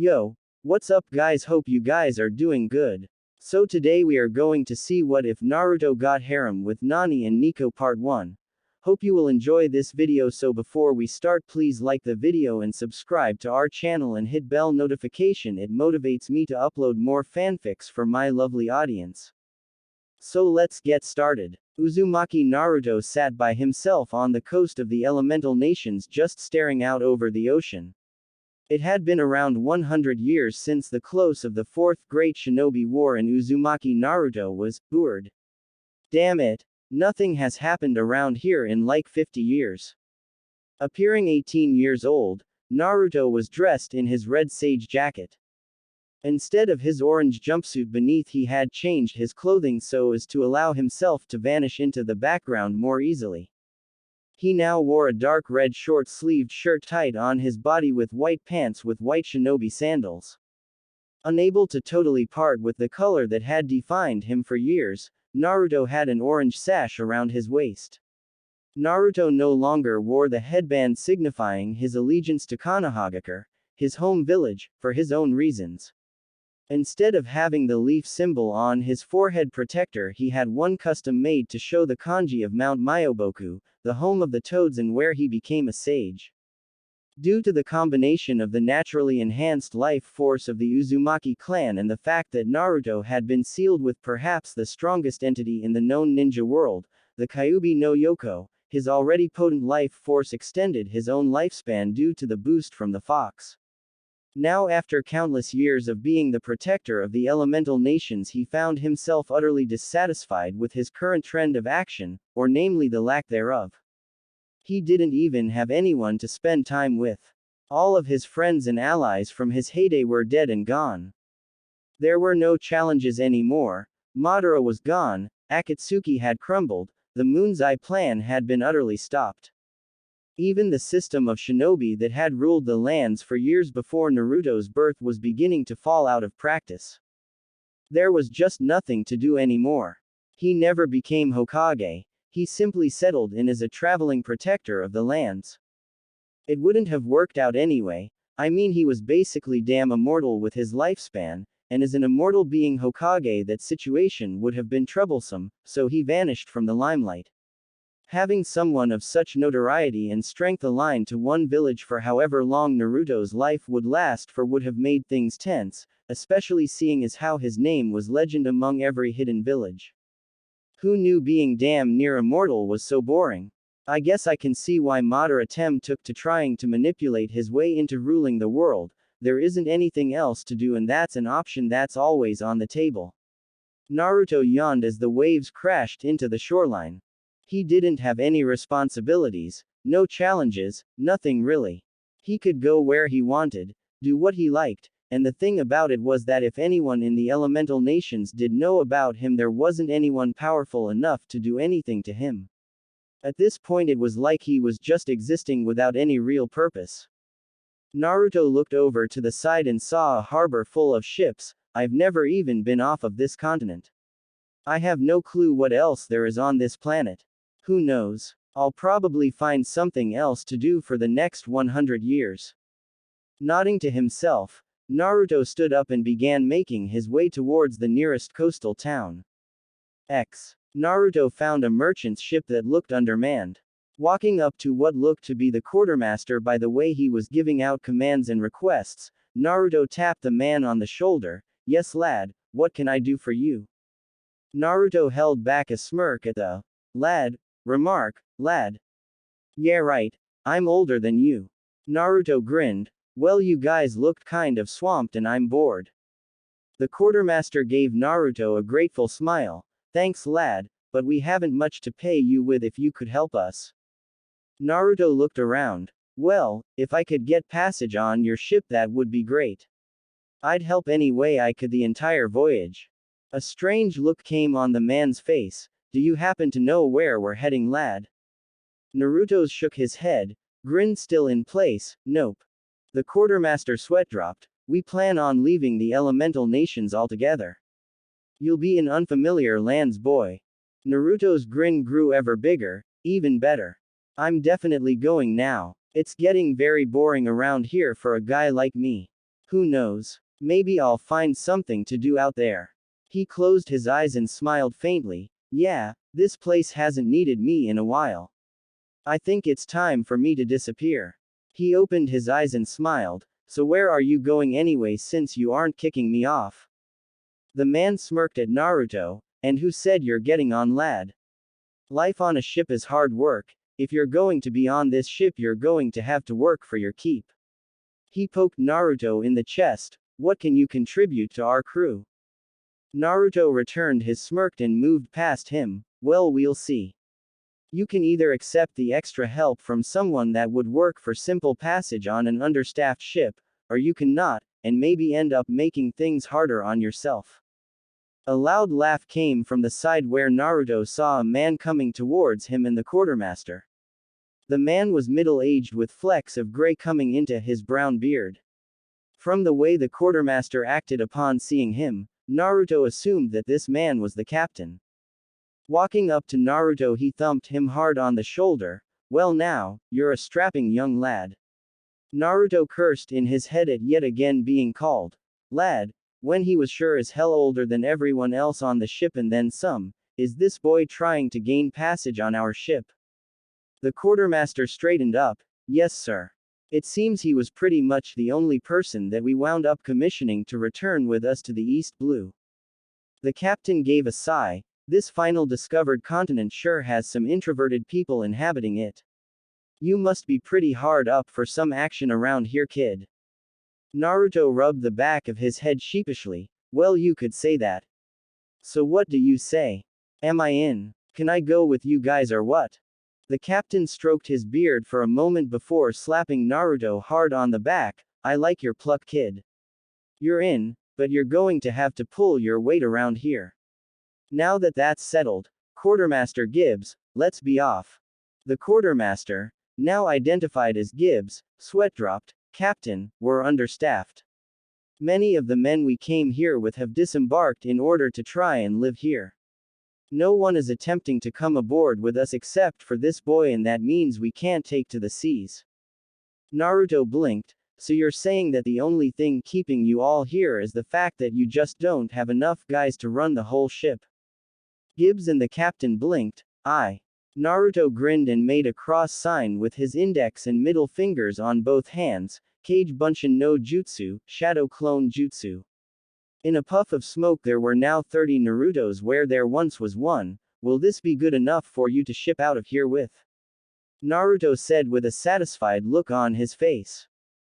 Yo, what's up guys, hope you guys are doing good. So today we are going to see what if Naruto got harem with Nami and Nico part 1. Hope you will enjoy this video, so before we start please like the video and subscribe to our channel and hit bell notification, it motivates me to upload more fanfics for my lovely audience. So let's get started. Uzumaki Naruto sat by himself on the coast of the elemental nations, just staring out over the ocean. It had been around 100 years since the close of the Fourth Great Shinobi War, and Uzumaki Naruto was bored. Damn it. Nothing has happened around here in like 50 years. Appearing 18 years old, Naruto was dressed in his red sage jacket. Instead of his orange jumpsuit beneath, he had changed his clothing so as to allow himself to vanish into the background more easily. He now wore a dark red short-sleeved shirt tied on his body with white pants with white shinobi sandals. Unable to totally part with the color that had defined him for years, Naruto had an orange sash around his waist. Naruto no longer wore the headband signifying his allegiance to Konohagakure, his home village, for his own reasons. Instead of having the leaf symbol on his forehead protector, he had one custom made to show the kanji of Mount Myoboku, the home of the toads and where he became a sage. Due to the combination of the naturally enhanced life force of the Uzumaki clan and the fact that Naruto had been sealed with perhaps the strongest entity in the known ninja world, the Kyuubi no Yoko, his already potent life force extended his own lifespan due to the boost from the fox. Now, after countless years of being the protector of the elemental nations, he found himself utterly dissatisfied with his current trend of action, or namely the lack thereof. He didn't even have anyone to spend time with. All of his friends and allies from his heyday were dead and gone. There were no challenges anymore. Madara was gone, Akatsuki had crumbled, the Moon's Eye plan had been utterly stopped. Even the system of shinobi that had ruled the lands for years before Naruto's birth was beginning to fall out of practice. There was just nothing to do anymore. He never became Hokage. He simply settled in as a traveling protector of the lands. It wouldn't have worked out anyway. I mean, he was basically damn immortal with his lifespan, and as an immortal being Hokage, that situation would have been troublesome, so he vanished from the limelight. Having someone of such notoriety and strength aligned to one village for however long Naruto's life would last for would have made things tense, especially seeing as how his name was legend among every hidden village. Who knew being damn near immortal was so boring? I guess I can see why Madara took to trying to manipulate his way into ruling the world. There isn't anything else to do, and that's an option that's always on the table. Naruto yawned as the waves crashed into the shoreline. He didn't have any responsibilities, no challenges, nothing really. He could go where he wanted, do what he liked, and the thing about it was that if anyone in the elemental nations did know about him, there wasn't anyone powerful enough to do anything to him. At this point it was like he was just existing without any real purpose. Naruto looked over to the side and saw a harbor full of ships. I've never even been off of this continent. I have no clue what else there is on this planet. Who knows? I'll probably find something else to do for the next 100 years. Nodding to himself, Naruto stood up and began making his way towards the nearest coastal town. Naruto found a merchant's ship that looked undermanned. Walking up to what looked to be the quartermaster by the way he was giving out commands and requests, Naruto tapped the man on the shoulder. Yes lad, what can I do for you? Naruto held back a smirk at the lad remark. Lad? Yeah right, I'm older than you. Naruto grinned. Well, you guys looked kind of swamped and I'm bored. The quartermaster gave Naruto a grateful smile. Thanks lad, but we haven't much to pay you with if you could help us. Naruto looked around. Well, if I could get passage on your ship that would be great. I'd help any way I could the entire voyage. A strange look came on the man's face. Do you happen to know where we're heading lad? Naruto shook his head, grin still in place. Nope. The quartermaster sweat dropped. We plan on leaving the elemental nations altogether. You'll be in unfamiliar lands boy. Naruto's grin grew ever bigger. Even better. I'm definitely going now. It's getting very boring around here for a guy like me. Who knows? Maybe I'll find something to do out there. He closed his eyes and smiled faintly. Yeah, this place hasn't needed me in a while. I think it's time for me to disappear. He opened his eyes and smiled. So where are you going anyway since you aren't kicking me off? The man smirked at Naruto. And who said you're getting on, lad? Life on a ship is hard work. If you're going to be on this ship, you're going to have to work for your keep. He poked Naruto in the chest. What can you contribute to our crew? Naruto returned his smirk and moved past him. Well, we'll see. You can either accept the extra help from someone that would work for simple passage on an understaffed ship, or you can not, and maybe end up making things harder on yourself. A loud laugh came from the side where Naruto saw a man coming towards him and the quartermaster. The man was middle-aged with flecks of gray coming into his brown beard. From the way the quartermaster acted upon seeing him, Naruto assumed that this man was the captain. Walking up to Naruto, he thumped him hard on the shoulder. Well now, you're a strapping young lad. Naruto cursed in his head at yet again being called lad, when he was sure as hell older than everyone else on the ship and then some. Is this boy trying to gain passage on our ship? The quartermaster straightened up. Yes, sir. It seems he was pretty much the only person that we wound up commissioning to return with us to the East Blue. The captain gave a sigh. This final discovered continent sure has some introverted people inhabiting it. You must be pretty hard up for some action around here, kid. Naruto rubbed the back of his head sheepishly. Well, you could say that. So what do you say? Am I in? Can I go with you guys or what? The captain stroked his beard for a moment before slapping Naruto hard on the back. I like your pluck, kid. You're in, but you're going to have to pull your weight around here. Now that that's settled, Quartermaster Gibbs, let's be off. The quartermaster, now identified as Gibbs, sweat dropped. Captain, we're understaffed. Many of the men we came here with have disembarked in order to try and live here. No one is attempting to come aboard with us except for this boy, and that means we can't take to the seas. Naruto blinked. So you're saying that the only thing keeping you all here is the fact that you just don't have enough guys to run the whole ship? Gibbs and the captain blinked. Aye. Naruto grinned and made a cross sign with his index and middle fingers on both hands. Kage Bunshin no Jutsu, Shadow Clone Jutsu. In a puff of smoke there were now 30 Narutos where there once was one. Will this be good enough for you to ship out of here with? Naruto said with a satisfied look on his face.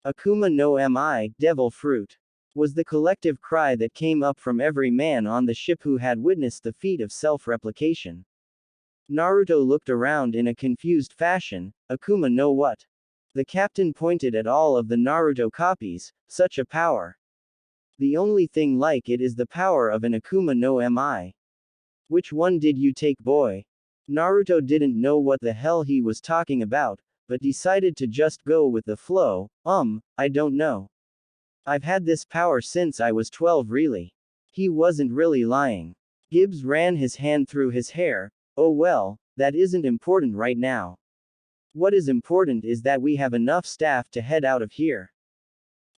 Akuma no Mi, devil fruit, was the collective cry that came up from every man on the ship who had witnessed the feat of self-replication. Naruto looked around in a confused fashion. Akuma no what? The captain pointed at all of the Naruto copies. Such a power. The only thing like it is the power of an Akuma no Mi. Which one did you take, boy? Naruto didn't know what the hell he was talking about, but decided to just go with the flow. I don't know. I've had this power since I was 12, really. He wasn't really lying. Gibbs ran his hand through his hair. Oh well, that isn't important right now. What is important is that we have enough staff to head out of here.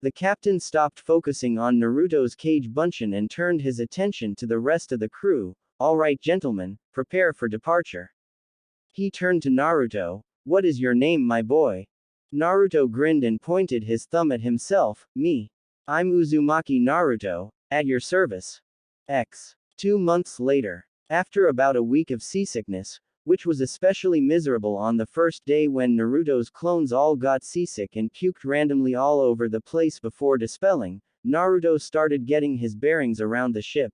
The captain stopped focusing on Naruto's Kage Bunshin and turned his attention to the rest of the crew. All right, gentlemen, prepare for departure. He turned to Naruto. What is your name, my boy? Naruto grinned and pointed his thumb at himself. Me. I'm Uzumaki Naruto, at your service. 2 months later. After about a week of seasickness, which was especially miserable on the first day when Naruto's clones all got seasick and puked randomly all over the place before dispelling, Naruto started getting his bearings around the ship.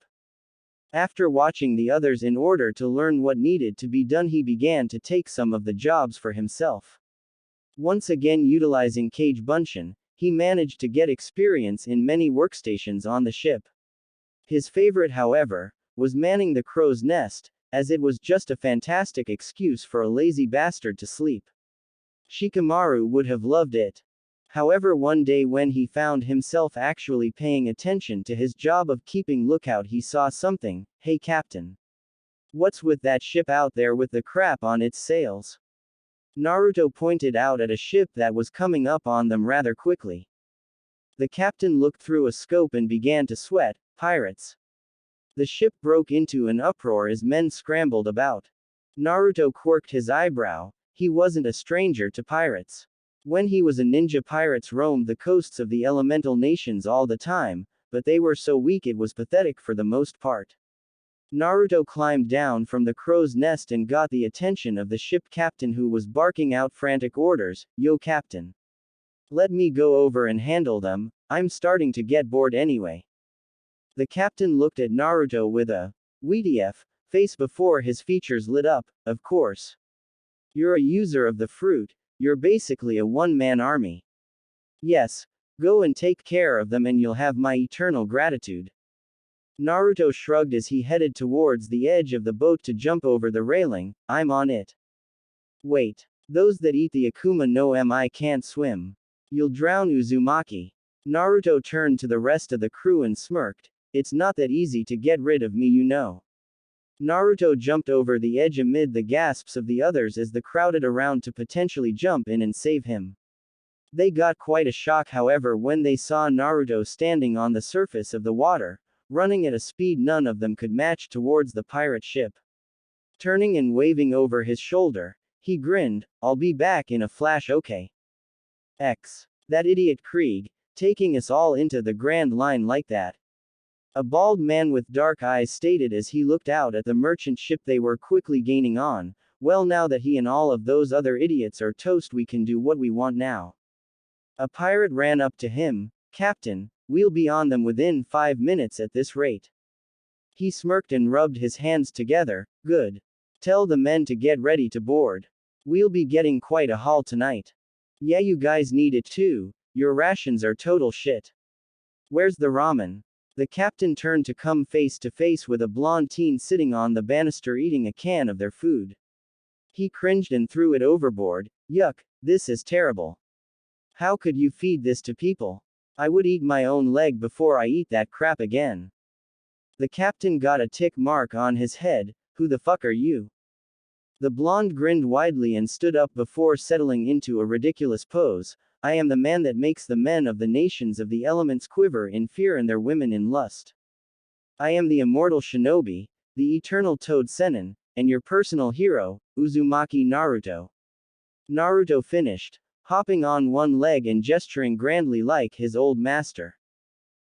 After watching the others in order to learn what needed to be done, he began to take some of the jobs for himself. Once again utilizing Kage Bunshin, he managed to get experience in many workstations on the ship. His favorite, however, was manning the crow's nest, as it was just a fantastic excuse for a lazy bastard to sleep. Shikamaru would have loved it. However, one day when he found himself actually paying attention to his job of keeping lookout, he saw something. Hey captain. What's with that ship out there with the crap on its sails? Naruto pointed out at a ship that was coming up on them rather quickly. The captain looked through a scope and began to sweat. Pirates. The ship broke into an uproar as men scrambled about. Naruto quirked his eyebrow. He wasn't a stranger to pirates. When he was a ninja, pirates roamed the coasts of the elemental nations all the time, but they were so weak it was pathetic for the most part. Naruto climbed down from the crow's nest and got the attention of the ship captain, who was barking out frantic orders. Yo, captain. Let me go over and handle them, I'm starting to get bored anyway. The captain looked at Naruto with a WTF face before his features lit up. Of course. You're a user of the fruit, you're basically a one-man army. Yes, go and take care of them and you'll have my eternal gratitude. Naruto shrugged as he headed towards the edge of the boat to jump over the railing. I'm on it. Wait. Those that eat the Akuma no Mi can't swim. You'll drown, Uzumaki. Naruto turned to the rest of the crew and smirked. It's not that easy to get rid of me, you know. Naruto jumped over the edge amid the gasps of the others as they crowded around to potentially jump in and save him. They got quite a shock, however, when they saw Naruto standing on the surface of the water, running at a speed none of them could match towards the pirate ship. Turning and waving over his shoulder, he grinned. I'll be back in a flash, okay? That idiot Krieg, taking us all into the Grand Line like that. A bald man with dark eyes stated as he looked out at the merchant ship they were quickly gaining on. Well, now that he and all of those other idiots are toast, we can do what we want now. A pirate ran up to him. Captain, we'll be on them within 5 minutes at this rate. He smirked and rubbed his hands together. Good. Tell the men to get ready to board. We'll be getting quite a haul tonight. Yeah, you guys need it too. Your rations are total shit. Where's the ramen? The captain turned to come face to face with a blonde teen sitting on the banister eating a can of their food. He cringed and threw it overboard. Yuck, this is terrible. How could you feed this to people? I would eat my own leg before I eat that crap again. The captain got a tick mark on his head. Who the fuck are you? The blonde grinned widely and stood up before settling into a ridiculous pose. I am the man that makes the men of the nations of the elements quiver in fear and their women in lust. I am the immortal shinobi, the eternal Toad Sennin, and your personal hero, Uzumaki Naruto. Naruto finished, hopping on one leg and gesturing grandly like his old master.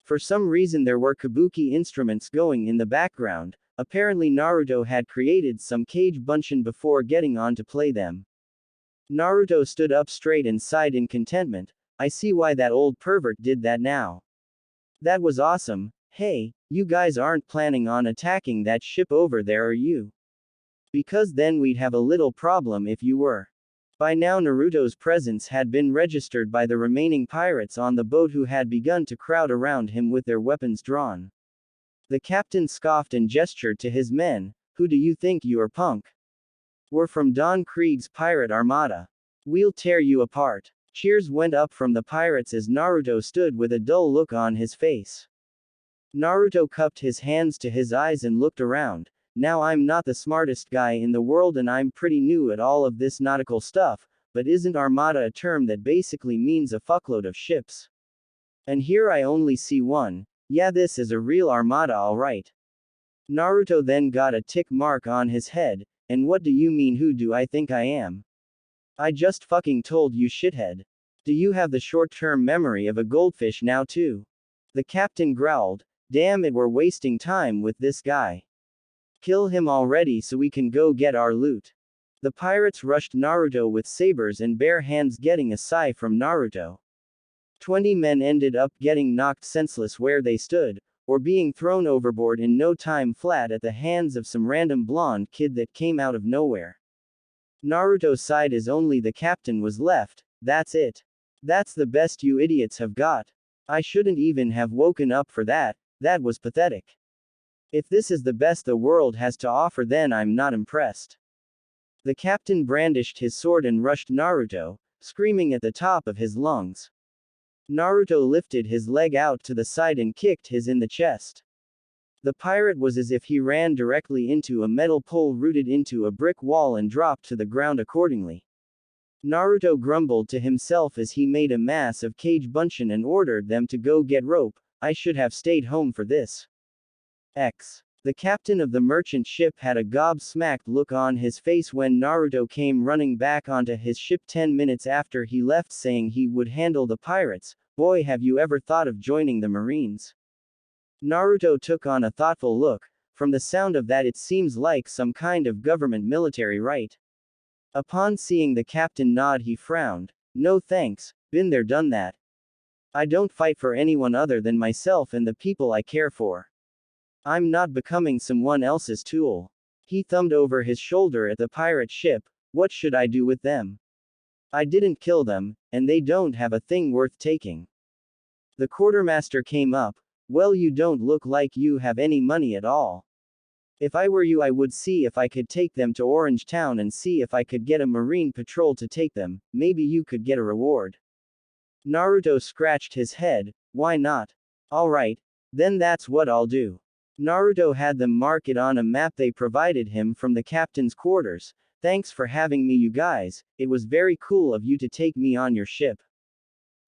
For some reason there were kabuki instruments going in the background. Apparently Naruto had created some kage bunshin before getting on to play them. Naruto stood up straight and sighed in contentment. I see why that old pervert did that now. That was awesome. Hey, you guys aren't planning on attacking that ship over there, are you? Because then we'd have a little problem if you were. By now Naruto's presence had been registered by the remaining pirates on the boat, who had begun to crowd around him with their weapons drawn. The captain scoffed and gestured to his men. Who do you think you are, punk? We're from Don Krieg's pirate armada. We'll tear you apart. Cheers went up from the pirates as Naruto stood with a dull look on his face. Naruto cupped his hands to his eyes and looked around. Now, I'm not the smartest guy in the world and I'm pretty new at all of this nautical stuff, but isn't armada a term that basically means a fuckload of ships? And here I only see one. Yeah, this is a real armada, alright. Naruto then got a tick mark on his head. And what do you mean, who do I think I am? I just fucking told you, shithead. Do you have the short-term memory of a goldfish now too? The captain growled. Damn it, we're wasting time with this guy. Kill him already so we can go get our loot. The pirates rushed Naruto with sabers and bare hands, getting a sigh from Naruto. 20 men ended up getting knocked senseless where they stood, or being thrown overboard in no time flat at the hands of some random blonde kid that came out of nowhere. Naruto sighed as only the captain was left. That's it. That's the best you idiots have got. I shouldn't even have woken up for that. That was pathetic. If this is the best the world has to offer, then I'm not impressed. The captain brandished his sword and rushed Naruto, screaming at the top of his lungs. Naruto lifted his leg out to the side and kicked his in the chest. The pirate was as if he ran directly into a metal pole rooted into a brick wall and dropped to the ground accordingly. Naruto grumbled to himself as he made a mass of cage bunshin and ordered them to go get rope. I should have stayed home for this. The captain of the merchant ship had a gobsmacked look on his face when Naruto came running back onto his ship 10 minutes after he left, saying he would handle the pirates. Boy, have you ever thought of joining the Marines? Naruto took on a thoughtful look. From the sound of that, it seems like some kind of government military right. Upon seeing the captain nod, he frowned. No thanks, been there done that. I don't fight for anyone other than myself and the people I care for. I'm not becoming someone else's tool. He thumbed over his shoulder at the pirate ship. What should I do with them? I didn't kill them, and they don't have a thing worth taking. The quartermaster came up. Well, you don't look like you have any money at all. If I were you, I would see if I could take them to Orange Town and see if I could get a marine patrol to take them. Maybe you could get a reward. Naruto scratched his head. Why not? Alright, then that's what I'll do. Naruto had them mark it on a map they provided him from the captain's quarters. Thanks for having me, you guys. It was very cool of you to take me on your ship.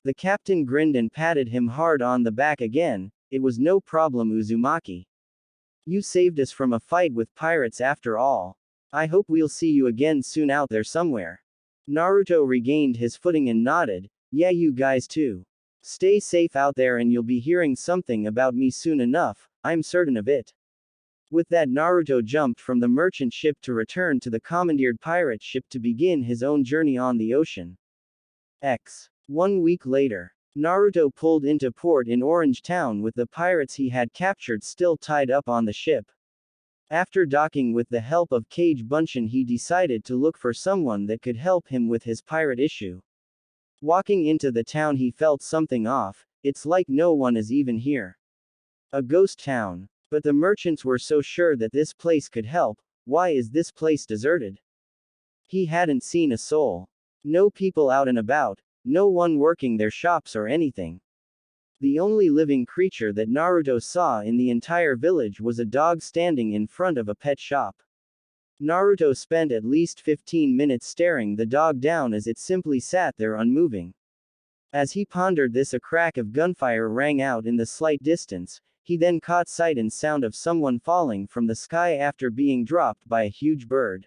The captain grinned and patted him hard on the back again. It was no problem, Uzumaki. You saved us from a fight with pirates after all. I hope we'll see you again soon out there somewhere. Naruto regained his footing and nodded. Yeah, you guys too. Stay safe out there and you'll be hearing something about me soon enough, I'm certain of it. With that, Naruto jumped from the merchant ship to return to the commandeered pirate ship to begin his own journey on the ocean. 1 week later, Naruto pulled into port in Orange Town with the pirates he had captured still tied up on the ship. After docking with the help of Cage Bunshin, he decided to look for someone that could help him with his pirate issue. Walking into the town, he felt something off. It's like no one is even here. A ghost town. But the merchants were so sure that this place could help. Why is this place deserted? He hadn't seen a soul. No people out and about. No one working their shops or anything. The only living creature that Naruto saw in the entire village was a dog standing in front of a pet shop. Naruto spent at least 15 minutes staring the dog down as it simply sat there unmoving. As he pondered this, a crack of gunfire rang out in the slight distance. He then caught sight and sound of someone falling from the sky after being dropped by a huge bird.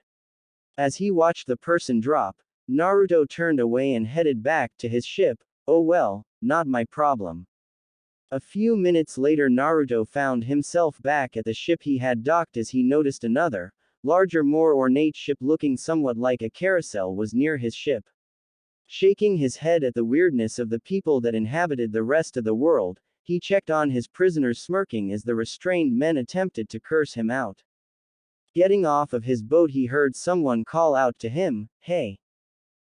As he watched the person drop, Naruto turned away and headed back to his ship. Oh well, not my problem. A few minutes later, Naruto found himself back at the ship he had docked as he noticed another, larger, more ornate ship looking somewhat like a carousel was near his ship. Shaking his head at the weirdness of the people that inhabited the rest of the world, he checked on his prisoners, smirking as the restrained men attempted to curse him out. Getting off of his boat, he heard someone call out to him, "Hey."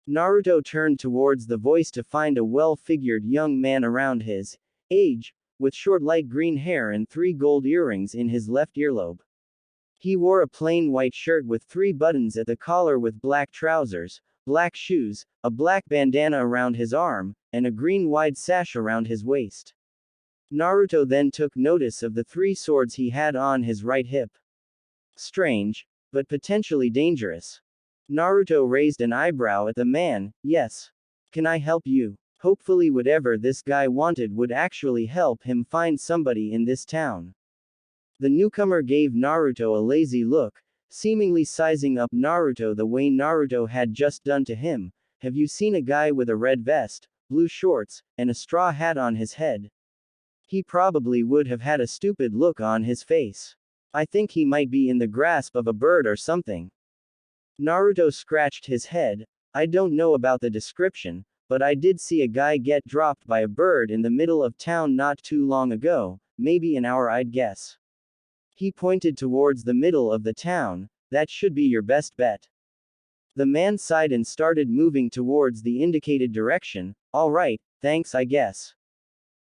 Naruto turned towards the voice to find a well-figured young man around his age, with short light green hair and 3 gold earrings in his left earlobe. He wore a plain white shirt with 3 buttons at the collar with black trousers, black shoes, a black bandana around his arm, and a green wide sash around his waist. Naruto then took notice of the 3 swords he had on his right hip. Strange, but potentially dangerous. Naruto raised an eyebrow at the man. Yes. Can I help you? Hopefully whatever this guy wanted would actually help him find somebody in this town. The newcomer gave Naruto a lazy look, seemingly sizing up Naruto the way Naruto had just done to him. Have you seen a guy with a red vest, blue shorts, and a straw hat on his head? He probably would have had a stupid look on his face. I think he might be in the grasp of a bird or something. Naruto scratched his head. I don't know about the description, but I did see a guy get dropped by a bird in the middle of town not too long ago, maybe an hour I'd guess. He pointed towards the middle of the town. That should be your best bet. The man sighed and started moving towards the indicated direction. Alright, thanks I guess.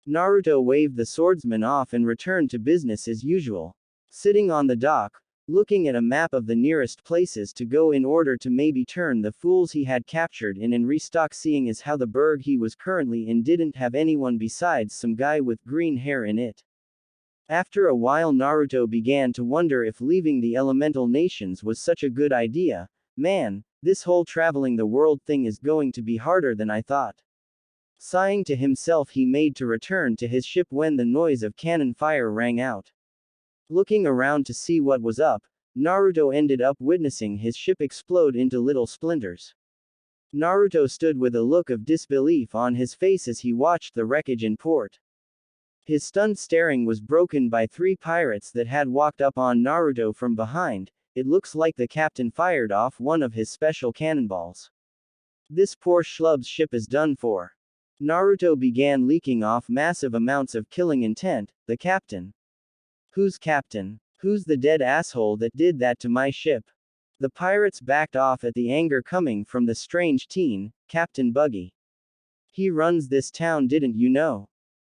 Naruto waved the swordsman off and returned to business as usual. Sitting on the dock, looking at a map of the nearest places to go in order to maybe turn the fools he had captured in and restock, seeing as how the burg he was currently in didn't have anyone besides some guy with green hair in it. After a while, Naruto began to wonder if leaving the elemental nations was such a good idea. Man, This whole traveling the world thing is going to be harder than I thought. Sighing to himself, he made to return to his ship when the noise of cannon fire rang out. Looking around to see what was up, Naruto ended up witnessing his ship explode into little splinters. Naruto stood with a look of disbelief on his face as he watched the wreckage in port. His stunned staring was broken by 3 pirates that had walked up on Naruto from behind. It looks like the captain fired off one of his special cannonballs. This poor schlub's ship is done for. Naruto began leaking off massive amounts of killing intent. The captain. Who's captain? Who's the dead asshole that did that to my ship? The pirates backed off at the anger coming from the strange teen, Captain Buggy. He runs this town, didn't you know?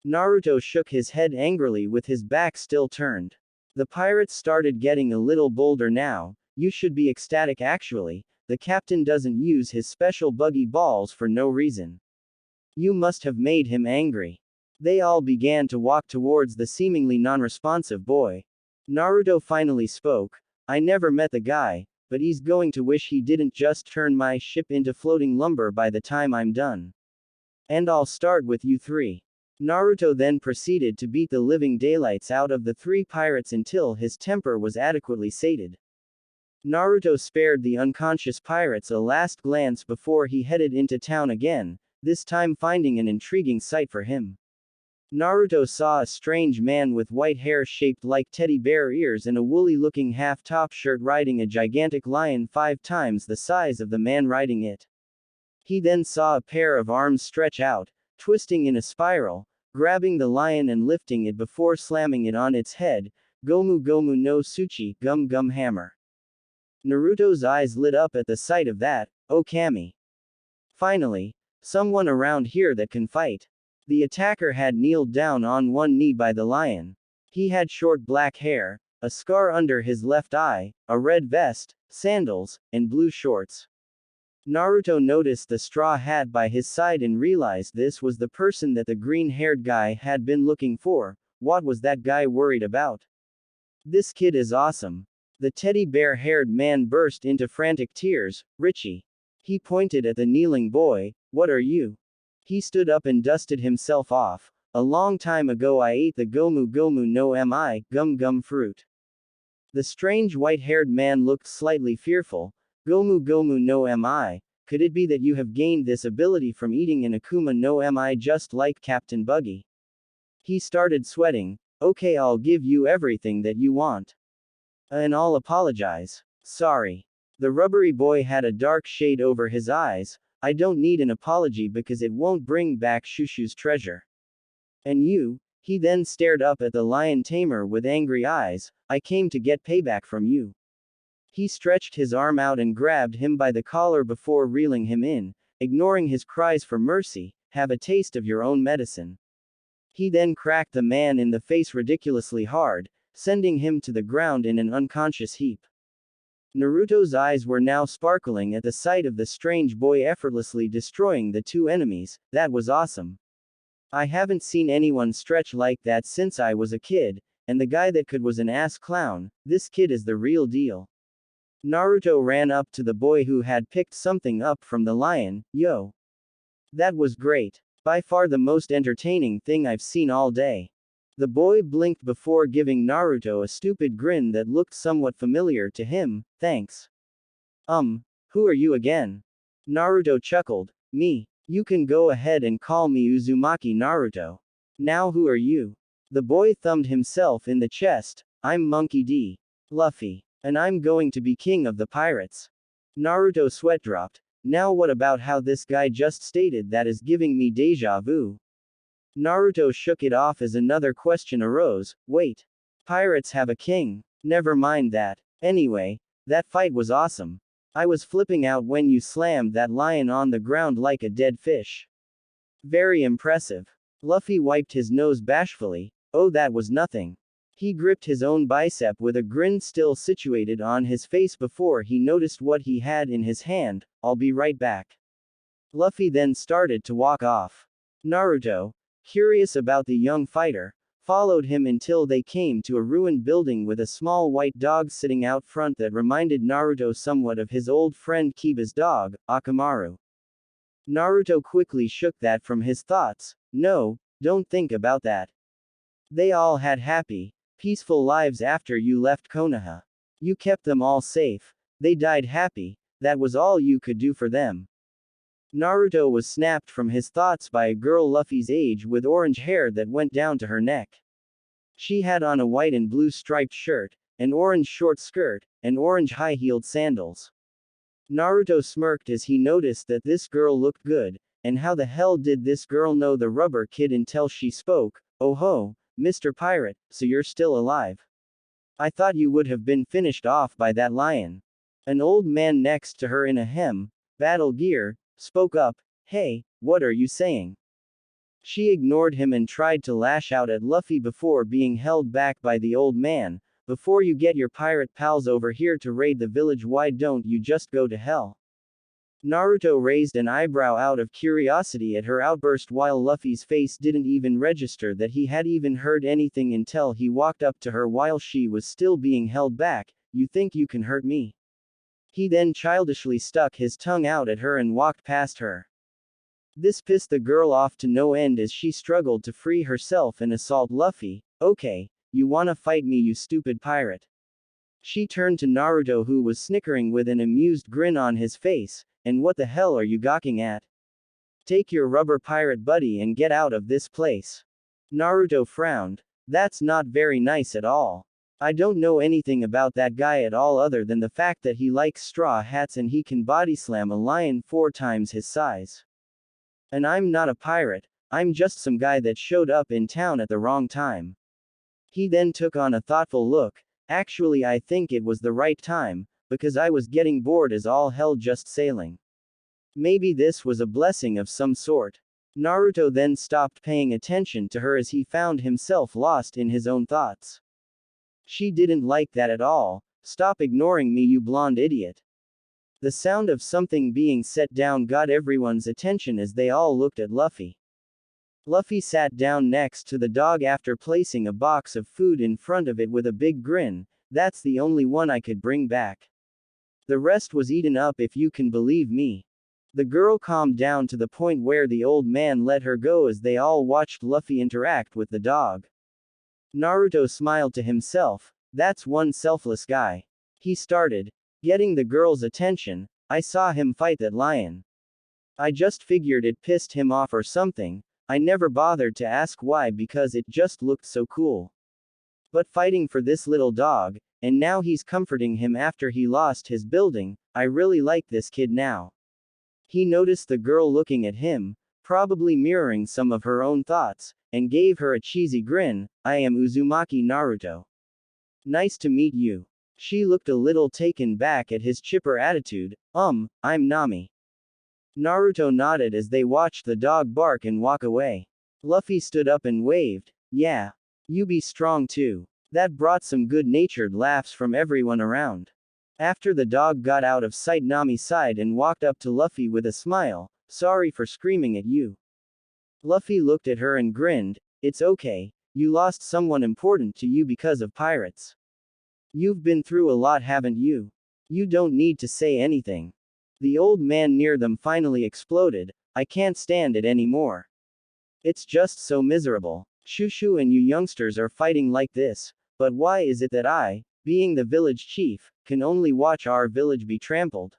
Naruto shook his head angrily with his back still turned. The pirates started getting a little bolder now. You should be ecstatic actually. The captain doesn't use his special buggy balls for no reason. You must have made him angry. They all began to walk towards the seemingly non-responsive boy. Naruto finally spoke. I never met the guy, but he's going to wish he didn't just turn my ship into floating lumber by the time I'm done. And I'll start with you 3. Naruto then proceeded to beat the living daylights out of the 3 pirates until his temper was adequately sated. Naruto spared the unconscious pirates a last glance before he headed into town again, this time finding an intriguing sight for him. Naruto saw a strange man with white hair shaped like teddy bear ears and a woolly-looking half-top shirt riding a gigantic lion 5 times the size of the man riding it. He then saw a pair of arms stretch out, twisting in a spiral, grabbing the lion and lifting it before slamming it on its head. Gomu Gomu no Tsuchi, Gum Gum Hammer. Naruto's eyes lit up at the sight of that. Oh Kami. Finally, someone around here that can fight. The attacker had kneeled down on one knee by the lion. He had short black hair, a scar under his left eye, a red vest, sandals, and blue shorts. Naruto noticed the straw hat by his side and realized this was the person that the green-haired guy had been looking for. What was that guy worried about? This kid is awesome. The teddy bear-haired man burst into frantic tears. Richie. He pointed at the kneeling boy. What are you? He stood up and dusted himself off. A long time ago I ate the Gomu Gomu no Mi, Gum Gum fruit. The strange white-haired man looked slightly fearful. Gomu Gomu no Mi, could it be that you have gained this ability from eating an Akuma no Mi just like Captain Buggy? He started sweating. Okay, I'll give you everything that you want. And I'll apologize. Sorry. The rubbery boy had a dark shade over his eyes. I don't need an apology because it won't bring back Shushu's treasure. And you? He then stared up at the lion tamer with angry eyes. I came to get payback from you. He stretched his arm out and grabbed him by the collar before reeling him in, ignoring his cries for mercy. Have a taste of your own medicine. He then cracked the man in the face ridiculously hard, sending him to the ground in an unconscious heap. Naruto's eyes were now sparkling at the sight of the strange boy effortlessly destroying the 2 enemies. That was awesome. I haven't seen anyone stretch like that since I was a kid, and the guy that could was an ass clown. This kid is the real deal. Naruto ran up to the boy who had picked something up from the lion. Yo. That was great. By far the most entertaining thing I've seen all day. The boy blinked before giving Naruto a stupid grin that looked somewhat familiar to him. Thanks. Who are you again? Naruto chuckled. Me. You can go ahead and call me Uzumaki Naruto. Now who are you? The boy thumbed himself in the chest. I'm Monkey D. Luffy. And I'm going to be king of the pirates. Naruto sweat dropped. Now what about how this guy just stated that is giving me deja vu? Naruto shook it off as another question arose. Wait. Pirates have a king. Never mind that. Anyway, that fight was awesome. I was flipping out when you slammed that lion on the ground like a dead fish. Very impressive. Luffy wiped his nose bashfully. Oh, that was nothing. He gripped his own bicep with a grin still situated on his face before he noticed what he had in his hand. I'll be right back. Luffy then started to walk off. Naruto, curious about the young fighter, followed him until they came to a ruined building with a small white dog sitting out front that reminded Naruto somewhat of his old friend Kiba's dog, Akamaru. Naruto quickly shook that from his thoughts. No, don't think about that. They all had happy, peaceful lives after you left Konoha. You kept them all safe. They died happy, that was all you could do for them. Naruto was snapped from his thoughts by a girl Luffy's age with orange hair that went down to her neck. She had on a white and blue striped shirt, an orange short skirt, and orange high-heeled sandals. Naruto smirked as he noticed that this girl looked good, and how the hell did this girl know the rubber kid until she spoke? Oh ho, Mr. Pirate, so you're still alive. I thought you would have been finished off by that lion. An old man next to her in a battle gear, spoke up. Hey, what are you saying? She ignored him and tried to lash out at Luffy before being held back by the old man. Before you get your pirate pals over here to raid the village, why don't you just go to hell? Naruto raised an eyebrow out of curiosity at her outburst while Luffy's face didn't even register that he had even heard anything until he walked up to her while she was still being held back. You think you can hurt me? He then childishly stuck his tongue out at her and walked past her. This pissed the girl off to no end as she struggled to free herself and assault Luffy. Okay, you wanna fight me, you stupid pirate? She turned to Naruto, who was snickering with an amused grin on his face. And what the hell are you gawking at? Take your rubber pirate buddy and get out of this place. Naruto frowned. That's not very nice at all. I don't know anything about that guy at all other than the fact that he likes straw hats and he can body slam a lion 4 times his size. And I'm not a pirate, I'm just some guy that showed up in town at the wrong time. He then took on a thoughtful look. Actually, I think it was the right time, because I was getting bored as all hell just sailing. Maybe this was a blessing of some sort. Naruto then stopped paying attention to her as he found himself lost in his own thoughts. She didn't like that at all. Stop ignoring me, you blonde idiot. The sound of something being set down got everyone's attention as they all looked at Luffy. Luffy sat down next to the dog after placing a box of food in front of it with a big grin. That's the only one I could bring back. The rest was eaten up, if you can believe me. The girl calmed down to the point where the old man let her go as they all watched Luffy interact with the dog. Naruto smiled to himself. That's one selfless guy. He started getting the girl's attention. I saw him fight that lion. I just figured it pissed him off or something. I never bothered to ask why because it just looked so cool. But fighting for this little dog, and now he's comforting him after he lost his building, I really like this kid now. He noticed the girl looking at him, probably mirroring some of her own thoughts, and gave her a cheesy grin. I am Uzumaki Naruto. Nice to meet you. She looked a little taken back at his chipper attitude. I'm Nami. Naruto nodded as they watched the dog bark and walk away. Luffy stood up and waved. Yeah. You be strong too. That brought some good-natured laughs from everyone around. After the dog got out of sight, Nami sighed and walked up to Luffy with a smile. Sorry for screaming at you. Luffy looked at her and grinned. It's okay. You lost someone important to you because of pirates. You've been through a lot, haven't you? You don't need to say anything. The old man near them finally exploded. I can't stand it anymore. It's just so miserable. Shushu and you youngsters are fighting like this, but why is it that I, being the village chief, can only watch our village be trampled?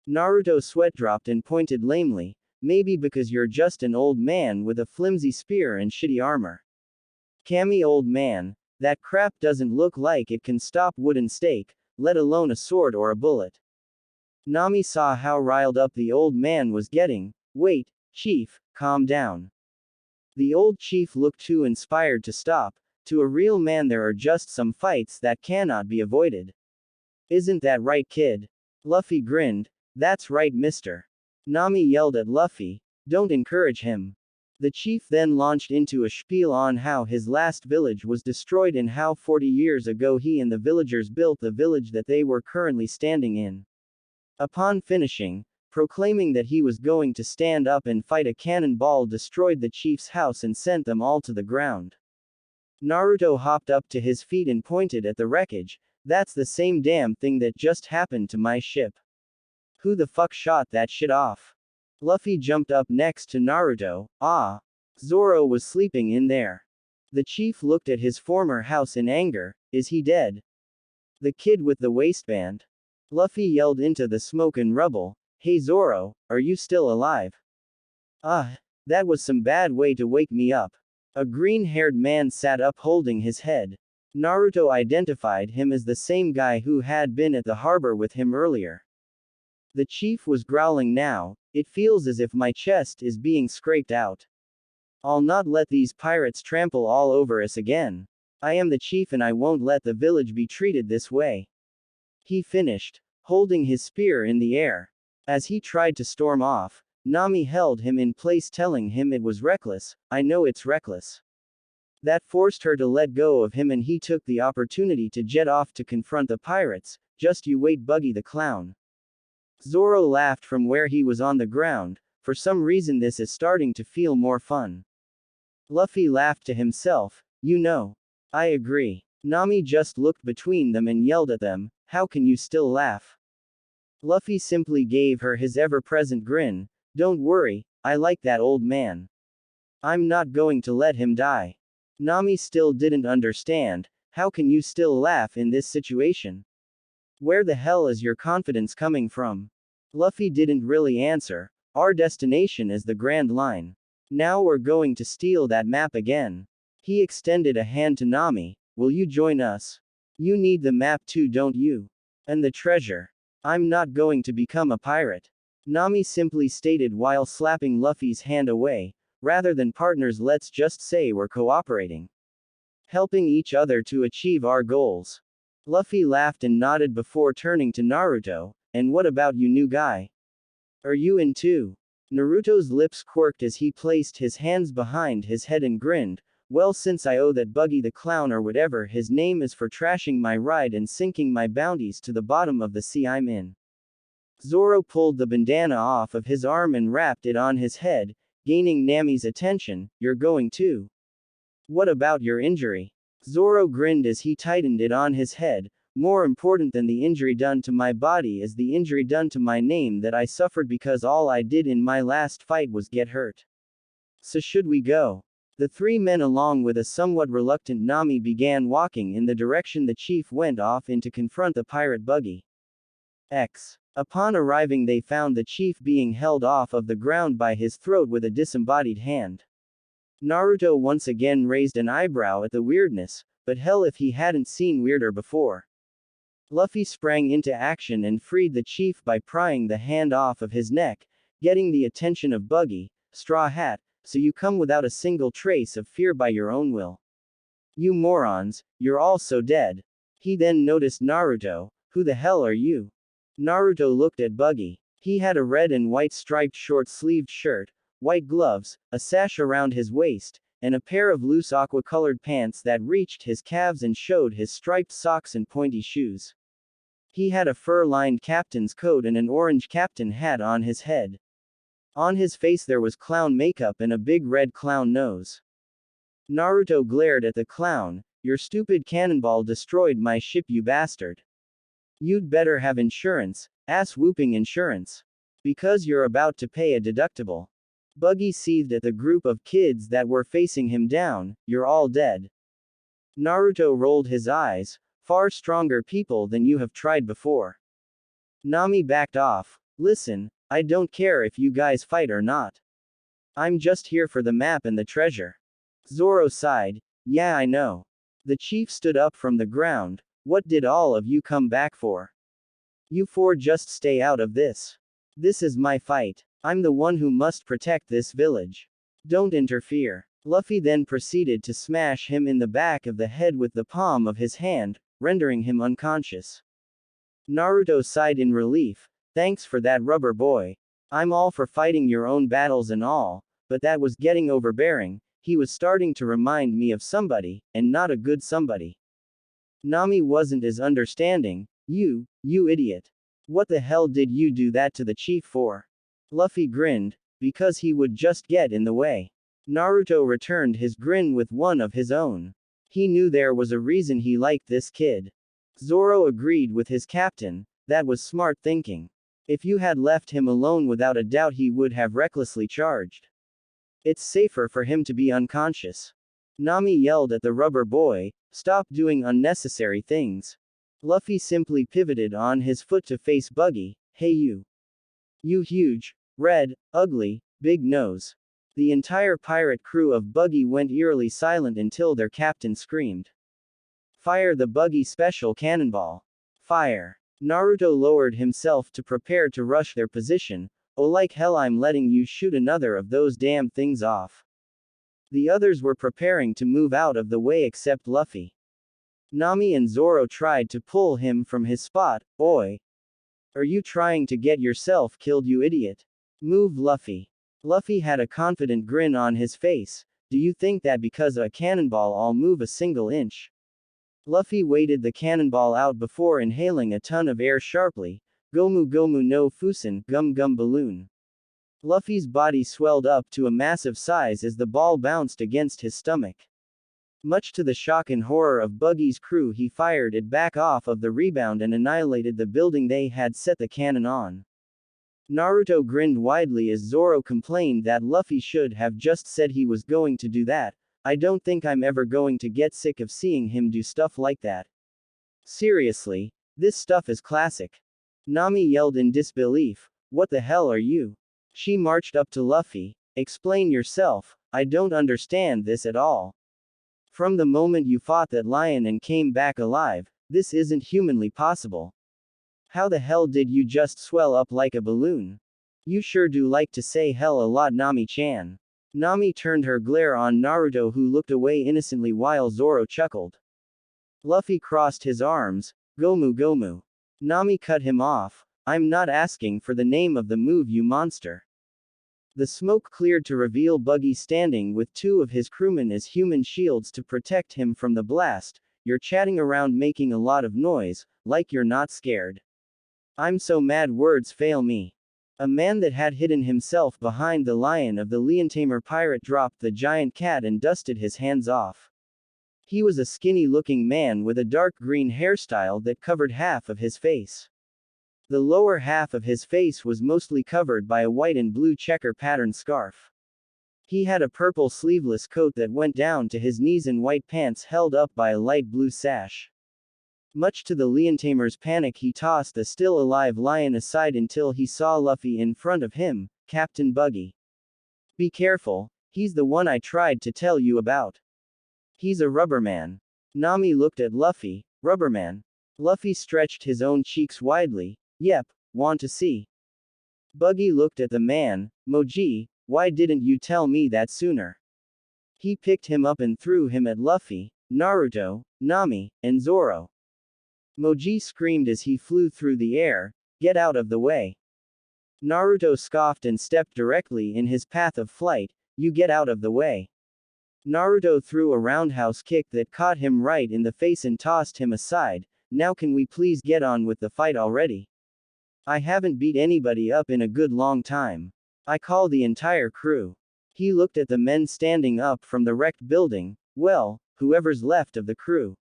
Naruto's sweat dropped and pointed lamely. Maybe because you're just an old man with a flimsy spear and shitty armor. Kami, old man, that crap doesn't look like it can stop wooden stake, let alone a sword or a bullet. Nami saw how riled up the old man was getting. Wait, chief, calm down. The old chief looked too inspired to stop. To a real man there are just some fights that cannot be avoided. Isn't that right, kid? Luffy grinned. That's right, mister. Nami yelled at Luffy. Don't encourage him. The chief then launched into a spiel on how his last village was destroyed and how 40 years ago he and the villagers built the village that they were currently standing in. Upon finishing, proclaiming that he was going to stand up and fight, a cannonball destroyed the chief's house and sent them all to the ground. Naruto hopped up to his feet and pointed at the wreckage. That's the same damn thing that just happened to my ship. Who the fuck shot that shit off? Luffy jumped up next to Naruto. Ah. Zoro was sleeping in there. The chief looked at his former house in anger. Is he dead? The kid with the waistband. Luffy yelled into the smoke and rubble. Hey Zoro, are you still alive? That was some bad way to wake me up. A green-haired man sat up holding his head. Naruto identified him as the same guy who had been at the harbor with him earlier. The chief was growling now. It feels as if my chest is being scraped out. I'll not let these pirates trample all over us again. I am the chief and I won't let the village be treated this way. He finished, holding his spear in the air. As he tried to storm off, Nami held him in place telling him it was reckless. I know it's reckless. That forced her to let go of him and he took the opportunity to jet off to confront the pirates. Just you wait, Buggy the clown. Zoro laughed from where he was on the ground. For some reason this is starting to feel more fun. Luffy laughed to himself. You know. I agree. Nami just looked between them and yelled at them. How can you still laugh? Luffy simply gave her his ever-present grin. Don't worry, I like that old man. I'm not going to let him die. Nami still didn't understand. How can you still laugh in this situation? Where the hell is your confidence coming from? Luffy didn't really answer. Our destination is the Grand Line. Now we're going to steal that map again. He extended a hand to Nami. Will you join us? You need the map too, don't you? And the treasure. I'm not going to become a pirate. Nami simply stated while slapping Luffy's hand away. Rather than partners, let's just say we're cooperating. Helping each other to achieve our goals. Luffy laughed and nodded before turning to Naruto. And what about you, new guy? Are you in too? Naruto's lips quirked as he placed his hands behind his head and grinned. Well, since I owe that Buggy the clown or whatever his name is for trashing my ride and sinking my bounties to the bottom of the sea I'm in. Zoro pulled the bandana off of his arm and wrapped it on his head, gaining Nami's attention. You're going too? What about your injury? Zoro grinned as he tightened it on his head. More important than the injury done to my body is the injury done to my name that I suffered because all I did in my last fight was get hurt. So should we go? The three men along with a somewhat reluctant Nami began walking in the direction the chief went off in to confront the pirate Buggy. Upon arriving they found the chief being held off of the ground by his throat with a disembodied hand. Naruto once again raised an eyebrow at the weirdness, but hell if he hadn't seen weirder before. Luffy sprang into action and freed the chief by prying the hand off of his neck, getting the attention of Buggy. Straw Hat, so you come without a single trace of fear by your own will. You morons, you're all so dead. He then noticed Naruto. Who the hell are you? Naruto looked at Buggy. He had a red and white striped short-sleeved shirt, white gloves, a sash around his waist, and a pair of loose aqua-colored pants that reached his calves and showed his striped socks and pointy shoes. He had a fur-lined captain's coat and an orange captain hat on his head. On his face there was clown makeup and a big red clown nose. Naruto glared at the clown. Your stupid cannonball destroyed my ship, you bastard. You'd better have insurance, ass-whooping insurance. Because you're about to pay a deductible. Buggy seethed at the group of kids that were facing him down. You're all dead. Naruto rolled his eyes. Far stronger people than you have tried before. Nami backed off. Listen, I don't care if you guys fight or not. I'm just here for the map and the treasure. Zoro sighed. Yeah, I know. The chief stood up from the ground. What did all of you come back for? You four just stay out of this. This is my fight. I'm the one who must protect this village. Don't interfere. Luffy then proceeded to smash him in the back of the head with the palm of his hand, rendering him unconscious. Naruto sighed in relief. Thanks for that, rubber boy. I'm all for fighting your own battles and all, but that was getting overbearing. He was starting to remind me of somebody, and not a good somebody. Nami wasn't as understanding. You idiot. What the hell did you do that to the chief for? Luffy grinned. Because he would just get in the way. Naruto returned his grin with one of his own. He knew there was a reason he liked this kid. Zoro agreed with his captain, that was smart thinking. If you had left him alone, without a doubt he would have recklessly charged. It's safer for him to be unconscious. Nami yelled at the rubber boy, stop doing unnecessary things. Luffy simply pivoted on his foot to face Buggy, hey you. You huge, red, ugly, big nose. The entire pirate crew of Buggy went eerily silent until their captain screamed. Fire the Buggy special cannonball. Fire. Naruto lowered himself to prepare to rush their position. Oh like hell, I'm letting you shoot another of those damn things off. The others were preparing to move out of the way except Luffy. Nami and Zoro tried to pull him from his spot. Oi. Are you trying to get yourself killed, you idiot? Move, Luffy. Luffy had a confident grin on his face. Do you think that because of a cannonball I'll move a single inch? Luffy waited the cannonball out before inhaling a ton of air sharply. Gomu Gomu no Fusen, gum gum balloon. Luffy's body swelled up to a massive size as the ball bounced against his stomach. Much to the shock and horror of Buggy's crew, he fired it back off of the rebound and annihilated the building they had set the cannon on. Naruto grinned widely as Zoro complained that Luffy should have just said he was going to do that. I don't think I'm ever going to get sick of seeing him do stuff like that. Seriously, this stuff is classic. Nami yelled in disbelief, what the hell are you? She marched up to Luffy, explain yourself, I don't understand this at all. From the moment you fought that lion and came back alive, this isn't humanly possible. How the hell did you just swell up like a balloon? You sure do like to say hell a lot, Nami-chan. Nami turned her glare on Naruto, who looked away innocently while Zoro chuckled. Luffy crossed his arms, Gomu Gomu. Nami cut him off, I'm not asking for the name of the move, you monster. The smoke cleared to reveal Buggy standing with two of his crewmen as human shields to protect him from the blast. You're chatting around making a lot of noise, like you're not scared. I'm so mad words fail me. A man that had hidden himself behind the lion of the Leontamer pirate dropped the giant cat and dusted his hands off. He was a skinny-looking man with a dark green hairstyle that covered half of his face. The lower half of his face was mostly covered by a white and blue checker pattern scarf. He had a purple sleeveless coat that went down to his knees and white pants held up by a light blue sash. Much to the Leontamer's panic, he tossed the still-alive lion aside until he saw Luffy in front of him, Captain Buggy. Be careful, he's the one I tried to tell you about. He's a rubberman. Nami looked at Luffy, rubberman. Luffy stretched his own cheeks widely, yep, want to see. Buggy looked at the man, Moji, why didn't you tell me that sooner? He picked him up and threw him at Luffy, Naruto, Nami, and Zoro. Moji screamed as he flew through the air, get out of the way. Naruto scoffed and stepped directly in his path of flight, you get out of the way. Naruto threw a roundhouse kick that caught him right in the face and tossed him aside. Now can we please get on with the fight already? I haven't beat anybody up in a good long time. I call the entire crew. He looked at the men standing up from the wrecked building, well, whoever's left of the crew.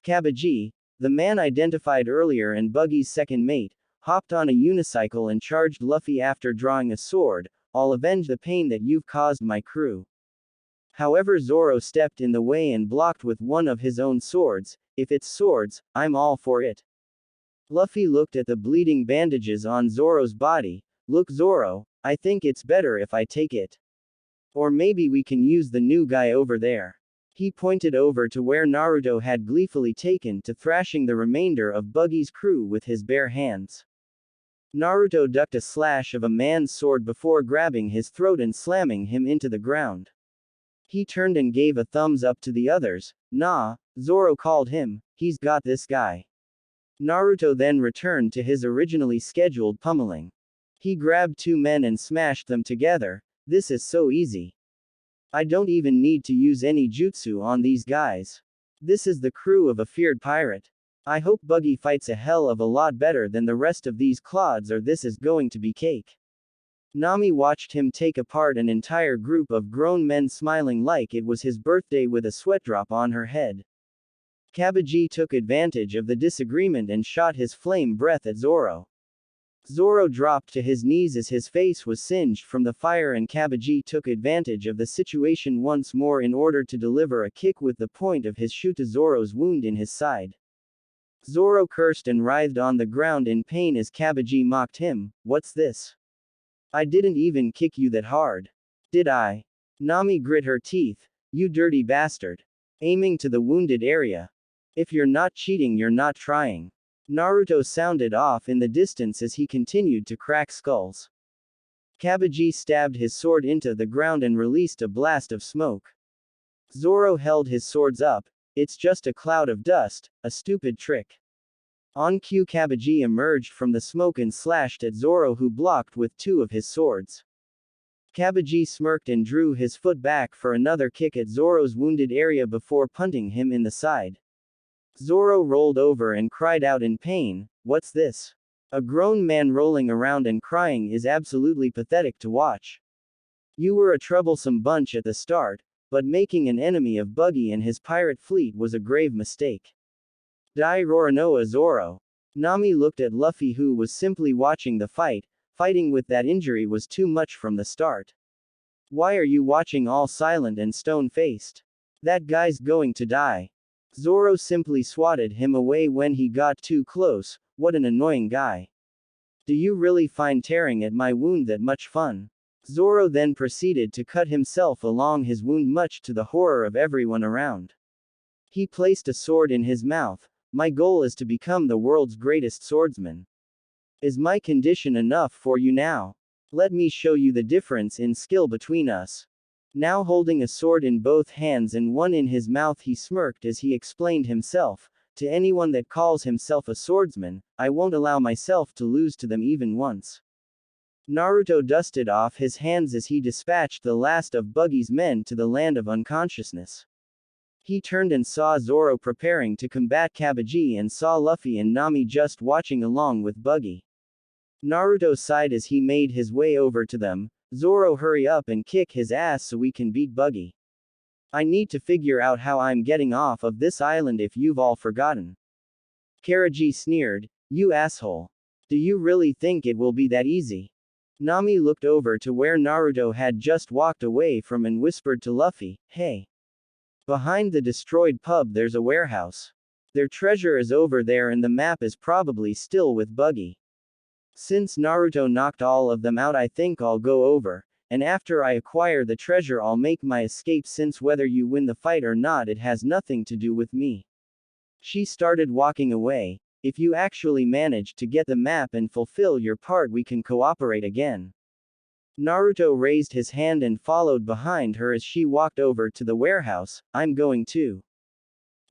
Kabaji, the man identified earlier and Buggy's second mate, hopped on a unicycle and charged Luffy after drawing a sword, I'll avenge the pain that you've caused my crew. However, Zoro stepped in the way and blocked with one of his own swords, if it's swords, I'm all for it. Luffy looked at the bleeding bandages on Zoro's body, look Zoro, I think it's better if I take it. Or maybe we can use the new guy over there. He pointed over to where Naruto had gleefully taken to thrashing the remainder of Buggy's crew with his bare hands. Naruto ducked a slash of a man's sword before grabbing his throat and slamming him into the ground. He turned and gave a thumbs up to the others, nah, Zoro called him, he's got this guy. Naruto then returned to his originally scheduled pummeling. He grabbed two men and smashed them together, this is so easy. I don't even need to use any jutsu on these guys. This is the crew of a feared pirate. I hope Buggy fights a hell of a lot better than the rest of these clods, or this is going to be cake. Nami watched him take apart an entire group of grown men smiling like it was his birthday with a sweat drop on her head. Kabiji took advantage of the disagreement and shot his flame breath at Zoro. Zoro dropped to his knees as his face was singed from the fire, and Kabiji took advantage of the situation once more in order to deliver a kick with the point of his shoe to Zoro's wound in his side. Zoro cursed and writhed on the ground in pain as Kabiji mocked him. "What's this? I didn't even kick you that hard. Did I?" Nami grit her teeth. "You dirty bastard." Aiming to the wounded area. "If you're not cheating, you're not trying." Naruto sounded off in the distance as he continued to crack skulls. Kabiji stabbed his sword into the ground and released a blast of smoke. Zoro held his swords up. "It's just a cloud of dust, a stupid trick." On cue, Kabiji emerged from the smoke and slashed at Zoro, who blocked with two of his swords. Kabiji smirked and drew his foot back for another kick at Zoro's wounded area before punting him in the side. Zoro rolled over and cried out in pain. "What's this?" A grown man rolling around and crying is absolutely pathetic to watch. You were a troublesome bunch at the start, but making an enemy of Buggy and his pirate fleet was a grave mistake. Dai Roronoa Zoro. Nami looked at Luffy, who was simply watching the fight. Fighting with that injury was too much from the start. "Why are you watching all silent and stone-faced? That guy's going to die." Zoro simply swatted him away when he got too close. "What an annoying guy. Do you really find tearing at my wound that much fun?" Zoro then proceeded to cut himself along his wound, much to the horror of everyone around. He placed a sword in his mouth. "My goal is to become the world's greatest swordsman. Is my condition enough for you now? Let me show you the difference in skill between us." Now holding a sword in both hands and one in his mouth, he smirked as he explained himself. "To anyone that calls himself a swordsman, I won't allow myself to lose to them even once." Naruto dusted off his hands as he dispatched the last of Buggy's men to the land of unconsciousness. He turned and saw Zoro preparing to combat Kabiji and saw Luffy and Nami just watching along with Buggy. Naruto sighed as he made his way over to them. "Zoro, hurry up and kick his ass so we can beat Buggy. I need to figure out how I'm getting off of this island if you've all forgotten." Karaji sneered. "You asshole. Do you really think it will be that easy?" Nami looked over to where Naruto had just walked away from and whispered to Luffy, "Hey. Behind the destroyed pub there's a warehouse. Their treasure is over there and the map is probably still with Buggy. Since Naruto knocked all of them out, I think I'll go over, and after I acquire the treasure I'll make my escape, since whether you win the fight or not it has nothing to do with me." She started walking away. "If you actually manage to get the map and fulfill your part, we can cooperate again." Naruto raised his hand and followed behind her as she walked over to the warehouse. "I'm going too."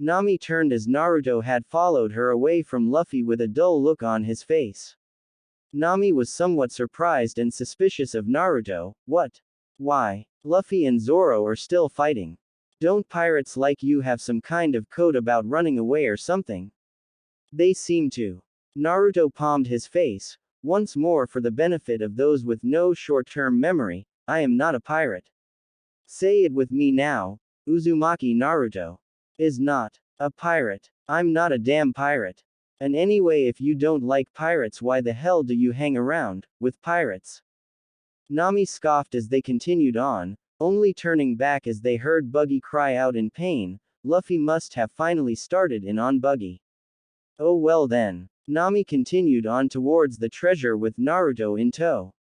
Nami turned as Naruto had followed her away from Luffy with a dull look on his face. Nami was somewhat surprised and suspicious of Naruto. "What? Why? Luffy and Zoro are still fighting. Don't pirates like you have some kind of code about running away or something?" "They seem to." Naruto palmed his face. Once more, for the benefit of those with no short-term memory, "I am not a pirate. Say it with me now. Uzumaki Naruto is not a pirate. I'm not a damn pirate. And anyway, if you don't like pirates, why the hell do you hang around with pirates?" Nami scoffed as they continued on, only turning back as they heard Buggy cry out in pain. Luffy must have finally started in on Buggy. "Oh well then." Nami continued on towards the treasure with Naruto in tow.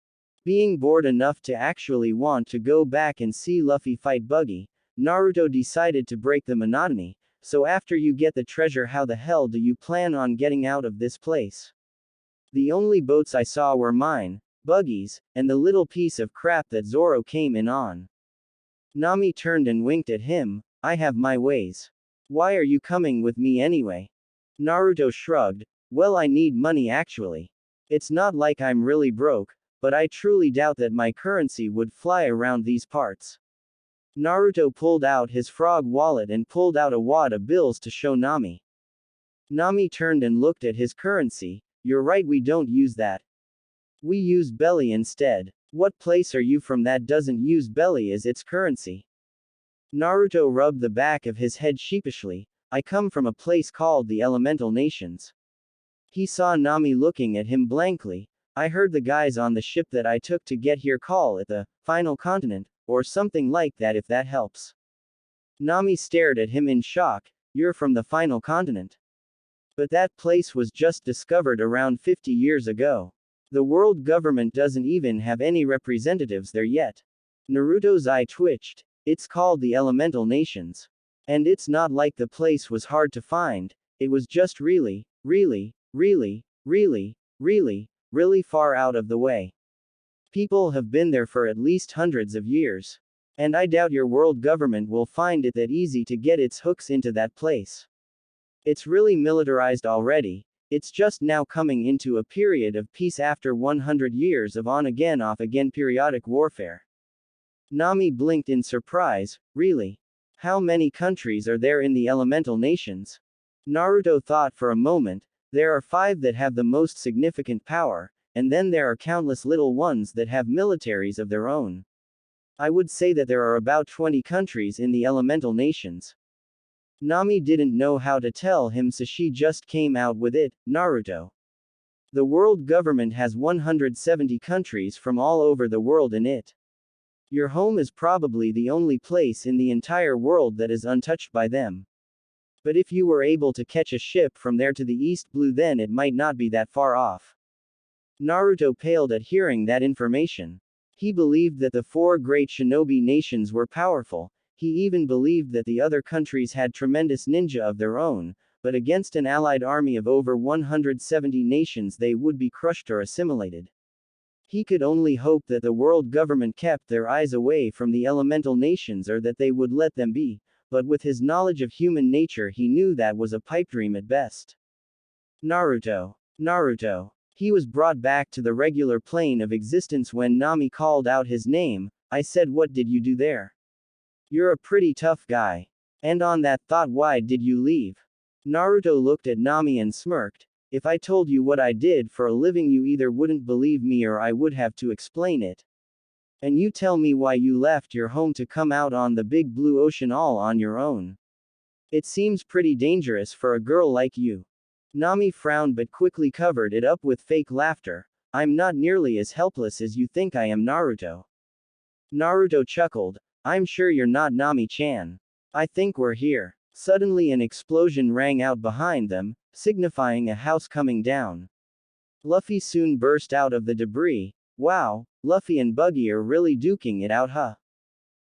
Being bored enough to actually want to go back and see Luffy fight Buggy, Naruto decided to break the monotony. "So after you get the treasure, how the hell do you plan on getting out of this place? The only boats I saw were mine, Buggy's, and the little piece of crap that Zoro came in on." Nami turned and winked at him. "I have my ways. Why are you coming with me anyway?" Naruto shrugged. "Well, I need money actually. It's not like I'm really broke, but I truly doubt that my currency would fly around these parts." Naruto pulled out his frog wallet and pulled out a wad of bills to show Nami. Nami turned and looked at his currency. "You're right, we don't use that. We use belly instead." What place are you from that doesn't use belly as its currency? Naruto rubbed the back of his head sheepishly. I come from a place called the Elemental Nations. He saw Nami looking at him blankly. I heard the guys on the ship that I took to get here call it the final continent, or something like that if that helps. Nami stared at him in shock. You're from the final continent. But that place was just discovered around 50 years ago. The world government doesn't even have any representatives there yet. Naruto's eye twitched. It's called the Elemental Nations. And it's not like the place was hard to find, it was just really, really, really, really, really, really far out of the way. People have been there for at least hundreds of years. And I doubt your world government will find it that easy to get its hooks into that place. It's really militarized already. It's just now coming into a period of peace after 100 years of on-again off-again periodic warfare. Nami blinked in surprise. Really? How many countries are there in the Elemental Nations? Naruto thought for a moment. There are 5 that have the most significant power, and then there are countless little ones that have militaries of their own. I would say that there are about 20 countries in the Elemental Nations. Nami didn't know how to tell him, so she just came out with it. Naruto. The world government has 170 countries from all over the world in it. Your home is probably the only place in the entire world that is untouched by them. But if you were able to catch a ship from there to the East Blue, then it might not be that far off. Naruto paled at hearing that information. He believed that the 4 great shinobi nations were powerful. He even believed that the other countries had tremendous ninja of their own, but against an allied army of over 170 nations they would be crushed or assimilated. He could only hope that the world government kept their eyes away from the Elemental Nations, or that they would let them be, but with his knowledge of human nature he knew that was a pipe dream at best. Naruto. Naruto. He was brought back to the regular plane of existence when Nami called out his name. I said, what did you do there? You're a pretty tough guy. And on that thought, why did you leave? Naruto looked at Nami and smirked. If I told you what I did for a living, you either wouldn't believe me or I would have to explain it. And you tell me why you left your home to come out on the big blue ocean all on your own. It seems pretty dangerous for a girl like you. Nami frowned but quickly covered it up with fake laughter. I'm not nearly as helpless as you think I am, Naruto. Naruto chuckled. I'm sure you're not, Nami-chan. I think we're here. Suddenly an explosion rang out behind them, signifying a house coming down. Luffy soon burst out of the debris. Wow, Luffy and Buggy are really duking it out, huh?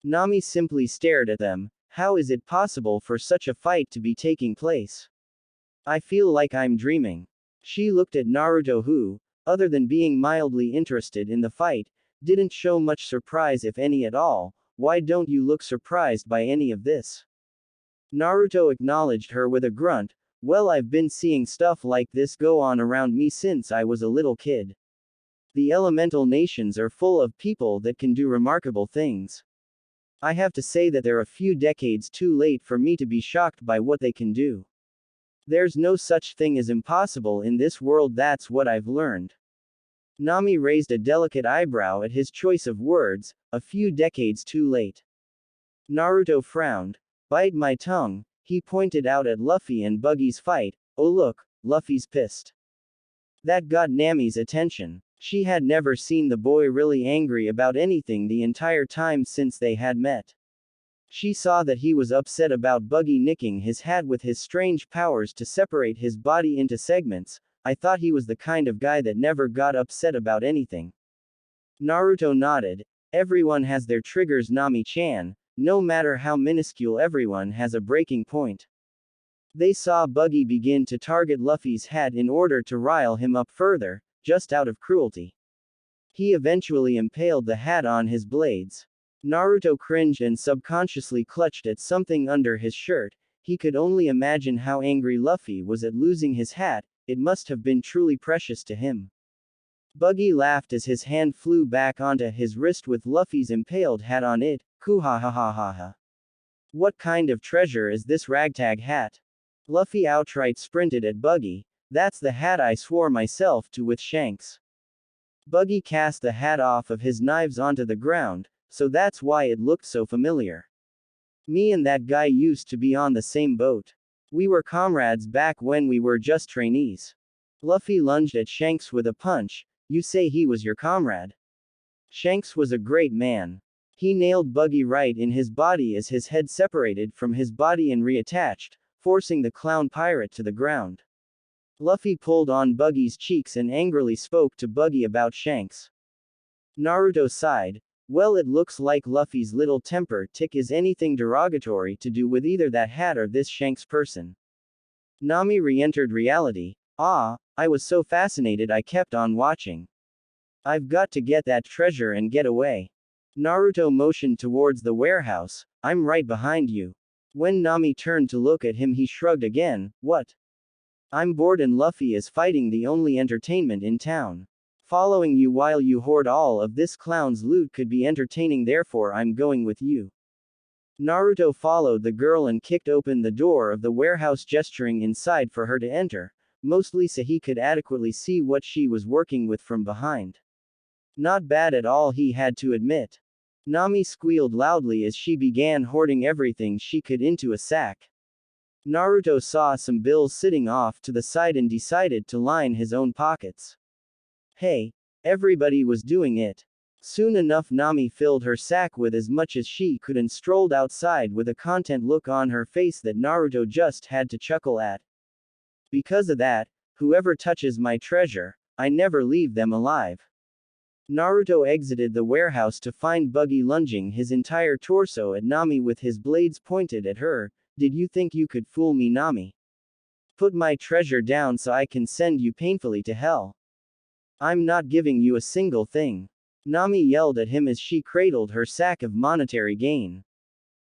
Nami simply stared at them. How is it possible for such a fight to be taking place? I feel like I'm dreaming. She looked at Naruto, who, other than being mildly interested in the fight, didn't show much surprise, if any at all. Why don't you look surprised by any of this? Naruto acknowledged her with a grunt. Well, I've been seeing stuff like this go on around me since I was a little kid. The Elemental Nations are full of people that can do remarkable things. I have to say that they're a few decades too late for me to be shocked by what they can do. There's no such thing as impossible in this world, that's what I've learned. Nami raised a delicate eyebrow at his choice of words, a few decades too late. Naruto frowned. Bite my tongue, he pointed out at Luffy and Buggy's fight. Oh look, Luffy's pissed. That got Nami's attention. She had never seen the boy really angry about anything the entire time since they had met. She saw that he was upset about Buggy nicking his hat with his strange powers to separate his body into segments. I thought he was the kind of guy that never got upset about anything. Naruto nodded. Everyone has their triggers, Nami-chan. No matter how minuscule, everyone has a breaking point. They saw Buggy begin to target Luffy's hat in order to rile him up further, just out of cruelty. He eventually impaled the hat on his blades. Naruto cringed and subconsciously clutched at something under his shirt. He could only imagine how angry Luffy was at losing his hat. It must have been truly precious to him. Buggy laughed as his hand flew back onto his wrist with Luffy's impaled hat on it. Kuhahahaha. What kind of treasure is this ragtag hat? Luffy outright sprinted at Buggy. That's the hat I swore myself to with Shanks. Buggy cast the hat off of his knives onto the ground, so that's why it looked so familiar. Me and that guy used to be on the same boat. We were comrades back when we were just trainees. Luffy lunged at Shanks with a punch. You say he was your comrade? Shanks was a great man. He nailed Buggy right in his body as his head separated from his body and reattached, forcing the clown pirate to the ground. Luffy pulled on Buggy's cheeks and angrily spoke to Buggy about Shanks. Naruto sighed. Well, it looks like Luffy's little temper tick is anything derogatory to do with either that hat or this Shanks person. Nami re-entered reality. Ah, I was so fascinated I kept on watching. I've got to get that treasure and get away. Naruto motioned towards the warehouse. I'm right behind you. When Nami turned to look at him, he shrugged again. What? I'm bored and Luffy is fighting the only entertainment in town. Following you while you hoard all of this clown's loot could be entertaining, therefore I'm going with you. Naruto followed the girl and kicked open the door of the warehouse, gesturing inside for her to enter, mostly so he could adequately see what she was working with from behind. Not bad at all, he had to admit. Nami squealed loudly as she began hoarding everything she could into a sack. Naruto saw some bills sitting off to the side and decided to line his own pockets. Hey, everybody was doing it. Soon enough Nami filled her sack with as much as she could and strolled outside with a content look on her face that Naruto just had to chuckle at. Because of that, whoever touches my treasure, I never leave them alive. Naruto exited the warehouse to find Buggy lunging his entire torso at Nami with his blades pointed at her. Did you think you could fool me, Nami? Put my treasure down so I can send you painfully to hell. I'm not giving you a single thing. Nami yelled at him as she cradled her sack of monetary gain.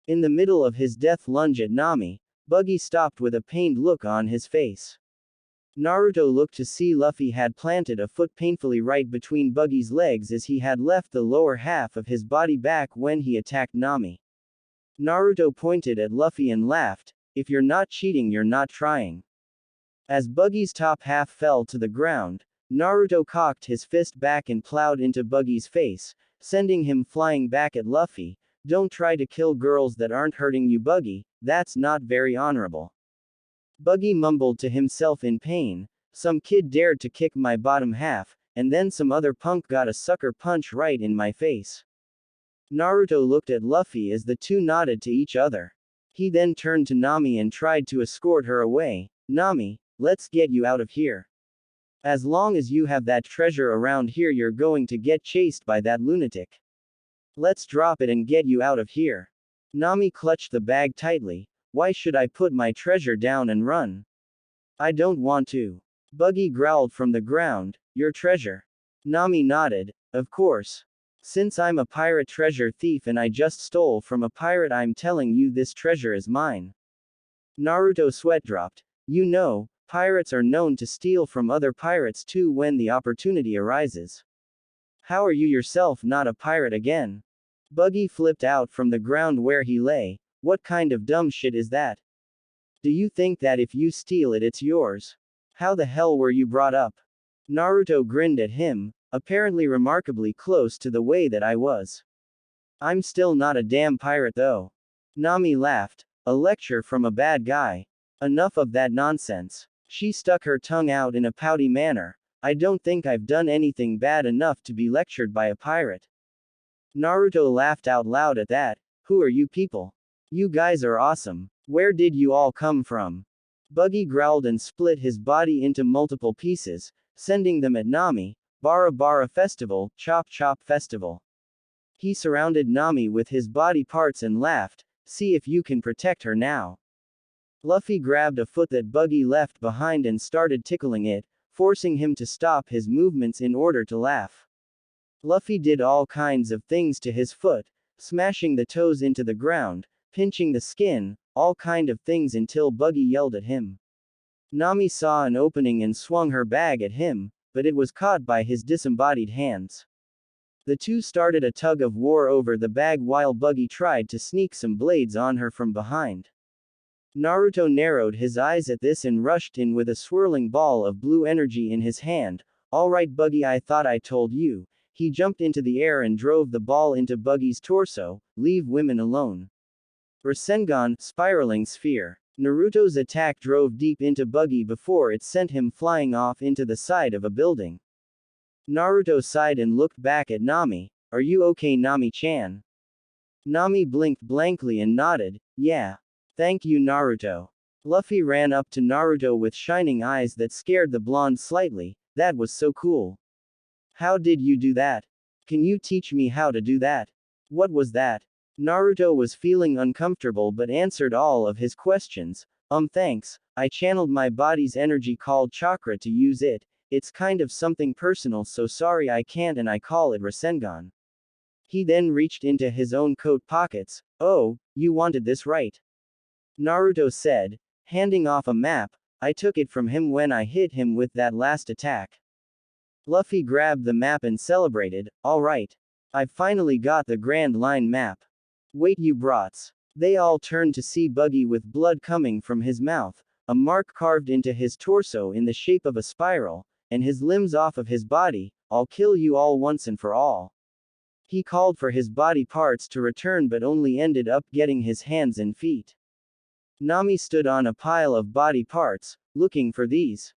In the middle of his death lunge at Nami, Buggy stopped with a pained look on his face. Naruto looked to see Luffy had planted a foot painfully right between Buggy's legs as he had left the lower half of his body back when he attacked Nami. Naruto pointed at Luffy and laughed. If you're not cheating, you're not trying. As Buggy's top half fell to the ground, Naruto cocked his fist back and plowed into Buggy's face, sending him flying back at Luffy. Don't try to kill girls that aren't hurting you, Buggy, that's not very honorable. Buggy mumbled to himself in pain. Some kid dared to kick my bottom half, and then some other punk got a sucker punch right in my face. Naruto looked at Luffy as the two nodded to each other. He then turned to Nami and tried to escort her away. Nami, let's get you out of here. As long as you have that treasure around here, you're going to get chased by that lunatic. Let's drop it and get you out of here. Nami clutched the bag tightly. Why should I put my treasure down and run? I don't want to. Buggy growled from the ground. Your treasure? Nami nodded. Of course. Since I'm a pirate treasure thief and I just stole from a pirate, I'm telling you this treasure is mine. Naruto sweat dropped. You know, pirates are known to steal from other pirates too when the opportunity arises. How are you yourself not a pirate again? Buggy flipped out from the ground where he lay. What kind of dumb shit is that? Do you think that if you steal it, it's yours? How the hell were you brought up? Naruto grinned at him, apparently remarkably close to the way that I was. I'm still not a damn pirate though. Nami laughed. A lecture from a bad guy. Enough of that nonsense. She stuck her tongue out in a pouty manner. I don't think I've done anything bad enough to be lectured by a pirate. Naruto laughed out loud at that. Who are you people? You guys are awesome. Where did you all come from? Buggy growled and split his body into multiple pieces, sending them at Nami. Bara Bara Festival, Chop Chop Festival. He surrounded Nami with his body parts and laughed. See if you can protect her now. Luffy grabbed a foot that Buggy left behind and started tickling it, forcing him to stop his movements in order to laugh. Luffy did all kinds of things to his foot, smashing the toes into the ground, pinching the skin, all kind of things until Buggy yelled at him. Nami saw an opening and swung her bag at him, but it was caught by his disembodied hands. The two started a tug of war over the bag while Buggy tried to sneak some blades on her from behind. Naruto narrowed his eyes at this and rushed in with a swirling ball of blue energy in his hand, Alright Buggy, I thought I told you. He jumped into the air and drove the ball into Buggy's torso. Leave women alone. Rasengan, spiraling sphere. Naruto's attack drove deep into Buggy before it sent him flying off into the side of a building. Naruto sighed and looked back at Nami. Are you okay, Nami-chan? Nami blinked blankly and nodded. Yeah. Thank you, Naruto. Luffy ran up to Naruto with shining eyes that scared the blonde slightly. That was so cool. How did you do that? Can you teach me how to do that? What was that? Naruto was feeling uncomfortable but answered all of his questions. Thanks. I channeled my body's energy called chakra to use it. It's kind of something personal, so sorry I can't, and I call it Rasengan. He then reached into his own coat pockets. Oh, you wanted this, right? Naruto said, handing off a map. I took it from him when I hit him with that last attack. Luffy grabbed the map and celebrated. Alright. I finally got the Grand Line map. Wait, you brats. They all turned to see Buggy with blood coming from his mouth, a mark carved into his torso in the shape of a spiral, and his limbs off of his body. I'll kill you all once and for all. He called for his body parts to return but only ended up getting his hands and feet. Nami stood on a pile of body parts, looking for these.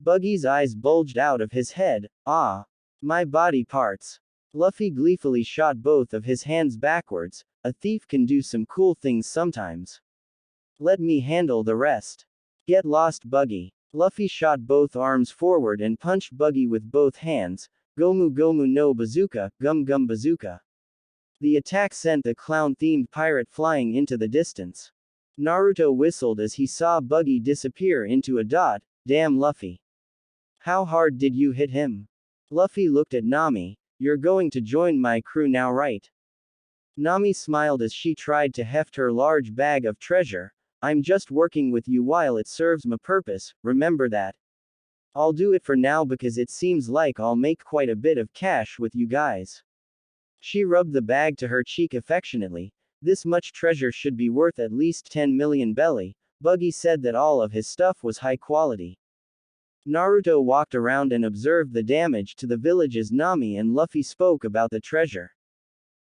Buggy's eyes bulged out of his head. Ah. My body parts. Luffy gleefully shot both of his hands backwards. A thief can do some cool things sometimes. Let me handle the rest. Get lost, Buggy. Luffy shot both arms forward and punched Buggy with both hands. Gomu Gomu no Bazooka, Gum Gum Bazooka. The attack sent the clown-themed pirate flying into the distance. Naruto whistled as he saw Buggy disappear into a dot. Damn, Luffy. How hard did you hit him? Luffy looked at Nami. You're going to join my crew now, right? Nami smiled as she tried to heft her large bag of treasure. I'm just working with you while it serves my purpose, remember that. I'll do it for now because it seems like I'll make quite a bit of cash with you guys. She rubbed the bag to her cheek affectionately. This much treasure should be worth at least 10 million belly. Buggy said that all of his stuff was high quality. Naruto walked around and observed the damage to the village as Nami and Luffy spoke about the treasure.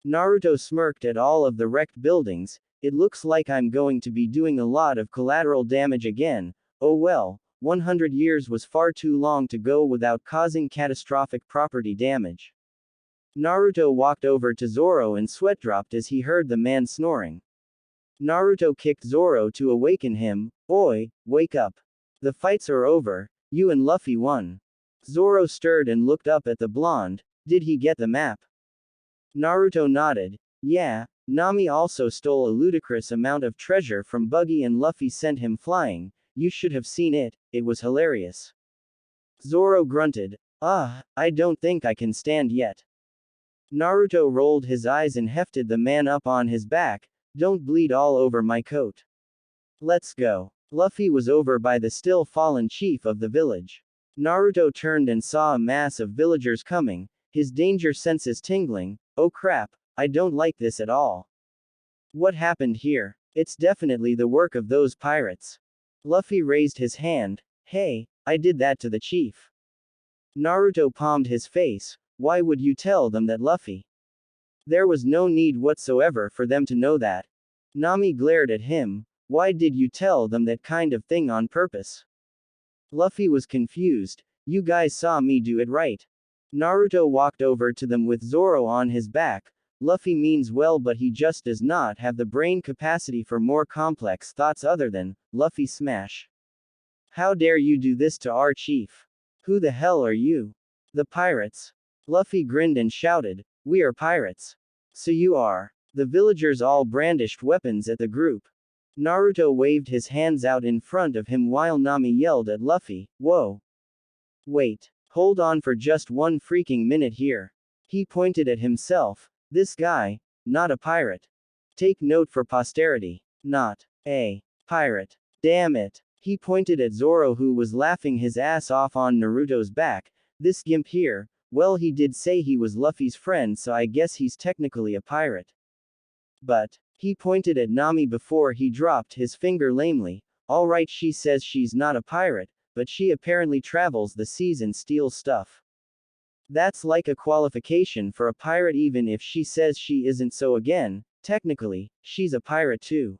Naruto smirked at all of the wrecked buildings. It looks like I'm going to be doing a lot of collateral damage again. Oh well, 100 years was far too long to go without causing catastrophic property damage. Naruto walked over to Zoro and sweat dropped as he heard the man snoring. Naruto kicked Zoro to awaken him. Oi, wake up. The fights are over. You and Luffy won. Zoro stirred and looked up at the blonde. Did he get the map? Naruto nodded. Yeah, Nami also stole a ludicrous amount of treasure from Buggy and Luffy sent him flying. You should have seen it, it was hilarious. Zoro grunted. I don't think I can stand yet. Naruto rolled his eyes and hefted the man up on his back. Don't bleed all over my coat. Let's go. Luffy was over by the still fallen chief of the village. Naruto turned and saw a mass of villagers coming, his danger senses tingling. Oh crap, I don't like this at all. What happened here? It's definitely the work of those pirates. Luffy raised his hand. Hey, I did that to the chief. Naruto palmed his face. Why would you tell them that, Luffy? There was no need whatsoever for them to know that. Nami glared at him. Why did you tell them that kind of thing on purpose? Luffy was confused. You guys saw me do it, right? Naruto walked over to them with Zoro on his back. Luffy means well, but he just does not have the brain capacity for more complex thoughts other than, Luffy smash. How dare you do this to our chief? Who the hell are you? The pirates. Luffy grinned and shouted, we are pirates. So you are. The villagers all brandished weapons at the group. Naruto waved his hands out in front of him while Nami yelled at Luffy, whoa. Wait. Hold on for just one freaking minute here. He pointed at himself. This guy, not a pirate. Take note for posterity. Not a pirate. Damn it. He pointed at Zoro, who was laughing his ass off on Naruto's back. This gimp here, well, he did say he was Luffy's friend, so I guess he's technically a pirate. But, he pointed at Nami before he dropped his finger lamely. Alright, she says she's not a pirate, but she apparently travels the seas and steals stuff. That's like a qualification for a pirate even if she says she isn't, so again, technically, she's a pirate too.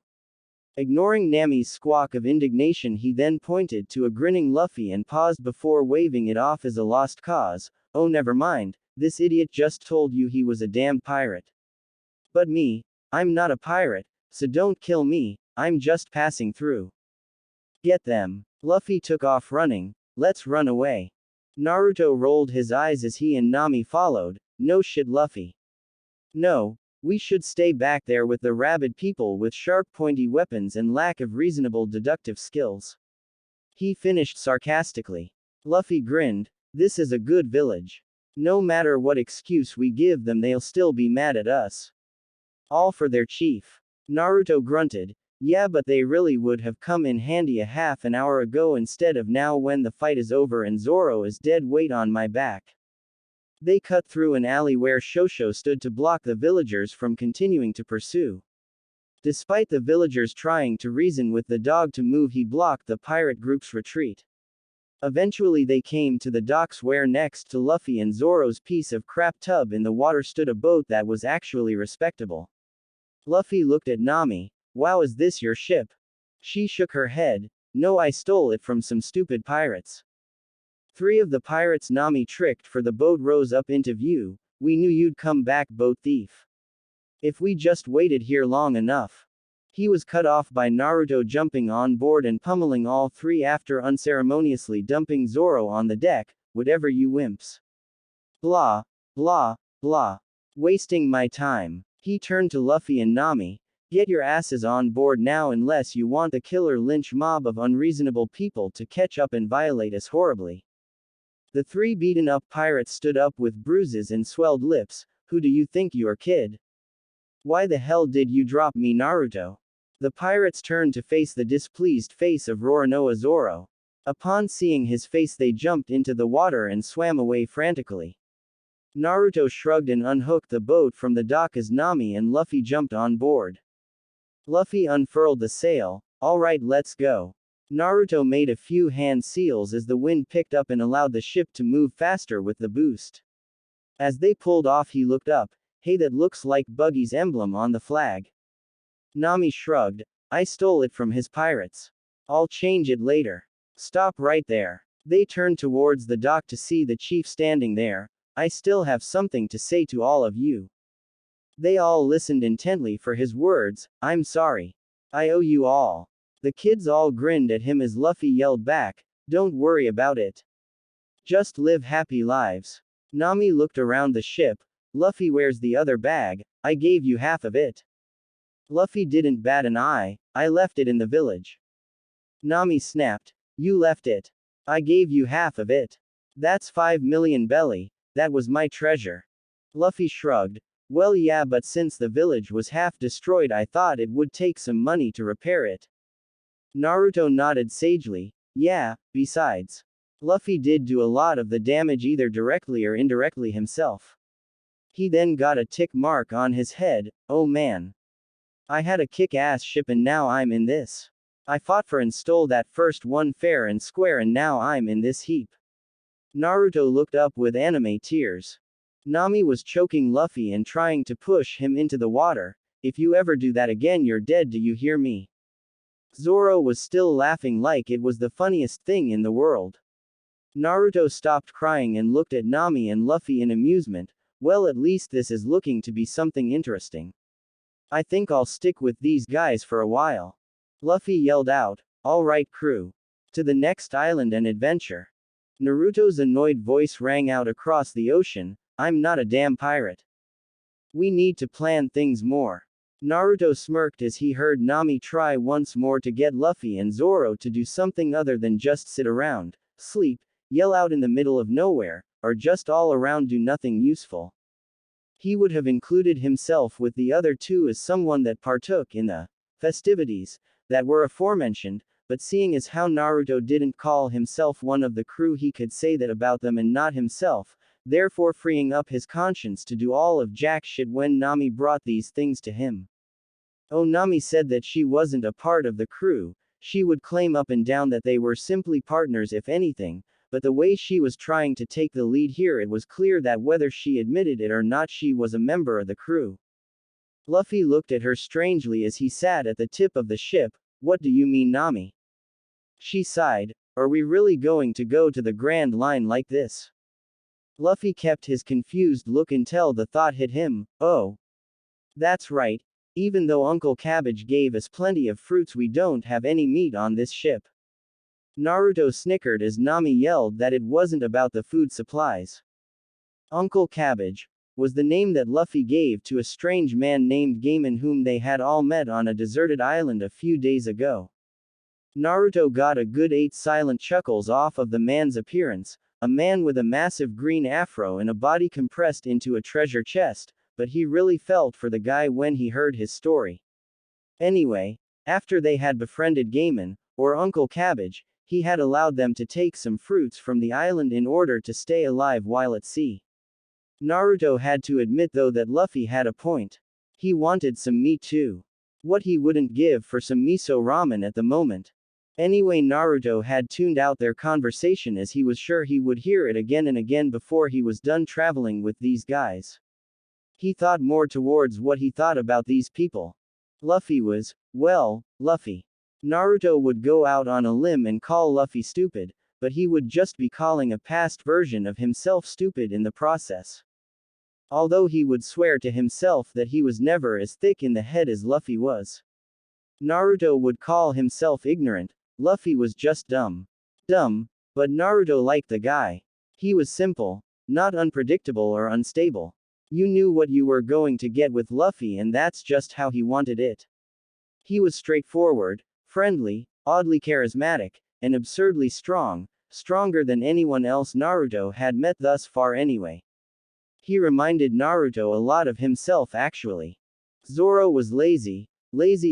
Ignoring Nami's squawk of indignation, he then pointed to a grinning Luffy and paused before waving it off as a lost cause. Oh, never mind, this idiot just told you he was a damn pirate. But me, I'm not a pirate, so don't kill me, I'm just passing through. Get them. Luffy took off running. Let's run away. Naruto rolled his eyes as he and Nami followed. No shit, Luffy. No, we should stay back there with the rabid people with sharp pointy weapons and lack of reasonable deductive skills. He finished sarcastically. Luffy grinned. This is a good village. No matter what excuse we give them, they'll still be mad at us. All for their chief. Naruto grunted. Yeah, but they really would have come in handy a half an hour ago instead of now when the fight is over and Zoro is dead weight on my back. They cut through an alley where Shosho stood to block the villagers from continuing to pursue. Despite the villagers trying to reason with the dog to move, he blocked the pirate group's retreat. Eventually they came to the docks where next to Luffy and Zoro's piece of crap tub in the water stood a boat that was actually respectable. Luffy looked at Nami. Wow, is this your ship? She shook her head. No, I stole it from some stupid pirates. 3 of the pirates Nami tricked for the boat rose up into view. We knew you'd come back, boat thief. If we just waited here long enough. He was cut off by Naruto jumping on board and pummeling all 3 after unceremoniously dumping Zoro on the deck. Whatever, you wimps. Blah, blah, blah. Wasting my time. He turned to Luffy and Nami. Get your asses on board now unless you want the killer lynch mob of unreasonable people to catch up and violate us horribly. The 3 beaten up pirates stood up with bruises and swelled lips. Who do you think you're, kid? Why the hell did you drop me, Naruto? The pirates turned to face the displeased face of Roronoa Zoro. Upon seeing his face, they jumped into the water and swam away frantically. Naruto shrugged and unhooked the boat from the dock as Nami and Luffy jumped on board. Luffy unfurled the sail. Alright, let's go. Naruto made a few hand seals as the wind picked up and allowed the ship to move faster with the boost. As they pulled off, he looked up. Hey, that looks like Buggy's emblem on the flag. Nami shrugged. I stole it from his pirates. I'll change it later. Stop right there. They turned towards the dock to see the chief standing there. I still have something to say to all of you. They all listened intently for his words. I'm sorry. I owe you all. The kids all grinned at him as Luffy yelled back. Don't worry about it. Just live happy lives. Nami looked around the ship. Luffy, where's the other bag? I gave you half of it. Luffy didn't bat an eye. I left it in the village. Nami snapped. You left it. I gave you half of it. That's 5 million belly. That was my treasure. Luffy shrugged. Well, yeah, but since the village was half destroyed, I thought it would take some money to repair it. Naruto nodded sagely. Yeah, besides. Luffy did do a lot of the damage either directly or indirectly himself. He then got a tick mark on his head. Oh man. I had a kick-ass ship and now I'm in this. I fought for and stole that first one fair and square and now I'm in this heap. Naruto looked up with anime tears. Nami was choking Luffy and trying to push him into the water. If you ever do that again, you're dead, do you hear me? Zoro was still laughing like it was the funniest thing in the world. Naruto stopped crying and looked at Nami and Luffy in amusement. Well, at least this is looking to be something interesting. I think I'll stick with these guys for a while. Luffy yelled out. All right, crew. To the next island and adventure. Naruto's annoyed voice rang out across the ocean. I'm not a damn pirate. We need to plan things more. Naruto smirked as he heard Nami try once more to get Luffy and Zoro to do something other than just sit around, sleep, yell out in the middle of nowhere, or just all around do nothing useful. He would have included himself with the other 2 as someone that partook in the festivities that were aforementioned, but seeing as how Naruto didn't call himself one of the crew, he could say that about them and not himself, therefore freeing up his conscience to do all of jack shit when Nami brought these things to him. Oh, Nami said that she wasn't a part of the crew. She would claim up and down that they were simply partners if anything, but the way she was trying to take the lead here, it was clear that whether she admitted it or not, she was a member of the crew. Luffy looked at her strangely as he sat at the tip of the ship. What do you mean, Nami? She sighed. Are we really going to go to the Grand Line like this? Luffy kept his confused look until the thought hit him. Oh. That's right. Even though Uncle Cabbage gave us plenty of fruits, we don't have any meat on this ship. Naruto snickered as Nami yelled that it wasn't about the food supplies. Uncle Cabbage was the name that Luffy gave to a strange man named Gaimon whom they had all met on a deserted island a few days ago. Naruto got a good 8 silent chuckles off of the man's appearance, a man with a massive green afro and a body compressed into a treasure chest, but he really felt for the guy when he heard his story. Anyway, after they had befriended Gaimon, or Uncle Cabbage, he had allowed them to take some fruits from the island in order to stay alive while at sea. Naruto had to admit though that Luffy had a point. He wanted some meat too. What he wouldn't give for some miso ramen at the moment. Anyway, Naruto had tuned out their conversation as he was sure he would hear it again and again before he was done traveling with these guys. He thought more towards what he thought about these people. Luffy was, well, Luffy. Naruto would go out on a limb and call Luffy stupid, but he would just be calling a past version of himself stupid in the process. Although he would swear to himself that he was never as thick in the head as Luffy was. Naruto would call himself ignorant. Luffy was just dumb. Dumb, but Naruto liked the guy. He was simple, not unpredictable or unstable. You knew what you were going to get with Luffy, and that's just how he wanted it. He was straightforward, friendly, oddly charismatic, and absurdly strong, stronger than anyone else Naruto had met thus far anyway. He reminded Naruto a lot of himself actually. Zoro was lazy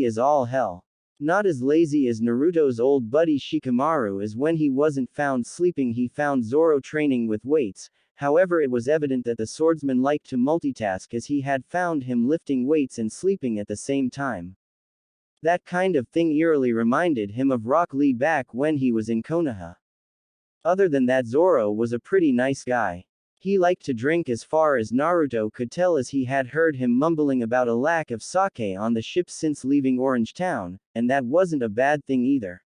as all hell. Not as lazy as Naruto's old buddy Shikamaru, as when he wasn't found sleeping he found Zoro training with weights. However, it was evident that the swordsman liked to multitask as he had found him lifting weights and sleeping at the same time. That kind of thing eerily reminded him of Rock Lee back when he was in Konoha. Other than that, Zoro was a pretty nice guy. He liked to drink as far as Naruto could tell, as he had heard him mumbling about a lack of sake on the ship since leaving Orange Town, and that wasn't a bad thing either.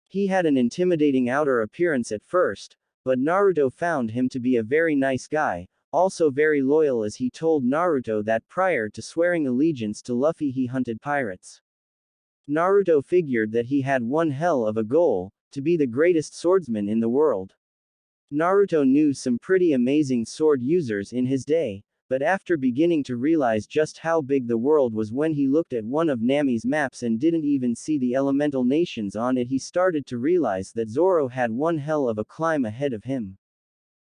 He had an intimidating outer appearance at first, but Naruto found him to be a very nice guy, also very loyal, as he told Naruto that prior to swearing allegiance to Luffy he hunted pirates. Naruto figured that he had one hell of a goal, to be the greatest swordsman in the world. Naruto knew some pretty amazing sword users in his day, but after beginning to realize just how big the world was when he looked at one of Nami's maps and didn't even see the elemental nations on it, he started to realize that Zoro had one hell of a climb ahead of him.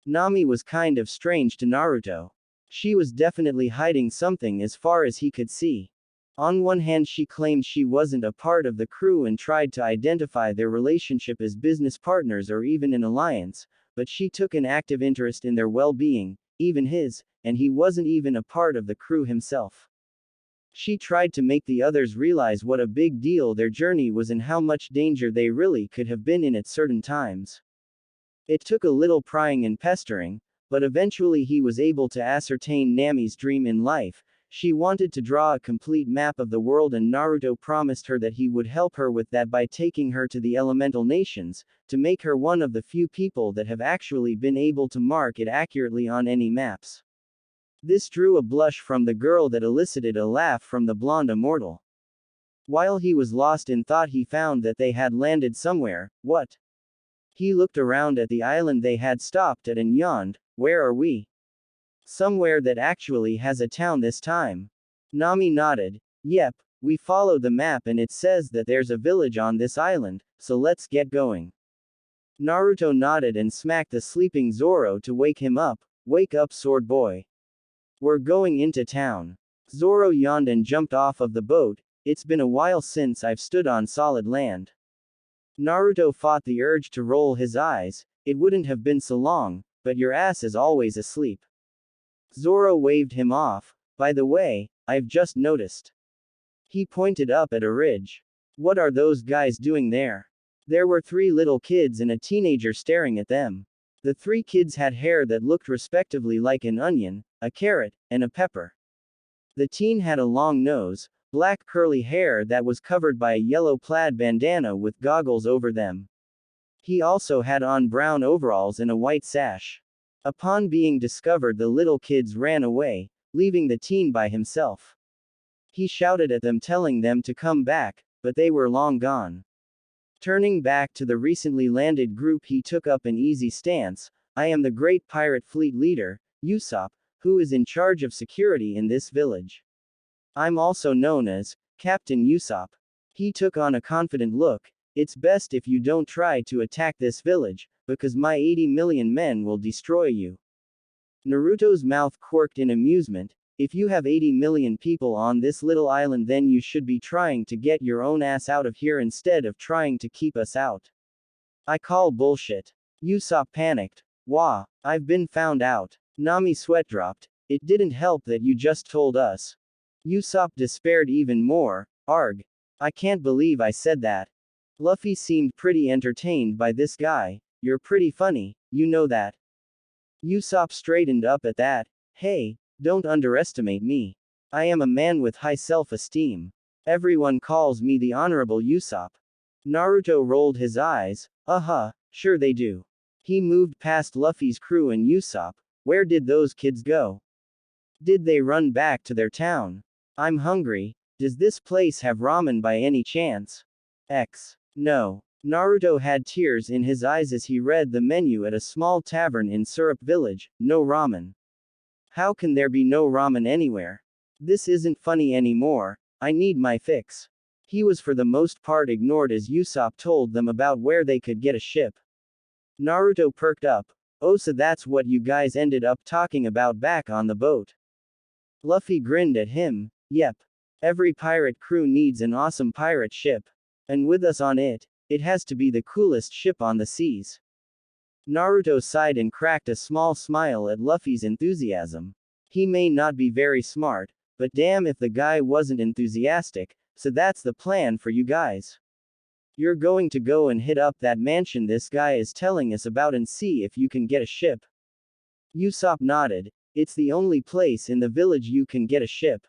Nami was kind of strange to Naruto. She was definitely hiding something as far as he could see. On one hand, she claimed she wasn't a part of the crew and tried to identify their relationship as business partners or even an alliance, but she took an active interest in their well-being, even his, and he wasn't even a part of the crew himself. She tried to make the others realize what a big deal their journey was and how much danger they really could have been in at certain times. It took a little prying and pestering, but eventually he was able to ascertain Nami's dream in life. She wanted to draw a complete map of the world, and Naruto promised her that he would help her with that by taking her to the elemental nations, to make her one of the few people that have actually been able to mark it accurately on any maps. This drew a blush from the girl that elicited a laugh from the blonde immortal. While he was lost in thought, he found that they had landed somewhere. What? He looked around at the island they had stopped at and yawned. Where are we? Somewhere that actually has a town this time. Nami nodded. Yep, we followed the map and it says that there's a village on this island, so let's get going. Naruto nodded and smacked the sleeping Zoro to wake him up. Wake up, sword boy. We're going into town. Zoro yawned and jumped off of the boat. It's been a while since I've stood on solid land. Naruto fought the urge to roll his eyes. It wouldn't have been so long, but your ass is always asleep. Zoro waved him off. By the way, I've just noticed. He pointed up at a ridge. What are those guys doing there? There were three little kids and a teenager staring at them. The three kids had hair that looked respectively like an onion, a carrot, and a pepper. The teen had a long nose, black curly hair that was covered by a yellow plaid bandana with goggles over them. He also had on brown overalls and a white sash. Upon being discovered, the little kids ran away, leaving the teen by himself. He shouted at them telling them to come back, but they were long gone. Turning back to the recently landed group, he took up an easy stance. I am the great pirate fleet leader, Usopp, who is in charge of security in this village. I'm also known as Captain Usopp. He took on a confident look. It's best if you don't try to attack this village, because my 80 million men will destroy you. Naruto's mouth quirked in amusement. If you have 80 million people on this little island, then you should be trying to get your own ass out of here instead of trying to keep us out. I call bullshit. Usopp panicked. Wah, I've been found out. Nami sweat dropped. It didn't help that you just told us. Usopp despaired even more. Arg. I can't believe I said that. Luffy seemed pretty entertained by this guy. You're pretty funny, you know that. Usopp straightened up at that. Hey, don't underestimate me. I am a man with high self-esteem. Everyone calls me the Honorable Usopp. Naruto rolled his eyes. Sure they do. He moved past Luffy's crew and Usopp. Where did those kids go? Did they run back to their town? I'm hungry. Does this place have ramen by any chance? No. Naruto had tears in his eyes as he read the menu at a small tavern in Syrup Village. No ramen. How can there be no ramen anywhere? This isn't funny anymore. I need my fix. He was for the most part ignored as Usopp told them about where they could get a ship. Naruto perked up. Oh, so that's what you guys ended up talking about back on the boat. Luffy grinned at him. Yep. Every pirate crew needs an awesome pirate ship. And with us on it, it has to be the coolest ship on the seas. Naruto sighed and cracked a small smile at Luffy's enthusiasm. He may not be very smart, but damn if the guy wasn't enthusiastic, so that's the plan for you guys. You're going to go and hit up that mansion this guy is telling us about and see if you can get a ship. Usopp nodded. It's the only place in the village you can get a ship.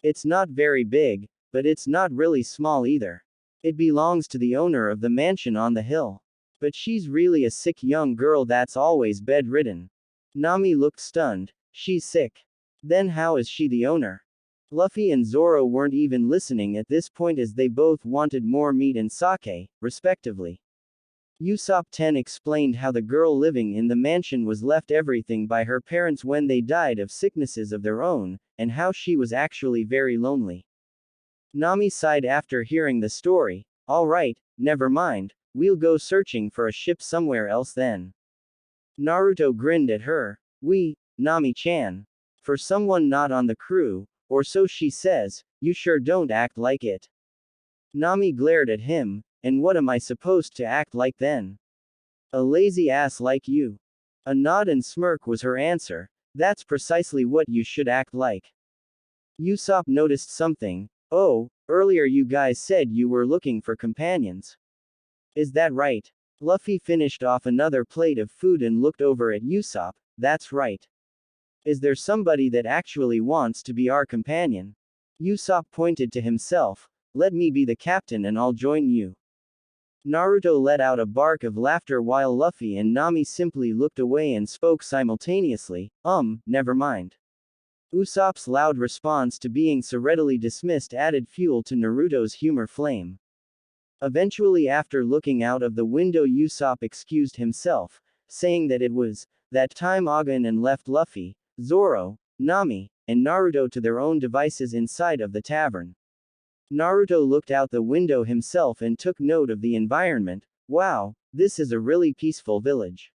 It's not very big, but it's not really small either. It belongs to the owner of the mansion on the hill. But she's really a sick young girl that's always bedridden. Nami looked stunned. She's sick. Then how is she the owner? Luffy and Zoro weren't even listening at this point as they both wanted more meat and sake, respectively. Usopp 10 explained how the girl living in the mansion was left everything by her parents when they died of sicknesses of their own, and how she was actually very lonely. Nami sighed after hearing the story. Alright, never mind, we'll go searching for a ship somewhere else then. Naruto grinned at her. Nami-chan. For someone not on the crew, or so she says, you sure don't act like it. Nami glared at him. And what am I supposed to act like then? A lazy ass like you. A nod and smirk was her answer. That's precisely what you should act like. Usopp noticed something. Oh, earlier you guys said you were looking for companions. Is that right? Luffy finished off another plate of food and looked over at Usopp. That's right. Is there somebody that actually wants to be our companion? Usopp pointed to himself. Let me be the captain and I'll join you. Naruto let out a bark of laughter while Luffy and Nami simply looked away and spoke simultaneously. Never mind. Usopp's loud response to being so readily dismissed added fuel to Naruto's humor flame. Eventually, after looking out of the window, Usopp excused himself, saying that it was that time again and left Luffy, Zoro, Nami, and Naruto to their own devices inside of the tavern. Naruto looked out the window himself and took note of the environment. Wow, this is a really peaceful village.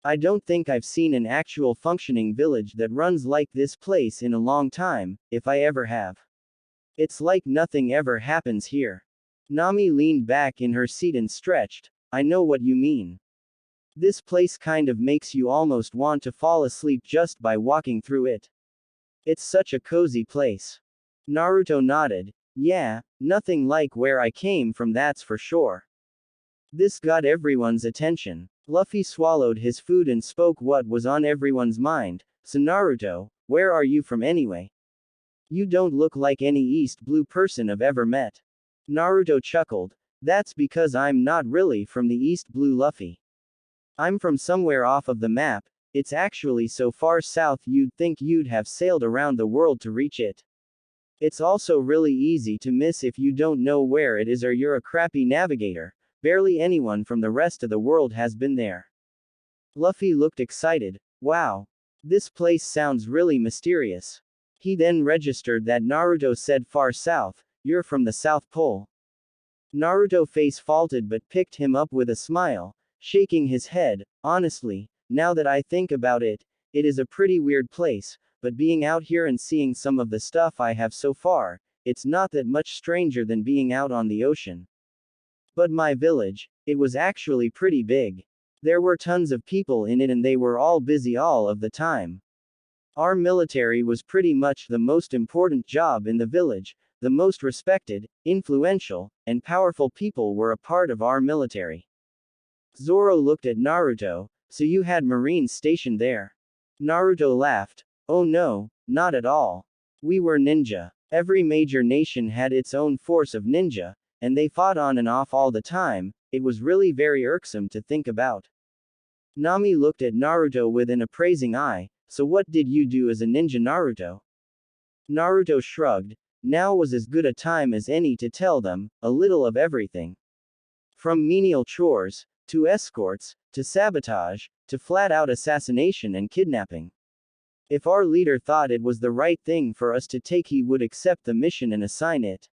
I don't think I've seen an actual functioning village that runs like this place in a long time, if I ever have. It's like nothing ever happens here. Nami leaned back in her seat and stretched. I know what you mean. This place kind of makes you almost want to fall asleep just by walking through it. It's such a cozy place. Naruto nodded. Yeah, nothing like where I came from, that's for sure. This got everyone's attention. Luffy swallowed his food and spoke what was on everyone's mind. So Naruto, where are you from anyway? You don't look like any East Blue person I've ever met. Naruto chuckled. That's because I'm not really from the East Blue, Luffy. I'm from somewhere off of the map. It's actually so far south you'd think you'd have sailed around the world to reach it. It's also really easy to miss if you don't know where it is or you're a crappy navigator. Barely anyone from the rest of the world has been there. Luffy looked excited. Wow. This place sounds really mysterious. He then registered that Naruto said far south, you're from the South Pole. Naruto face faulted but picked him up with a smile, shaking his head. Honestly, now that I think about it, it is a pretty weird place, but being out here and seeing some of the stuff I have so far, it's not that much stranger than being out on the ocean. But my village, it was actually pretty big. There were tons of people in it and they were all busy all of the time. Our military was pretty much the most important job in the village. The most respected, influential, and powerful people were a part of our military. Zoro looked at Naruto. So you had Marines stationed there? Naruto laughed. Oh no, not at all. We were ninja. Every major nation had its own force of ninja, and they fought on and off all the time. It was really very irksome to think about. Nami looked at Naruto with an appraising eye. So what did you do as a ninja, Naruto? Naruto shrugged. Now was as good a time as any to tell them, a little of everything. From menial chores, to escorts, to sabotage, to flat-out assassination and kidnapping. If our leader thought it was the right thing for us to take, he would accept the mission and assign it.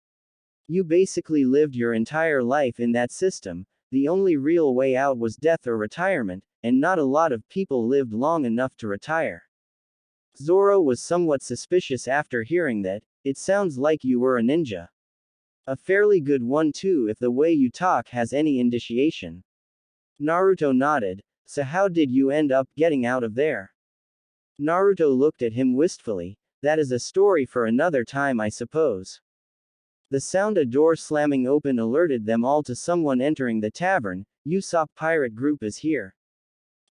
You basically lived your entire life in that system. The only real way out was death or retirement, and not a lot of people lived long enough to retire. Zoro was somewhat suspicious after hearing that. It sounds like you were a ninja. A fairly good one too if the way you talk has any indication. Naruto nodded. So how did you end up getting out of there? Naruto looked at him wistfully. That is a story for another time, I suppose. The sound a door slamming open alerted them all to someone entering the tavern. Usopp pirate group is here.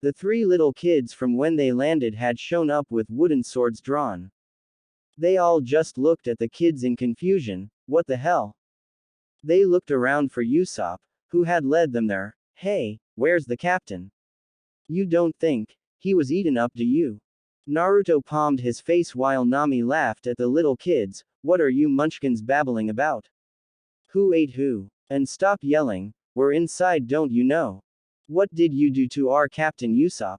The three little kids from when they landed had shown up with wooden swords drawn. They all just looked at the kids in confusion. What the hell? They looked around for Usopp, who had led them there. Hey, where's the captain? You don't think he was eaten up, do you? Naruto palmed his face while Nami laughed at the little kids. What are you munchkins babbling about? Who ate who? And stop yelling. We're inside, don't you know? What did you do to our captain, Usopp?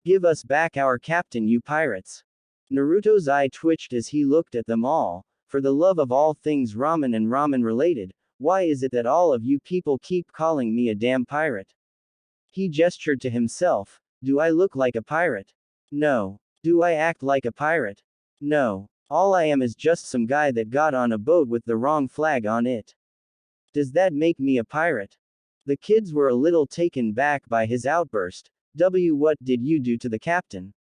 Give us back our captain, you pirates. Naruto's eye twitched as he looked at them all. For the love of all things ramen and ramen related, why is it that all of you people keep calling me a damn pirate? He gestured to himself. Do I look like a pirate? No. Do I act like a pirate? No. All I am is just some guy that got on a boat with the wrong flag on it. Does that make me a pirate? The kids were a little taken back by his outburst. What did you do to the captain?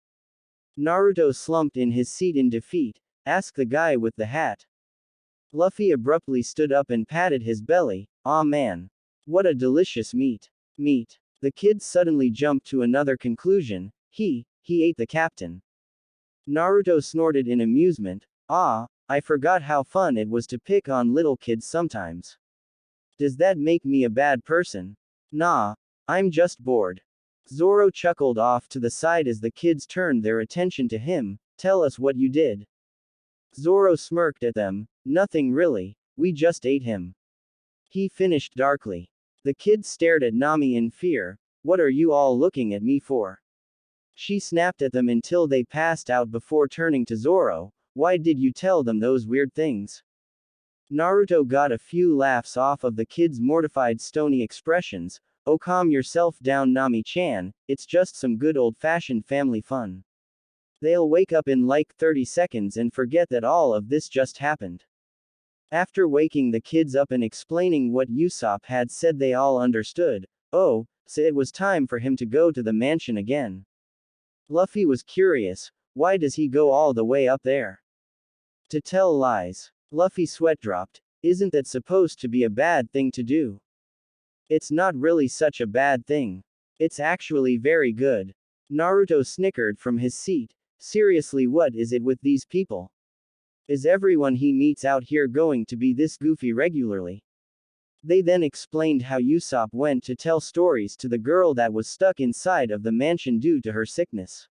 Naruto slumped in his seat in defeat. Ask the guy with the hat. Luffy abruptly stood up and patted his belly. Aw man. What a delicious meat. Meat. The kids suddenly jumped to another conclusion. He ate the captain. Naruto snorted in amusement. Ah, I forgot how fun it was to pick on little kids sometimes. Does that make me a bad person? Nah. I'm just bored. Zoro chuckled off to the side as the kids turned their attention to him. Tell us what you did. Zoro smirked at them. Nothing really. We just ate him. He finished darkly. The kids stared at Nami in fear. What are you all looking at me for? She snapped at them until they passed out before turning to Zoro. Why did you tell them those weird things? Naruto got a few laughs off of the kids' mortified stony expressions. Oh, calm yourself down, Nami-chan, it's just some good old-fashioned family fun. They'll wake up in like 30 seconds and forget that all of this just happened. After waking the kids up and explaining what Usopp had said, they all understood. Oh, so it was time for him to go to the mansion again. Luffy was curious. Why does he go all the way up there? To tell lies. Luffy sweat dropped. Isn't that supposed to be a bad thing to do? It's not really such a bad thing. It's actually very good. Naruto snickered from his seat. Seriously, what is it with these people? Is everyone he meets out here going to be this goofy regularly? They then explained how Usopp went to tell stories to the girl that was stuck inside of the mansion due to her sickness.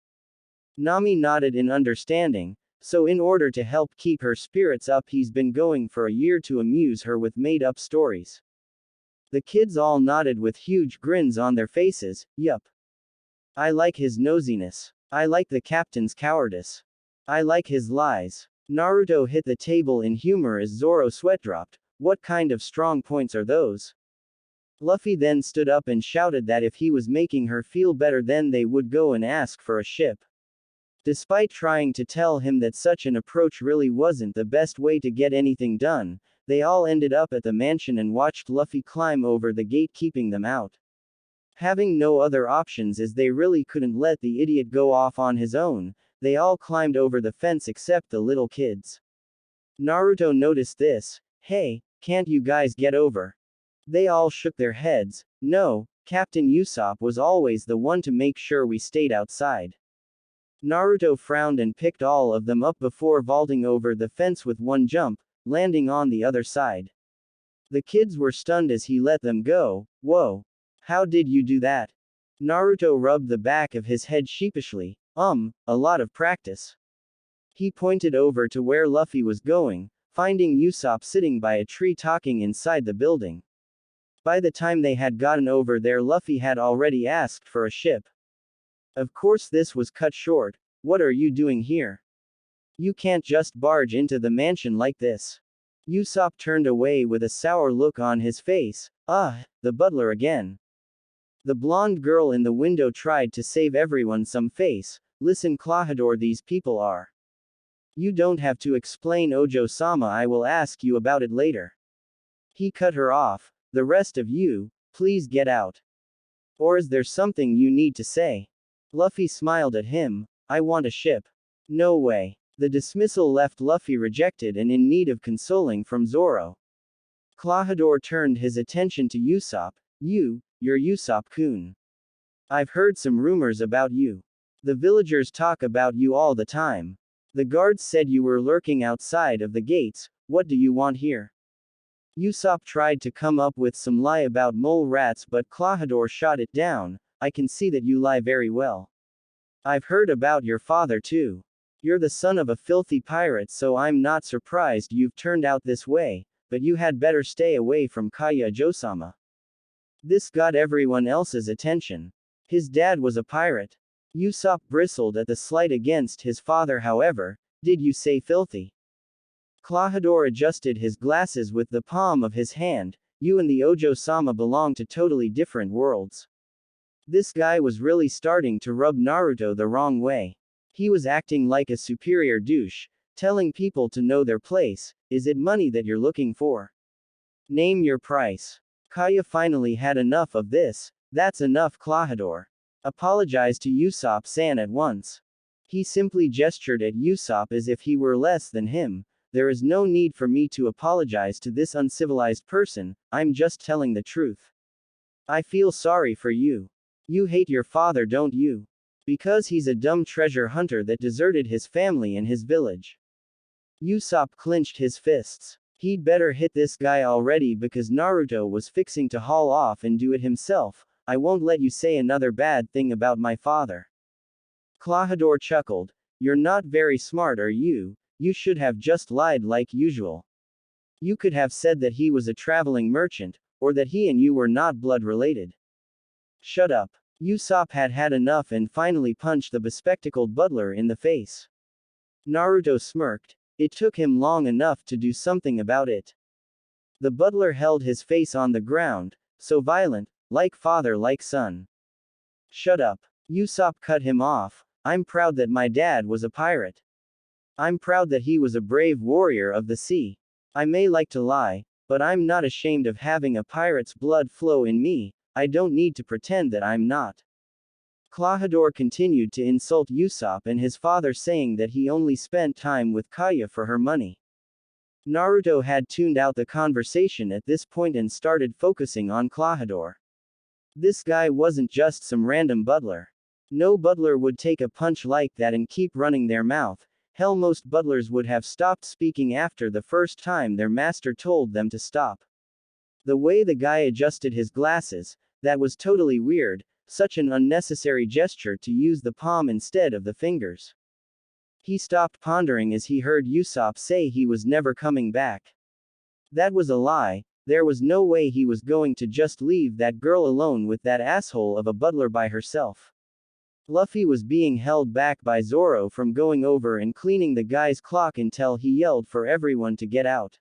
Nami nodded in understanding, so in order to help keep her spirits up he's been going for a year to amuse her with made-up stories. The kids all nodded with huge grins on their faces. Yup. I like his nosiness. I like the captain's cowardice. I like his lies. Naruto hit the table in humor as Zoro sweat dropped. What kind of strong points are those? Luffy then stood up and shouted that if he was making her feel better then they would go and ask for a ship. Despite trying to tell him that such an approach really wasn't the best way to get anything done, they all ended up at the mansion and watched Luffy climb over the gate keeping them out. Having no other options as they really couldn't let the idiot go off on his own, they all climbed over the fence except the little kids. Naruto noticed this. Hey, can't you guys get over? They all shook their heads. No, Captain Usopp was always the one to make sure we stayed outside. Naruto frowned and picked all of them up before vaulting over the fence with one jump, landing on the other side. The kids were stunned as he let them go. Whoa. How did you do that? Naruto rubbed the back of his head sheepishly. A lot of practice. He pointed over to where Luffy was going, finding Usopp sitting by a tree talking inside the building. By the time they had gotten over there Luffy had already asked for a ship. Of course this was cut short. What are you doing here? You can't just barge into the mansion like this. Usopp turned away with a sour look on his face. The butler again. The blonde girl in the window tried to save everyone some face. Listen Klahadore, these people are. You don't have to explain, Ojo-sama, I will ask you about it later. He cut her off. The rest of you, please get out. Or is there something you need to say? Luffy smiled at him. I want a ship. No way. The dismissal left Luffy rejected and in need of consoling from Zoro. Klahadore turned his attention to Usopp. You're Usopp-kun. I've heard some rumors about you. The villagers talk about you all the time. The guards said you were lurking outside of the gates. What do you want here? Usopp tried to come up with some lie about mole rats but Klahadore shot it down. I can see that you lie very well. I've heard about your father too. You're the son of a filthy pirate, so I'm not surprised you've turned out this way, but you had better stay away from Kaiba-sama. This got everyone else's attention. His dad was a pirate. Usopp bristled at the slight against his father. However, did you say filthy? Klahadore adjusted his glasses with the palm of his hand. You and the Ojo-sama belong to totally different worlds. This guy was really starting to rub Naruto the wrong way. He was acting like a superior douche, telling people to know their place. Is it money that you're looking for? Name your price. Kaya finally had enough of this. That's enough, Klahadore. Apologize to Usopp-san at once. He simply gestured at Usopp as if he were less than him. There is no need for me to apologize to this uncivilized person, I'm just telling the truth. I feel sorry for you. You hate your father, don't you? Because he's a dumb treasure hunter that deserted his family and his village. Usopp clenched his fists. He'd better hit this guy already because Naruto was fixing to haul off and do it himself. I won't let you say another bad thing about my father. Klahadore chuckled. You're not very smart, are you? You should have just lied like usual. You could have said that he was a traveling merchant, or that he and you were not blood related. Shut up. Usopp had had enough and finally punched the bespectacled butler in the face. Naruto smirked. It took him long enough to do something about it. The butler held his face on the ground, so violent, like father like son. Shut up. Usopp cut him off. I'm proud that my dad was a pirate. I'm proud that he was a brave warrior of the sea. I may like to lie, but I'm not ashamed of having a pirate's blood flow in me. I don't need to pretend that I'm not. Klahadore continued to insult Usopp and his father, saying that he only spent time with Kaya for her money. Naruto had tuned out the conversation at this point and started focusing on Klahadore. This guy wasn't just some random butler. No butler would take a punch like that and keep running their mouth. Hell, most butlers would have stopped speaking after the first time their master told them to stop. The way the guy adjusted his glasses, that was totally weird, such an unnecessary gesture to use the palm instead of the fingers. He stopped pondering as he heard Usopp say he was never coming back. That was a lie. There was no way he was going to just leave that girl alone with that asshole of a butler by herself. Luffy was being held back by Zoro from going over and cleaning the guy's clock until he yelled for everyone to get out.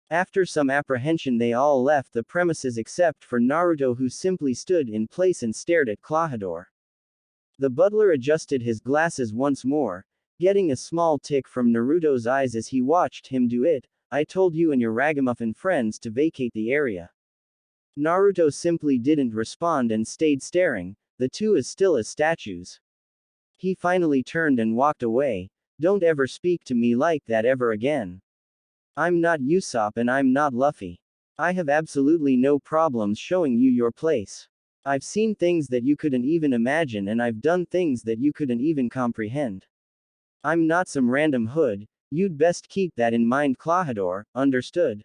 After some apprehension, they all left the premises except for Naruto, who simply stood in place and stared at Klahadore. The butler adjusted his glasses once more, getting a small tick from Naruto's eyes as he watched him do it. I told you and your ragamuffin friends to vacate the area. Naruto simply didn't respond and stayed staring, the two as still as statues. He finally turned and walked away. Don't ever speak to me like that ever again. I'm not Usopp and I'm not Luffy. I have absolutely no problems showing you your place. I've seen things that you couldn't even imagine, and I've done things that you couldn't even comprehend. I'm not some random hood. You'd best keep that in mind, Klahadore, understood?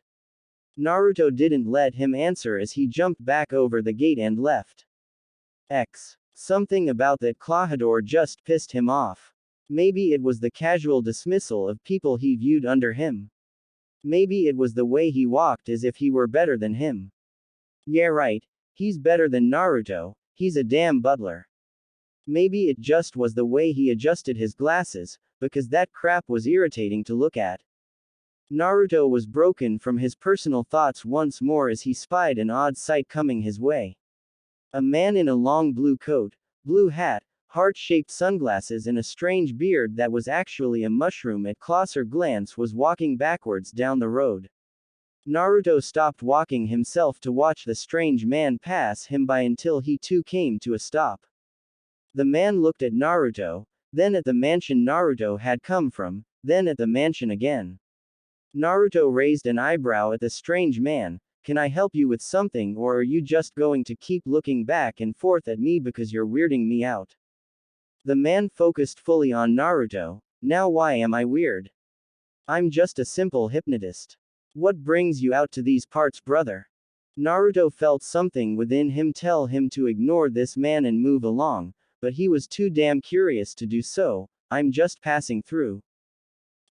Naruto didn't let him answer as he jumped back over the gate and left. Something about that Klahadore just pissed him off. Maybe it was the casual dismissal of people he viewed under him. Maybe it was the way he walked as if he were better than him. Yeah, right. He's better than Naruto. He's a damn butler. Maybe it just was the way he adjusted his glasses, because that crap was irritating to look at. Naruto was broken from his personal thoughts once more as he spied an odd sight coming his way. A man in a long blue coat, blue hat, heart-shaped sunglasses and a strange beard that was actually a mushroom at closer glance was walking backwards down the road. Naruto stopped walking himself to watch the strange man pass him by until he too came to a stop. The man looked at Naruto, then at the mansion Naruto had come from, then at the mansion again. Naruto raised an eyebrow at the strange man. Can I help you with something, or are you just going to keep looking back and forth at me because you're weirding me out? The man focused fully on Naruto. Now why am I weird? I'm just a simple hypnotist. What brings you out to these parts, brother? Naruto felt something within him tell him to ignore this man and move along, but he was too damn curious to do so. I'm just passing through.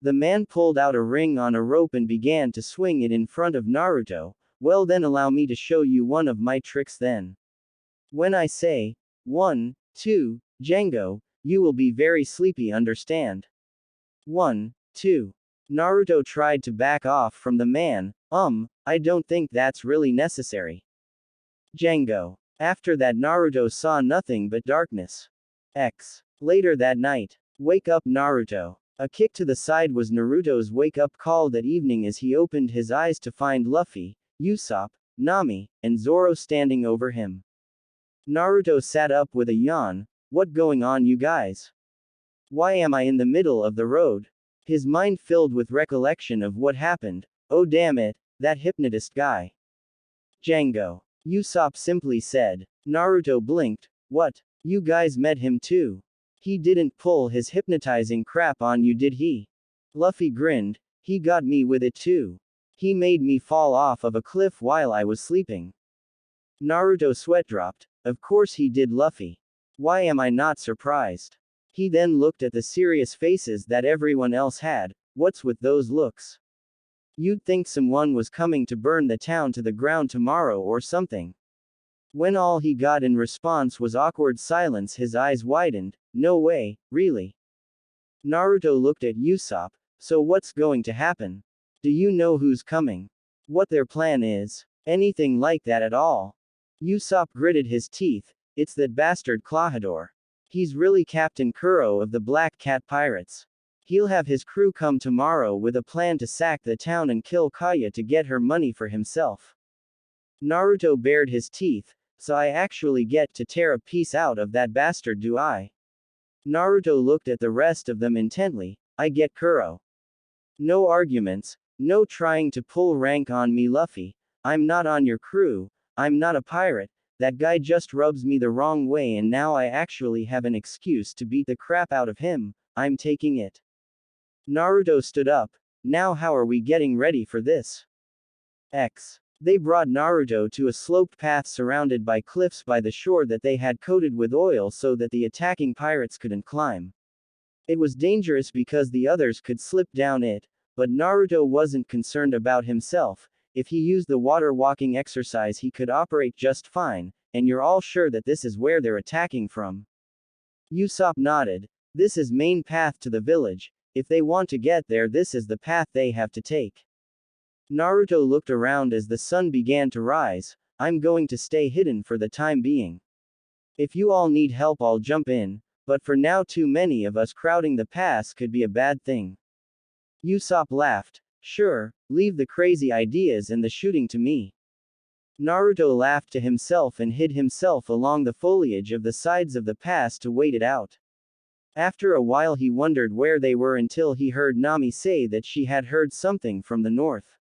The man pulled out a ring on a rope and began to swing it in front of Naruto. Well then, allow me to show you one of my tricks then. When I say 1, 2, Django, you will be very sleepy, understand? 1, 2. Naruto tried to back off from the man. I don't think that's really necessary. Django. After that, Naruto saw nothing but darkness. Later that night. Wake up, Naruto. A kick to the side was Naruto's wake-up call that evening as he opened his eyes to find Luffy, Usopp, Nami, and Zoro standing over him. Naruto sat up with a yawn. What going on, you guys? Why am I in the middle of the road? His mind filled with recollection of what happened. Oh damn it, that hypnotist guy. Django. Usopp simply said. Naruto blinked. What? You guys met him too? He didn't pull his hypnotizing crap on you, did he? Luffy grinned. He got me with it too. He made me fall off of a cliff while I was sleeping. Naruto sweat dropped. Of course he did, Luffy. Why am I not surprised? He then looked at the serious faces that everyone else had. What's with those looks? You'd think someone was coming to burn the town to the ground tomorrow or something. When all he got in response was awkward silence, his eyes widened. No way, really. Naruto looked at Usopp. So what's going to happen? Do you know who's coming? What their plan is? Anything like that at all? Usopp gritted his teeth. It's that bastard Klahadore. He's really Captain Kuro of the Black Cat Pirates. He'll have his crew come tomorrow with a plan to sack the town and kill Kaya to get her money for himself. Naruto bared his teeth. So I actually get to tear a piece out of that bastard, do I? Naruto looked at the rest of them intently. I get Kuro. No arguments, No trying to pull rank on me, Luffy. I'm not on your crew. I'm not a pirate. That guy just rubs me the wrong way and now I actually have an excuse to beat the crap out of him. I'm taking it. Naruto stood up. Now how are we getting ready for this? They brought Naruto to a sloped path surrounded by cliffs by the shore that they had coated with oil so that the attacking pirates couldn't climb. It was dangerous because the others could slip down it, but Naruto wasn't concerned about himself. If he used the water walking exercise he could operate just fine, and you're all sure that this is where they're attacking from. Usopp nodded. This is main path to the village. If they want to get there this is the path they have to take. Naruto looked around as the sun began to rise. I'm going to stay hidden for the time being. If you all need help I'll jump in, but for now too many of us crowding the pass could be a bad thing. Usopp laughed. Sure, leave the crazy ideas and the shooting to me. Naruto laughed to himself and hid himself along the foliage of the sides of the pass to wait it out. After a while he wondered where they were until he heard Nami say that she had heard something from the north.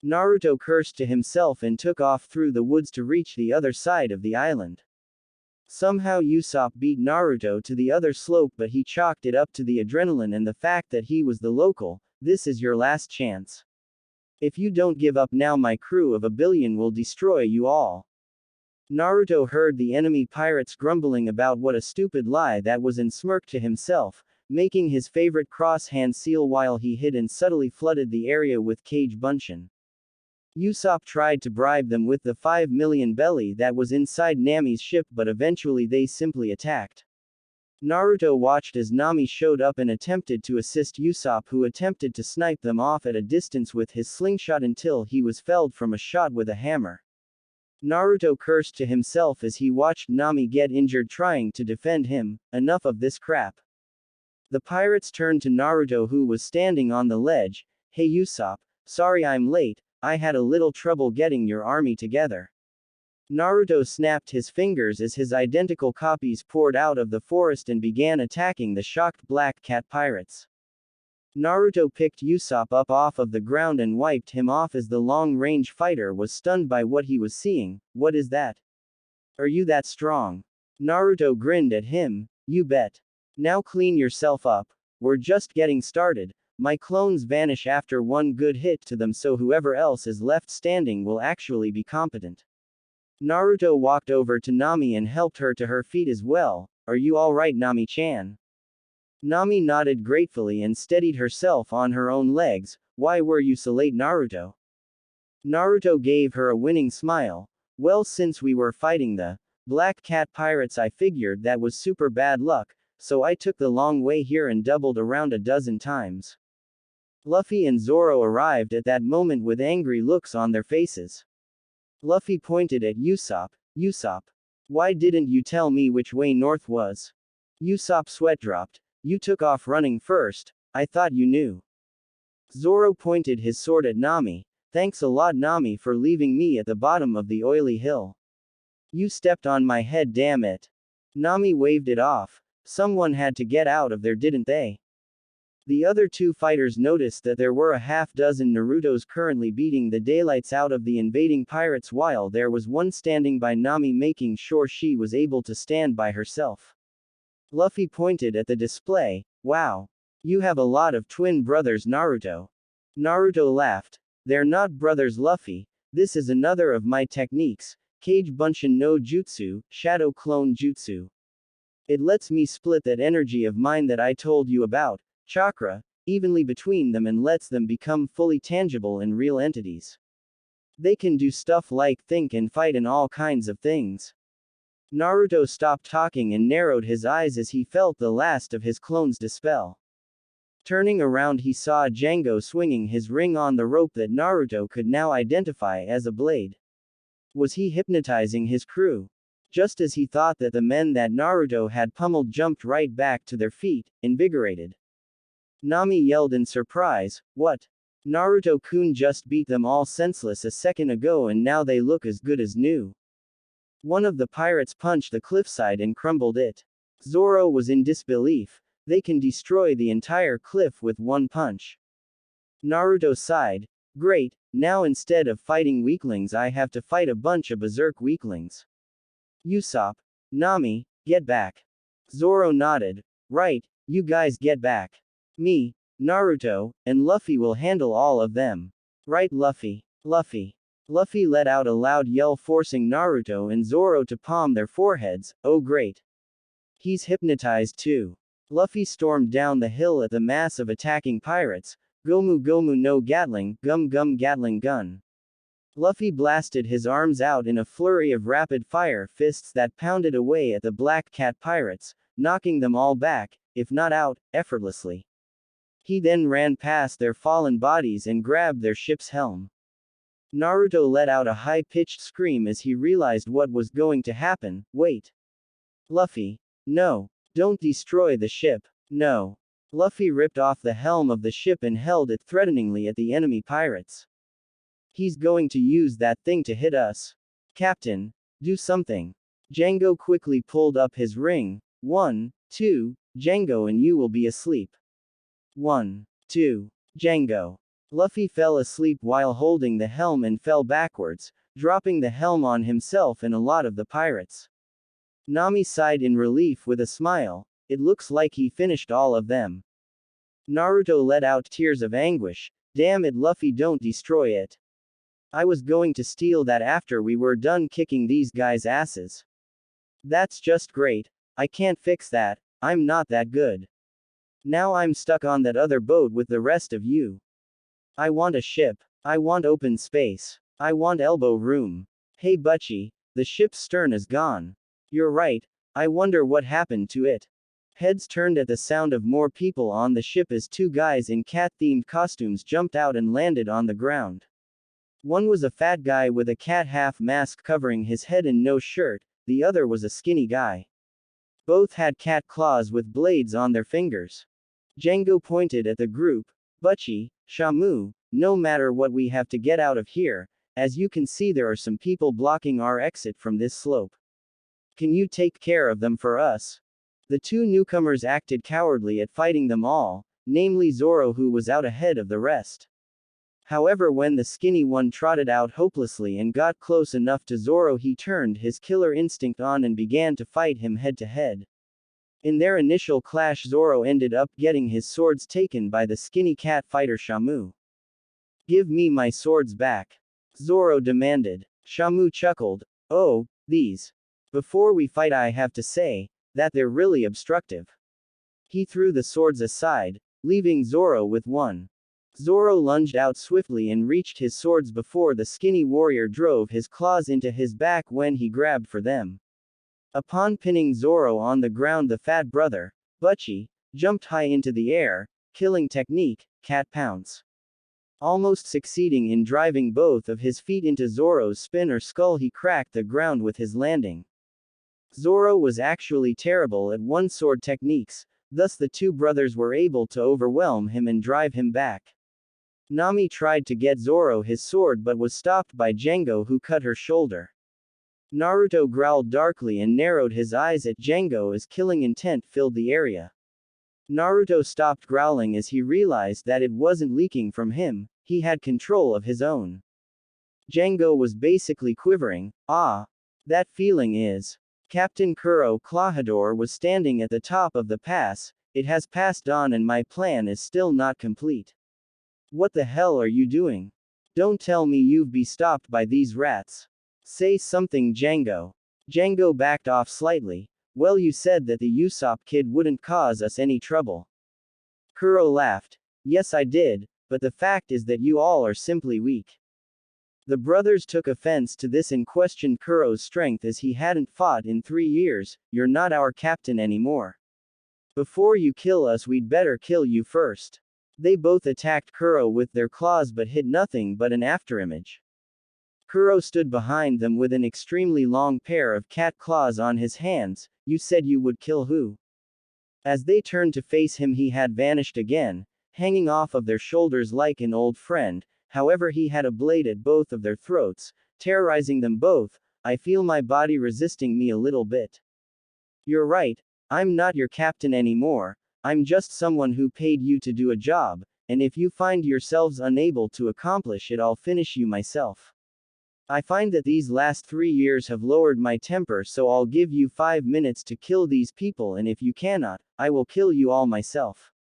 Naruto cursed to himself and took off through the woods to reach the other side of the island. Somehow Usopp beat Naruto to the other slope but he chalked it up to the adrenaline and the fact that he was the local. This is your last chance. If you don't give up now my crew of 1 billion will destroy you all. Naruto heard the enemy pirates grumbling about what a stupid lie that was and smirked to himself, making his favorite cross-hand seal while he hid and subtly flooded the area with cage bunshin. Usopp tried to bribe them with the 5 million belly that was inside Nami's ship but eventually they simply attacked. Naruto watched as Nami showed up and attempted to assist Usopp who attempted to snipe them off at a distance with his slingshot until he was felled from a shot with a hammer. Naruto cursed to himself as he watched Nami get injured trying to defend him. Enough of this crap. The pirates turned to Naruto who was standing on the ledge. Hey Usopp, sorry I'm late, I had a little trouble getting your army together. Naruto snapped his fingers as his identical copies poured out of the forest and began attacking the shocked Black Cat pirates. Naruto picked Usopp up off of the ground and wiped him off as the long-range fighter was stunned by what he was seeing. What is that? Are you that strong? Naruto grinned at him. You bet. Now clean yourself up. We're just getting started. My clones vanish after one good hit to them so whoever else is left standing will actually be competent. Naruto walked over to Nami and helped her to her feet as well. Are you alright Nami-chan? Nami nodded gratefully and steadied herself on her own legs. Why were you so late Naruto? Naruto gave her a winning smile. Well since we were fighting the Black Cat pirates I figured that was super bad luck, so I took the long way here and doubled around a dozen times. Luffy and Zoro arrived at that moment with angry looks on their faces. Luffy pointed at Usopp. Usopp. Why didn't you tell me which way north was? Usopp sweat dropped. You took off running first. I thought you knew. Zoro pointed his sword at Nami. Thanks a lot Nami for leaving me at the bottom of the oily hill. You stepped on my head damn it. Nami waved it off. Someone had to get out of there didn't they? The other two fighters noticed that there were a half-dozen Narutos currently beating the daylights out of the invading pirates while there was one standing by Nami making sure she was able to stand by herself. Luffy pointed at the display. Wow. You have a lot of twin brothers Naruto. Naruto laughed. They're not brothers Luffy. This is another of my techniques. Kage Bunshin no Jutsu, Shadow Clone Jutsu. It lets me split that energy of mine that I told you about, chakra, evenly between them and lets them become fully tangible and real entities. They can do stuff like think and fight and all kinds of things. Naruto stopped talking and narrowed his eyes as he felt the last of his clones dispel. Turning around he saw Django swinging his ring on the rope that Naruto could now identify as a blade. Was he hypnotizing his crew? Just as he thought that the men that Naruto had pummeled jumped right back to their feet, invigorated. Nami yelled in surprise, what? Naruto-kun just beat them all senseless a second ago and now they look as good as new. One of the pirates punched the cliffside and crumbled it. Zoro was in disbelief. They can destroy the entire cliff with one punch. Naruto sighed. Great, now instead of fighting weaklings I have to fight a bunch of berserk weaklings. Usopp, Nami, get back. Zoro nodded. Right, you guys get back. Me, Naruto, and Luffy will handle all of them. Right, Luffy. Luffy. Luffy let out a loud yell, forcing Naruto and Zoro to palm their foreheads. Oh great. He's hypnotized too. Luffy stormed down the hill at the mass of attacking pirates. Gomu Gomu no Gatling, Gum Gum Gatling gun. Luffy blasted his arms out in a flurry of rapid-fire fists that pounded away at the Black Cat pirates, knocking them all back, if not out, effortlessly. He then ran past their fallen bodies and grabbed their ship's helm. Naruto let out a high-pitched scream as he realized what was going to happen. Wait. Luffy. No. Don't destroy the ship. No. Luffy ripped off the helm of the ship and held it threateningly at the enemy pirates. He's going to use that thing to hit us. Captain, do something. Django quickly pulled up his ring. 1, 2, Django and you will be asleep. 1, 2, Django. Luffy fell asleep while holding the helm and fell backwards, dropping the helm on himself and a lot of the pirates. Nami sighed in relief with a smile. It looks like he finished all of them. Naruto let out tears of anguish. Damn it, Luffy, don't destroy it. I was going to steal that after we were done kicking these guys' asses. That's just great. I can't fix that. I'm not that good. Now I'm stuck on that other boat with the rest of you. I want a ship. I want open space. I want elbow room. Hey Buggy, the ship's stern is gone. You're right. I wonder what happened to it. Heads turned at the sound of more people on the ship as two guys in cat-themed costumes jumped out and landed on the ground. One was a fat guy with a cat half mask covering his head and no shirt, the other was a skinny guy. Both had cat claws with blades on their fingers. Django pointed at the group. Buggy, Shamu, no matter what, we have to get out of here. As you can see, there are some people blocking our exit from this slope. Can you take care of them for us? The two newcomers acted cowardly at fighting them all, namely Zoro, who was out ahead of the rest. However, when the skinny one trotted out hopelessly and got close enough to Zoro, he turned his killer instinct on and began to fight him head to head. In their initial clash, Zoro ended up getting his swords taken by the skinny cat fighter Shamu. Give me my swords back. Zoro demanded. Shamu chuckled. Oh, these. Before we fight, I have to say that they're really obstructive. He threw the swords aside, leaving Zoro with one. Zoro lunged out swiftly and reached his swords before the skinny warrior drove his claws into his back when he grabbed for them. Upon pinning Zoro on the ground, the fat brother, Buggy, jumped high into the air, killing technique, cat pounce. Almost succeeding in driving both of his feet into Zoro's spin or skull, he cracked the ground with his landing. Zoro was actually terrible at one-sword techniques, thus the two brothers were able to overwhelm him and drive him back. Nami tried to get Zoro his sword but was stopped by Django, who cut her shoulder. Naruto growled darkly and narrowed his eyes at Django as killing intent filled the area. Naruto stopped growling as he realized that it wasn't leaking from him, he had control of his own. Django was basically quivering. Ah. That feeling is. Captain Kuro Clawhador was standing at the top of the pass. It has passed on and my plan is still not complete. What the hell are you doing? Don't tell me you've been stopped by these rats. Say something, Django. Django backed off slightly. Well, you said that the Usopp kid wouldn't cause us any trouble. Kuro laughed. Yes, I did, but the fact is that you all are simply weak. The brothers took offense to this and questioned Kuro's strength as he hadn't fought in 3 years. You're not our captain anymore. Before you kill us, we'd better kill you first. They both attacked Kuro with their claws but hit nothing but an afterimage. Kuro stood behind them with an extremely long pair of cat claws on his hands. You said you would kill who? As they turned to face him, he had vanished again, hanging off of their shoulders like an old friend. However, he had a blade at both of their throats, terrorizing them both. I feel my body resisting me a little bit. You're right, I'm not your captain anymore, I'm just someone who paid you to do a job, and if you find yourselves unable to accomplish it, I'll finish you myself. I find that these last 3 years have lowered my temper, so I'll give you 5 minutes to kill these people, and if you cannot, I will kill you all myself.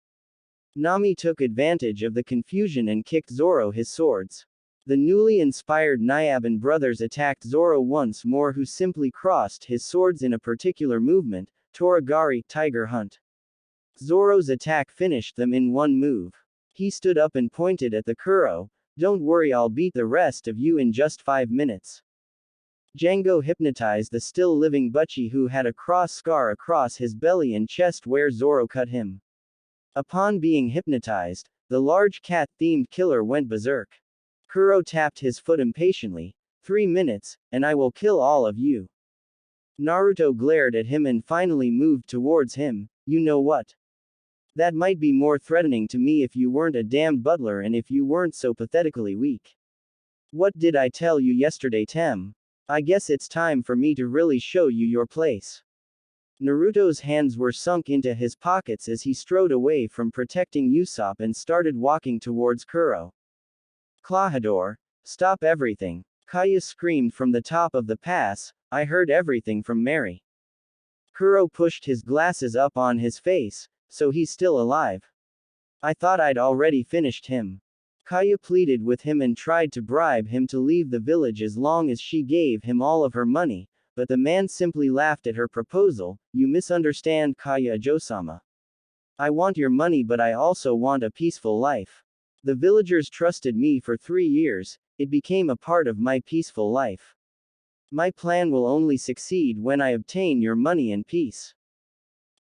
Nami took advantage of the confusion and kicked Zoro his swords. The newly inspired Nyaban brothers attacked Zoro once more, who simply crossed his swords in a particular movement, Toragari, Tiger Hunt. Zoro's attack finished them in one move. He stood up and pointed at the Kuro. Don't worry, I'll beat the rest of you in just 5 minutes. Django hypnotized the still-living Buggy, who had a cross scar across his belly and chest where Zoro cut him. Upon being hypnotized, the large cat-themed killer went berserk. Kuro tapped his foot impatiently. 3 minutes, and I will kill all of you. Naruto glared at him and finally moved towards him. You know what? That might be more threatening to me if you weren't a damned butler and if you weren't so pathetically weak. What did I tell you yesterday, Tem? I guess it's time for me to really show you your place. Naruto's hands were sunk into his pockets as he strode away from protecting Usopp and started walking towards Kuro. Clawhador, stop everything. Kaya screamed from the top of the pass. I heard everything from Mary. Kuro pushed his glasses up on his face. So he's still alive. I thought I'd already finished him. Kaya pleaded with him and tried to bribe him to leave the village as long as she gave him all of her money, but the man simply laughed at her proposal. You misunderstand, Kaya Ajo-sama. I want your money, but I also want a peaceful life. The villagers trusted me for 3 years, it became a part of my peaceful life. My plan will only succeed when I obtain your money and peace.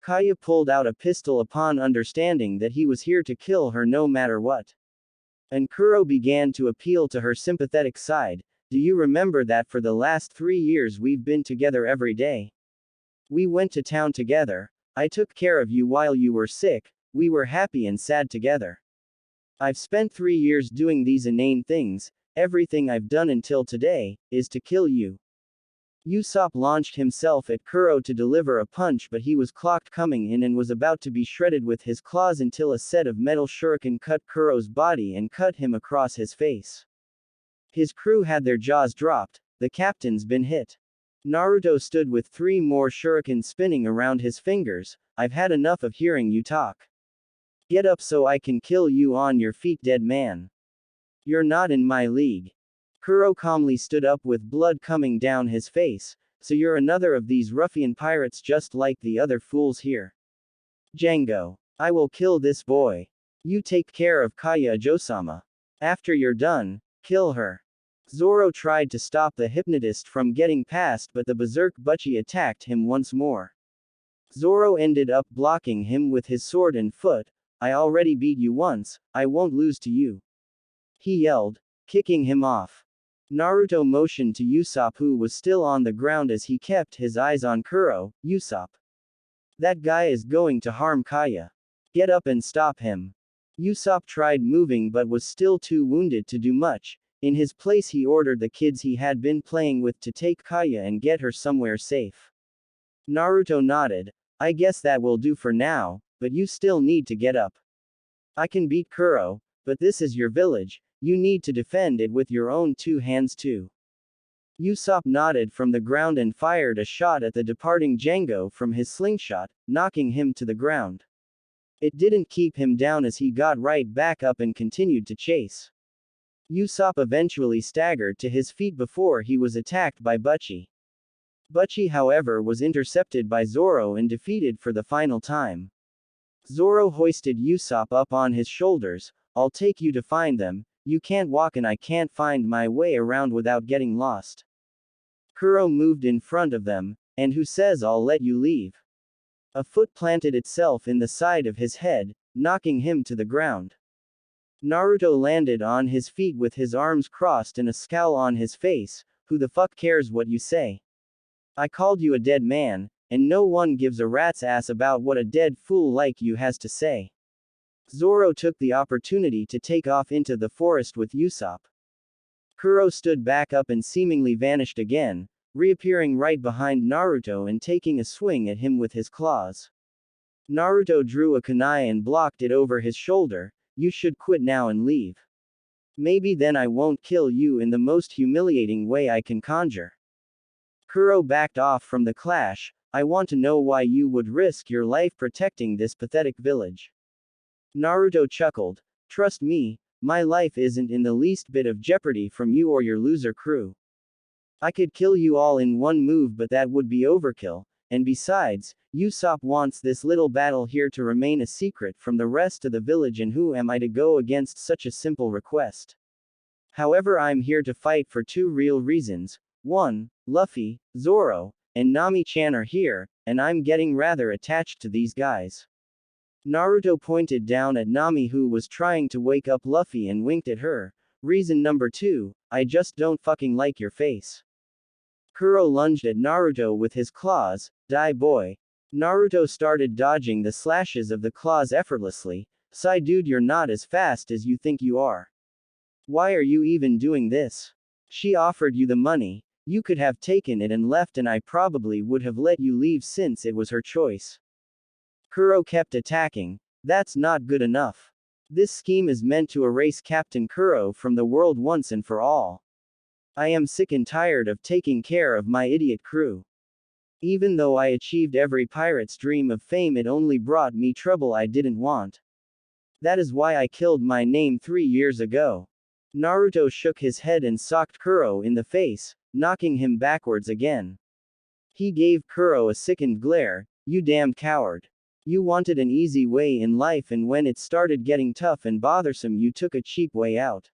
Kaya pulled out a pistol upon understanding that he was here to kill her no matter what. And Kuro began to appeal to her sympathetic side. Do you remember that for the last 3 years we've been together every day? We went to town together, I took care of you while you were sick, we were happy and sad together. I've spent 3 years doing these inane things, everything I've done until today, is to kill you. Usopp launched himself at Kuro to deliver a punch, but he was clocked coming in and was about to be shredded with his claws until a set of metal shuriken cut Kuro's body and cut him across his face. His crew had their jaws dropped. The captain's been hit. Naruto stood with 3 more shurikens spinning around his fingers. I've had enough of hearing you talk. Get up so I can kill you on your feet, dead man. You're not in my league. Kuro calmly stood up with blood coming down his face. So you're another of these ruffian pirates just like the other fools here. Django. I will kill this boy. You take care of Kaya Ajo-sama. After you're done, kill her. Zoro tried to stop the hypnotist from getting past, but the berserk Buggy attacked him once more. Zoro ended up blocking him with his sword and foot. I already beat you once, I won't lose to you. He yelled, kicking him off. Naruto motioned to Usopp, who was still on the ground as he kept his eyes on Kuro. Usopp. That guy is going to harm Kaya. Get up and stop him. Usopp tried moving but was still too wounded to do much. In his place he ordered the kids he had been playing with to take Kaya and get her somewhere safe. Naruto nodded. I guess that will do for now, but you still need to get up. I can beat Kuro, but this is your village. You need to defend it with your own 2 hands too. Usopp nodded from the ground and fired a shot at the departing Django from his slingshot, knocking him to the ground. It didn't keep him down as he got right back up and continued to chase. Usopp eventually staggered to his feet before he was attacked by Buggy. Buggy, however, was intercepted by Zoro and defeated for the final time. Zoro hoisted Usopp up on his shoulders. I'll take you to find them. You can't walk and I can't find my way around without getting lost. Kuro moved in front of them, and who says I'll let you leave? A foot planted itself in the side of his head, knocking him to the ground. Naruto landed on his feet with his arms crossed and a scowl on his face. Who the fuck cares what you say? I called you a dead man, and no one gives a rat's ass about what a dead fool like you has to say. Zoro took the opportunity to take off into the forest with Usopp. Kuro stood back up and seemingly vanished again, reappearing right behind Naruto and taking a swing at him with his claws. Naruto drew a kunai and blocked it over his shoulder. you should quit now and leave. Maybe then I won't kill you in the most humiliating way I can conjure. Kuro backed off from the clash. I want to know why you would risk your life protecting this pathetic village. Naruto chuckled. Trust me, my life isn't in the least bit of jeopardy from you or your loser crew. I could kill you all in one move, but that would be overkill, and besides, Usopp wants this little battle here to remain a secret from the rest of the village, and who am I to go against such a simple request? However, I'm here to fight for two real reasons. 1. Luffy, Zoro, and Nami-chan are here, and I'm getting rather attached to these guys. Naruto pointed down at Nami, who was trying to wake up Luffy, and winked at her. Reason number 2, I just don't fucking like your face. Kuro lunged at Naruto with his claws. Die boy. Naruto started dodging the slashes of the claws effortlessly. Sigh dude, you're not as fast as you think you are. Why are you even doing this? She offered you the money. You could have taken it and left, and I probably would have let you leave since it was her choice. Kuro kept attacking. That's not good enough. This scheme is meant to erase Captain Kuro from the world once and for all. I am sick and tired of taking care of my idiot crew. Even though I achieved every pirate's dream of fame, it only brought me trouble I didn't want. That is why I killed my name 3 years ago. Naruto shook his head and socked Kuro in the face, knocking him backwards again. He gave Kuro a sickened glare. You damned coward. You wanted an easy way in life, and when it started getting tough and bothersome, you took a cheap way out.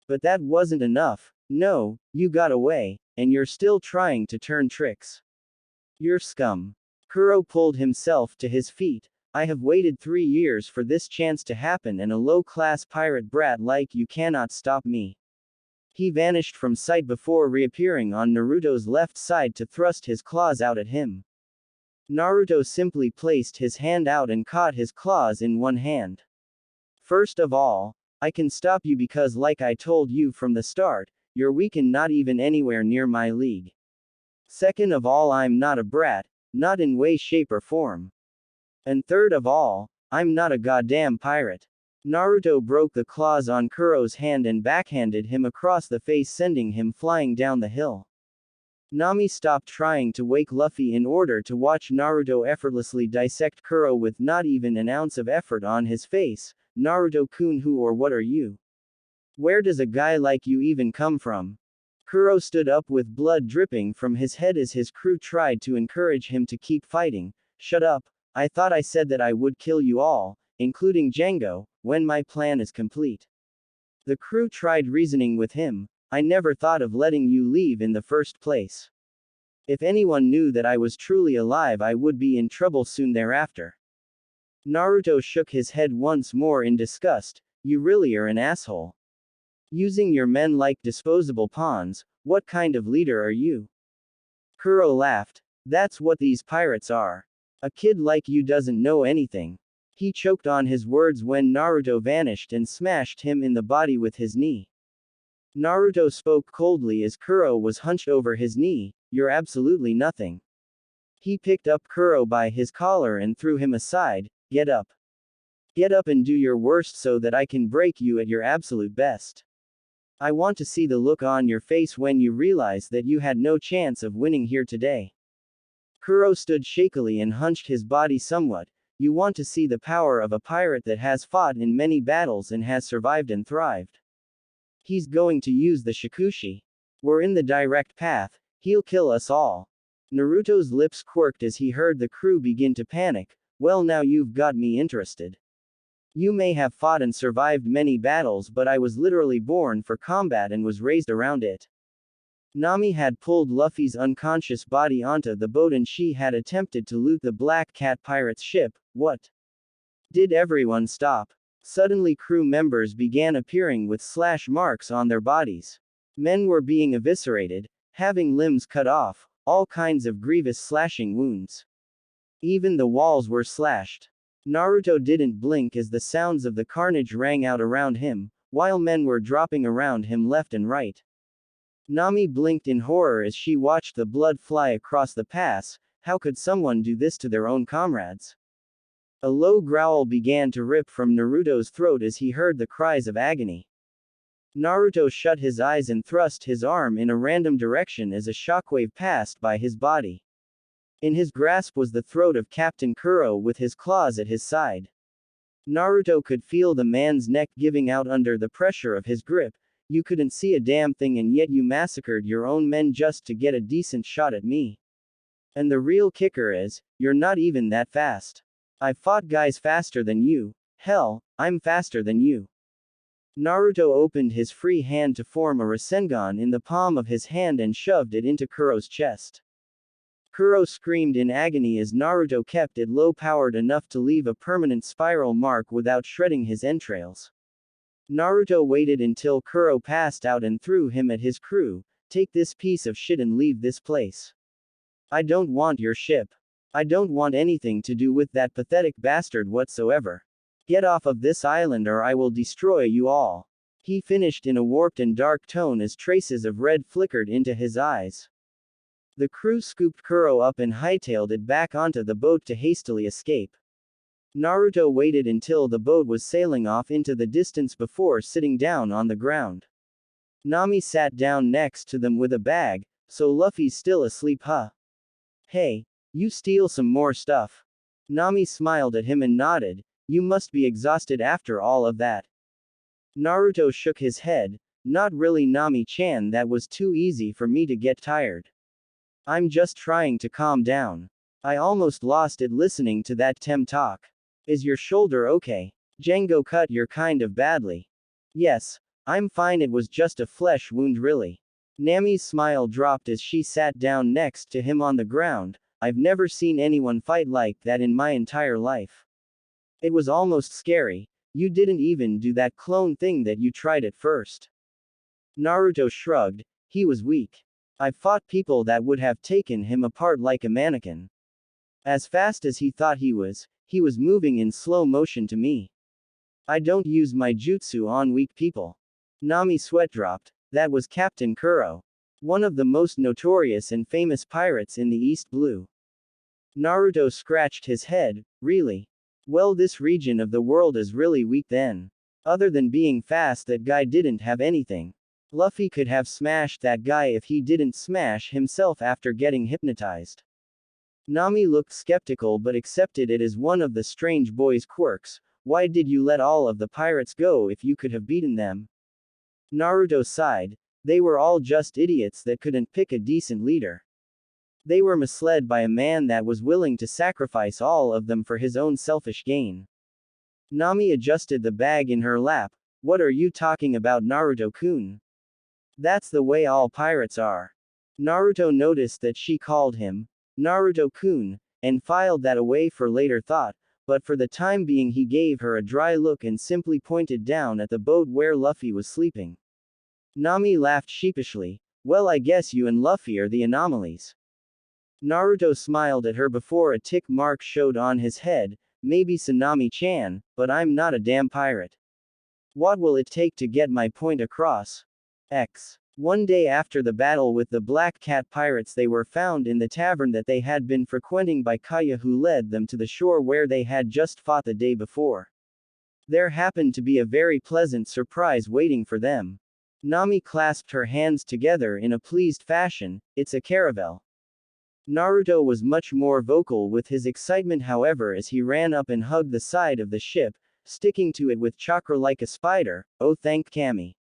But that wasn't enough. No, you got away, and you're still trying to turn tricks. You're scum. Kuro pulled himself to his feet. I have waited 3 years for this chance to happen, and a low-class pirate brat like you cannot stop me. He vanished from sight before reappearing on Naruto's left side to thrust his claws out at him. Naruto simply placed his hand out and caught his claws in one hand. First of all, I can stop you because, like I told you from the start, you're weak and not even anywhere near my league. Second of all, I'm not a brat, not in way, shape, or form. And third of all, I'm not a goddamn pirate. Naruto broke the claws on Kuro's hand and backhanded him across the face, sending him flying down the hill. Nami stopped trying to wake Luffy in order to watch Naruto effortlessly dissect Kuro with not even an ounce of effort on his face. Naruto-kun, who or what are you? Where does a guy like you even come from? Kuro stood up with blood dripping from his head as his crew tried to encourage him to keep fighting. Shut up. I thought I said that I would kill you all, including Django, when my plan is complete. The crew tried reasoning with him. I never thought of letting you leave in the first place. If anyone knew that I was truly alive, I would be in trouble soon thereafter. Naruto shook his head once more in disgust. You really are an asshole. Using your men like disposable pawns, what kind of leader are you? Kuro laughed. That's what these pirates are. A kid like you doesn't know anything. He choked on his words when Naruto vanished and smashed him in the body with his knee. Naruto spoke coldly as Kuro was hunched over his knee. You're absolutely nothing. He picked up Kuro by his collar and threw him aside. Get up. Get up and do your worst so that I can break you at your absolute best. I want to see the look on your face when you realize that you had no chance of winning here today. Kuro stood shakily and hunched his body somewhat. You want to see the power of a pirate that has fought in many battles and has survived and thrived. He's going to use the Shikushi. We're in the direct path. He'll kill us all. Naruto's lips quirked as he heard the crew begin to panic. Well, now you've got me interested. You may have fought and survived many battles, but I was literally born for combat and was raised around it. Nami had pulled Luffy's unconscious body onto the boat and she had attempted to loot the Black Cat pirate's ship. What? Did everyone stop? Suddenly crew members began appearing with slash marks on their bodies. Men were being eviscerated, having limbs cut off, all kinds of grievous slashing wounds. Even the walls were slashed. Naruto didn't blink as the sounds of the carnage rang out around him, while men were dropping around him left and right. Nami blinked in horror as she watched the blood fly across the pass. How could someone do this to their own comrades? A low growl began to rip from Naruto's throat as he heard the cries of agony. Naruto shut his eyes and thrust his arm in a random direction as a shockwave passed by his body. In his grasp was the throat of Captain Kuro with his claws at his side. Naruto could feel the man's neck giving out under the pressure of his grip. You couldn't see a damn thing and yet you massacred your own men just to get a decent shot at me. And the real kicker is, you're not even that fast. I've fought guys faster than you. Hell, I'm faster than you. Naruto opened his free hand to form a Rasengan in the palm of his hand and shoved it into Kuro's chest. Kuro screamed in agony as Naruto kept it low-powered enough to leave a permanent spiral mark without shredding his entrails. Naruto waited until Kuro passed out and threw him at his crew. Take this piece of shit and leave this place. I don't want your ship. I don't want anything to do with that pathetic bastard whatsoever. Get off of this island or I will destroy you all. He finished in a warped and dark tone as traces of red flickered into his eyes. The crew scooped Kuro up and hightailed it back onto the boat to hastily escape. Naruto waited until the boat was sailing off into the distance before sitting down on the ground. Nami sat down next to them with a bag. So Luffy's still asleep, huh? Hey, you steal some more stuff. Nami smiled at him and nodded. You must be exhausted after all of that. Naruto shook his head. Not really, Nami-chan, that was too easy for me to get tired. I'm just trying to calm down. I almost lost it listening to that Tem talk. Is your shoulder okay? Django cut your kind of badly. Yes, I'm fine, it was just a flesh wound really. Nami's smile dropped as she sat down next to him on the ground. I've never seen anyone fight like that in my entire life. It was almost scary. You didn't even do that clone thing that you tried at first. Naruto shrugged. He was weak. I've fought people that would have taken him apart like a mannequin. As fast as he thought he was moving in slow motion to me. I don't use my jutsu on weak people. Nami sweat dropped. That was Captain Kuro. One of the most notorious and famous pirates in the East Blue. Naruto scratched his head. Really? Well, this region of the world is really weak then. Other than being fast, that guy didn't have anything. Luffy could have smashed that guy if he didn't smash himself after getting hypnotized. Nami looked skeptical but accepted it as one of the strange boy's quirks. Why did you let all of the pirates go if you could have beaten them? Naruto sighed. They were all just idiots that couldn't pick a decent leader. They were misled by a man that was willing to sacrifice all of them for his own selfish gain. Nami adjusted the bag in her lap. What are you talking about, Naruto-kun? That's the way all pirates are. Naruto noticed that she called him Naruto-kun, and filed that away for later thought, but for the time being he gave her a dry look and simply pointed down at the boat where Luffy was sleeping. Nami laughed sheepishly. Well, I guess you and Luffy are the anomalies. Naruto smiled at her before a tick mark showed on his head. Maybe so, Nami-chan, but I'm not a damn pirate. What will it take to get my point across? One day after the battle with the Black Cat pirates, they were found in the tavern that they had been frequenting by Kaya, who led them to the shore where they had just fought the day before. There happened to be a very pleasant surprise waiting for them. Nami clasped her hands together in a pleased fashion. It's a caravel. Naruto was much more vocal with his excitement, however, as he ran up and hugged the side of the ship, sticking to it with chakra like a spider. Oh, thank Kami.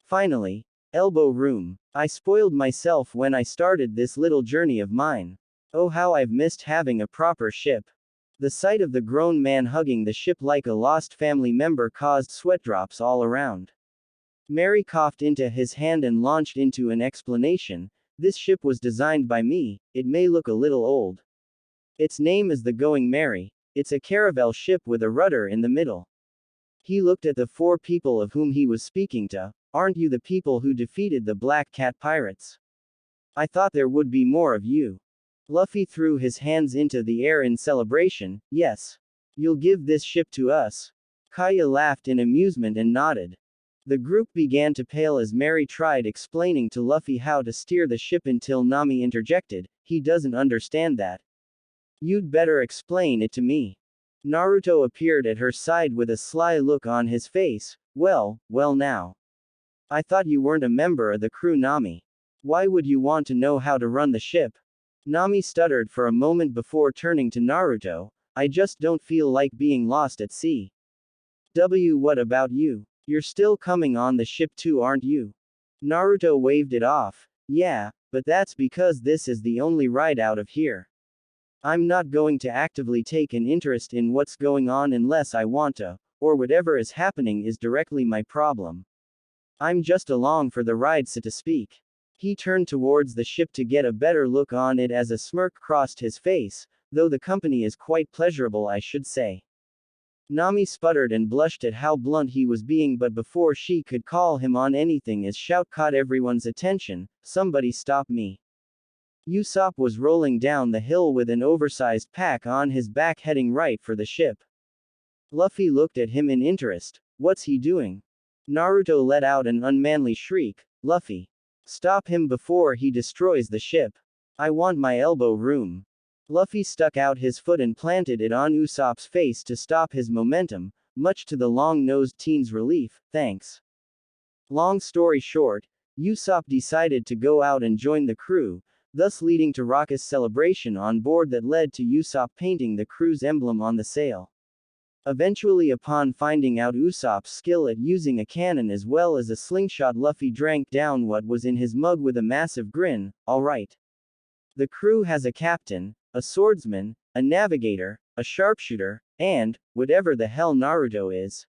Finally. Elbow room. I spoiled myself when I started this little journey of mine. Oh, how I've missed having a proper ship. The sight of the grown man hugging the ship like a lost family member caused sweat drops all around. Mary coughed into his hand and launched into an explanation. This ship was designed by me. It may look a little old. Its name is the Going Merry. It's a caravel ship with a rudder in the middle. He looked at the four people of whom he was speaking to. Aren't you the people who defeated the Black Cat pirates? I thought there would be more of you. Luffy threw his hands into the air in celebration. Yes. You'll give this ship to us? Kaya laughed in amusement and nodded. The group began to pale as Mary tried explaining to Luffy how to steer the ship until Nami interjected. He doesn't understand that. You'd better explain it to me. Naruto appeared at her side with a sly look on his face. Well now. I thought you weren't a member of the crew, Nami. Why would you want to know how to run the ship? Nami stuttered for a moment before turning to Naruto. I just don't feel like being lost at sea. What about you? You're still coming on the ship too, aren't you? Naruto waved it off. Yeah, but that's because this is the only ride out of here. I'm not going to actively take an interest in what's going on unless I want to, or whatever is happening is directly my problem. I'm just along for the ride, so to speak. He turned towards the ship to get a better look on it as a smirk crossed his face, though the company is quite pleasurable, I should say. Nami sputtered and blushed at how blunt he was being, but before she could call him on anything, his shout caught everyone's attention. Somebody stop me. Usopp was rolling down the hill with an oversized pack on his back heading right for the ship. Luffy looked at him in interest. What's he doing? Naruto let out an unmanly shriek. Luffy. Stop him before he destroys the ship. I want my elbow room. Luffy stuck out his foot and planted it on Usopp's face to stop his momentum, much to the long-nosed teen's relief. Thanks. Long story short, Usopp decided to go out and join the crew, thus leading to raucous celebration on board that led to Usopp painting the crew's emblem on the sail. Eventually, upon finding out Usopp's skill at using a cannon as well as a slingshot, Luffy drank down what was in his mug with a massive grin. Alright. The crew has a captain, a swordsman, a navigator, a sharpshooter, and whatever the hell Naruto is.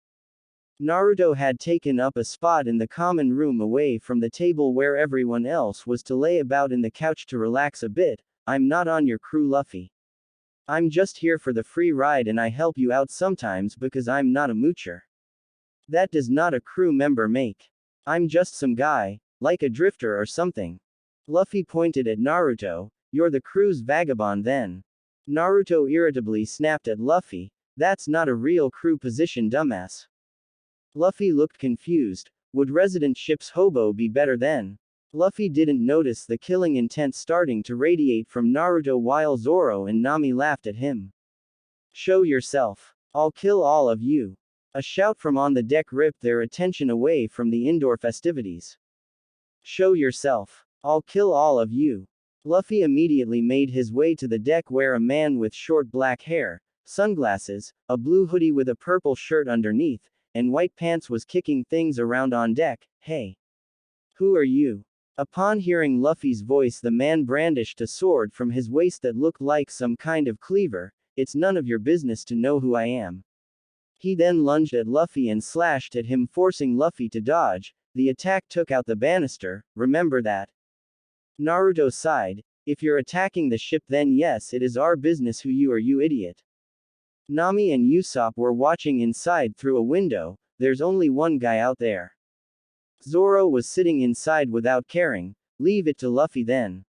Naruto had taken up a spot in the common room away from the table where everyone else was to lay about in the couch to relax a bit. I'm not on your crew, Luffy. I'm just here for the free ride and I help you out sometimes because I'm not a moocher. That does not a crew member make. I'm just some guy, like a drifter or something. Luffy pointed at Naruto. You're the crew's vagabond then. Naruto irritably snapped at Luffy. That's not a real crew position, dumbass. Luffy looked confused. Would resident ship's hobo be better then? Luffy didn't notice the killing intent starting to radiate from Naruto while Zoro and Nami laughed at him. Show yourself. I'll kill all of you. A shout from on the deck ripped their attention away from the indoor festivities. Show yourself. I'll kill all of you. Luffy immediately made his way to the deck where a man with short black hair, sunglasses, a blue hoodie with a purple shirt underneath, and white pants was kicking things around on deck. Hey. Who are you? Upon hearing Luffy's voice, the man brandished a sword from his waist that looked like some kind of cleaver. It's none of your business to know who I am. He then lunged at Luffy and slashed at him, forcing Luffy to dodge. The attack took out the banister, remember that? Naruto sighed. If you're attacking the ship, then yes, it is our business who you are, you idiot. Nami and Usopp were watching inside through a window. There's only one guy out there. Zoro was sitting inside without caring. Leave it to Luffy then.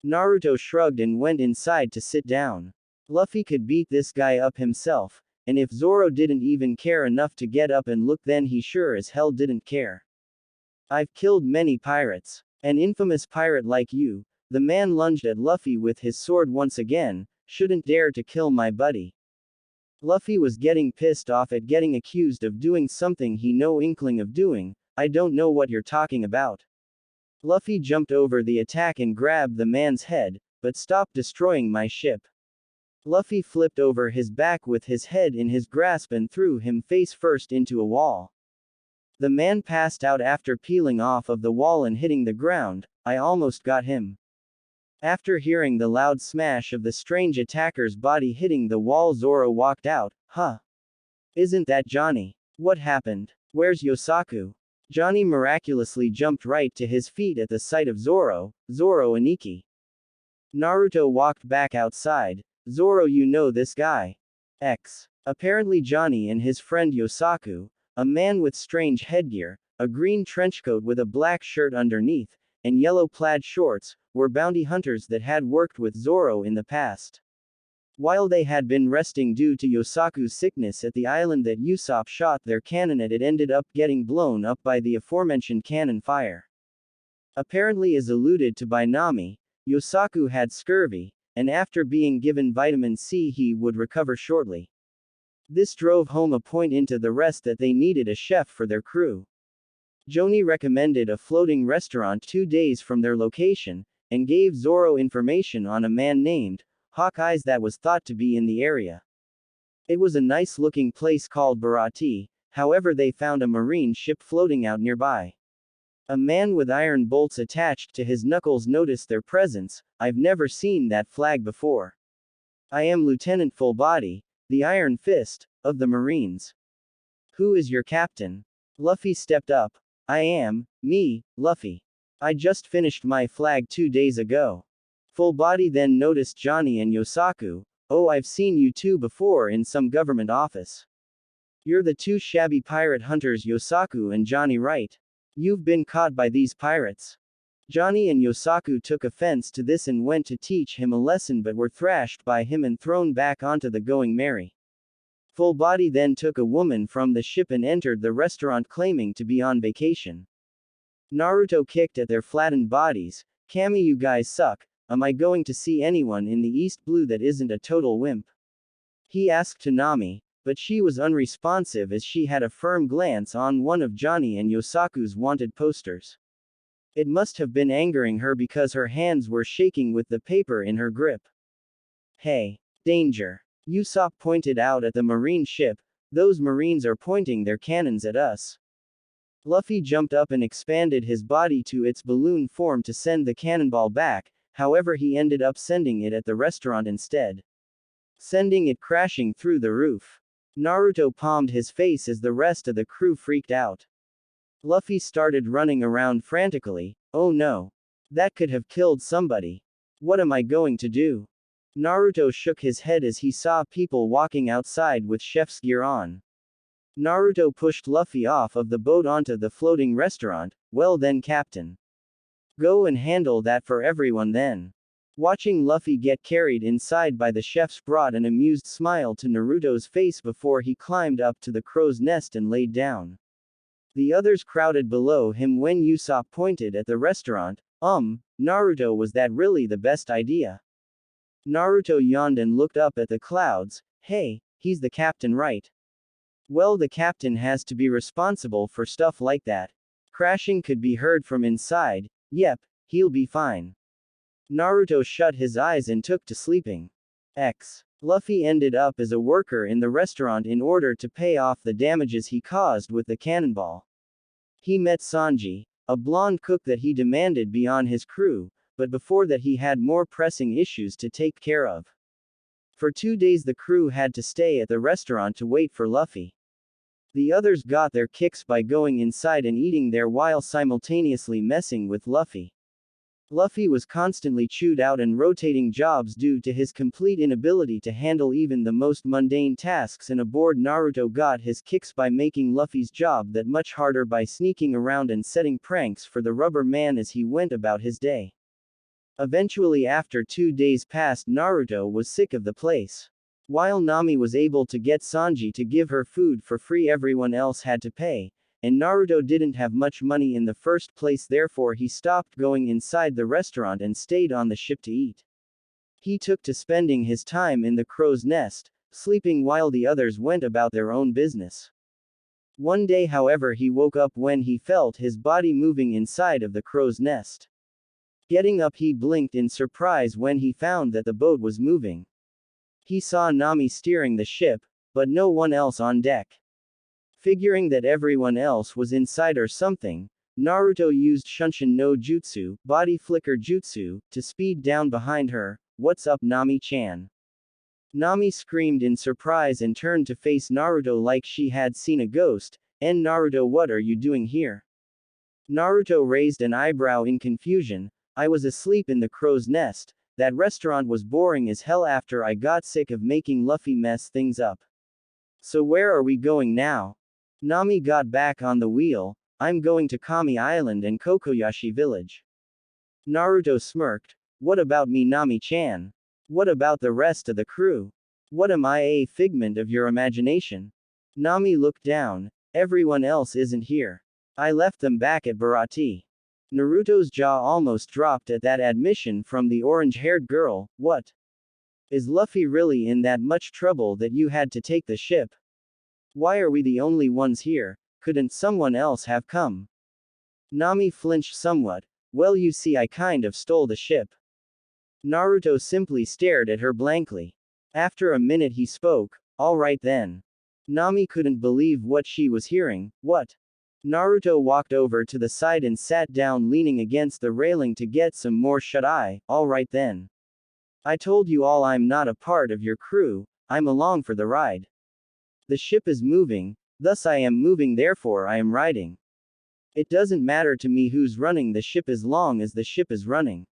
Naruto shrugged and went inside to sit down. Luffy could beat this guy up himself, and if Zoro didn't even care enough to get up and look, then he sure as hell didn't care. I've killed many pirates. An infamous pirate like you, the man lunged at Luffy with his sword once again, shouldn't dare to kill my buddy. Luffy was getting pissed off at getting accused of doing something he no inkling of doing. I don't know what you're talking about. Luffy jumped over the attack and grabbed the man's head, but stop destroying my ship. Luffy flipped over his back with his head in his grasp and threw him face first into a wall. The man passed out after peeling off of the wall and hitting the ground. I almost got him. After hearing the loud smash of the strange attacker's body hitting the wall, Zoro walked out. Huh. Isn't that Johnny? What happened? Where's Yosaku? Johnny miraculously jumped right to his feet at the sight of Zoro. Zoro Aniki. Naruto walked back outside. Zoro, you know this guy? Apparently Johnny and his friend Yosaku, a man with strange headgear, a green trenchcoat with a black shirt underneath, and yellow plaid shorts, were bounty hunters that had worked with Zoro in the past. While they had been resting due to Yosaku's sickness at the island that Usopp shot their cannon at, it ended up getting blown up by the aforementioned cannon fire. Apparently, as alluded to by Nami, Yosaku had scurvy, and after being given vitamin C he would recover shortly. This drove home a point into the rest that they needed a chef for their crew. Joni recommended a floating restaurant 2 days from their location, and gave Zoro information on a man named Hawkeyes that was thought to be in the area. It was a nice looking place called Barati, however they found a marine ship floating out nearby. A man with iron bolts attached to his knuckles noticed their presence. I've never seen that flag before. I am Lieutenant Fullbody, the Iron Fist, of the Marines. Who is your captain? Luffy stepped up. I am, me, Luffy. I just finished my flag 2 days ago. Fullbody then noticed Johnny and Yosaku. Oh, I've seen you two before in some government office. You're the two shabby pirate hunters Yosaku and Johnny, right? You've been caught by these pirates. Johnny and Yosaku took offense to this and went to teach him a lesson but were thrashed by him and thrown back onto the Going Merry. Fullbody then took a woman from the ship and entered the restaurant claiming to be on vacation. Naruto kicked at their flattened bodies. Kami, you guys suck. Am I going to see anyone in the East Blue that isn't a total wimp? He asked to Nami, but she was unresponsive as she had a firm glance on one of Johnny and Yosaku's wanted posters. It must have been angering her because her hands were shaking with the paper in her grip. Hey, danger! Usopp pointed out at the marine ship. Those marines are pointing their cannons at us. Luffy jumped up and expanded his body to its balloon form to send the cannonball back, however he ended up sending it at the restaurant instead, sending it crashing through the roof. Naruto palmed his face as the rest of the crew freaked out. Luffy started running around frantically. Oh no. That could have killed somebody. What am I going to do? Naruto shook his head as he saw people walking outside with chef's gear on. Naruto pushed Luffy off of the boat onto the floating restaurant. Well then, Captain. Go and handle that for everyone then. Watching Luffy get carried inside by the chefs brought an amused smile to Naruto's face before he climbed up to the crow's nest and laid down. The others crowded below him when Usopp pointed at the restaurant. Naruto, was that really the best idea? Naruto yawned and looked up at the clouds. Hey, he's the captain, right? Well, the captain has to be responsible for stuff like that. Crashing could be heard from inside. Yep, he'll be fine. Naruto shut his eyes and took to sleeping. Luffy ended up as a worker in the restaurant in order to pay off the damages he caused with the cannonball. He met Sanji, a blonde cook that he demanded be on his crew, but before that he had more pressing issues to take care of. For 2 days the crew had to stay at the restaurant to wait for Luffy. The others got their kicks by going inside and eating there while simultaneously messing with Luffy. Luffy was constantly chewed out and rotating jobs due to his complete inability to handle even the most mundane tasks, and aboard Naruto got his kicks by making Luffy's job that much harder by sneaking around and setting pranks for the rubber man as he went about his day. Eventually, after 2 days passed, Naruto was sick of the place. While Nami was able to get Sanji to give her food for free, everyone else had to pay, and Naruto didn't have much money in the first place, therefore he stopped going inside the restaurant and stayed on the ship to eat. He took to spending his time in the crow's nest, sleeping while the others went about their own business. One day, however, he woke up when he felt his body moving inside of the crow's nest. Getting up, he blinked in surprise when he found that the boat was moving. He saw Nami steering the ship, but no one else on deck. Figuring that everyone else was inside or something, Naruto used Shunshin no Jutsu, body flicker jutsu, to speed down behind her. What's up, Nami-chan? Nami screamed in surprise and turned to face Naruto like she had seen a ghost. And Naruto, what are you doing here? Naruto raised an eyebrow in confusion. I was asleep in the crow's nest. That restaurant was boring as hell after I got sick of making Luffy mess things up. So where are we going now? Nami got back on the wheel. I'm going to Kami Island and Kokoyashi Village. Naruto smirked. What about me, Nami-chan? What about the rest of the crew? What, am I a figment of your imagination? Nami looked down. Everyone else isn't here. I left them back at Barati. Naruto's jaw almost dropped at that admission from the orange-haired girl. What? Is Luffy really in that much trouble that you had to take the ship? Why are we the only ones here? Couldn't someone else have come? Nami flinched somewhat. Well, you see, I kind of stole the ship. Naruto simply stared at her blankly. After a minute he spoke, all right then. Nami couldn't believe what she was hearing. What? Naruto walked over to the side and sat down leaning against the railing to get some more shut-eye. All right then. I told you all, I'm not a part of your crew, I'm along for the ride. The ship is moving, thus I am moving, therefore I am riding. It doesn't matter to me who's running the ship as long as the ship is running.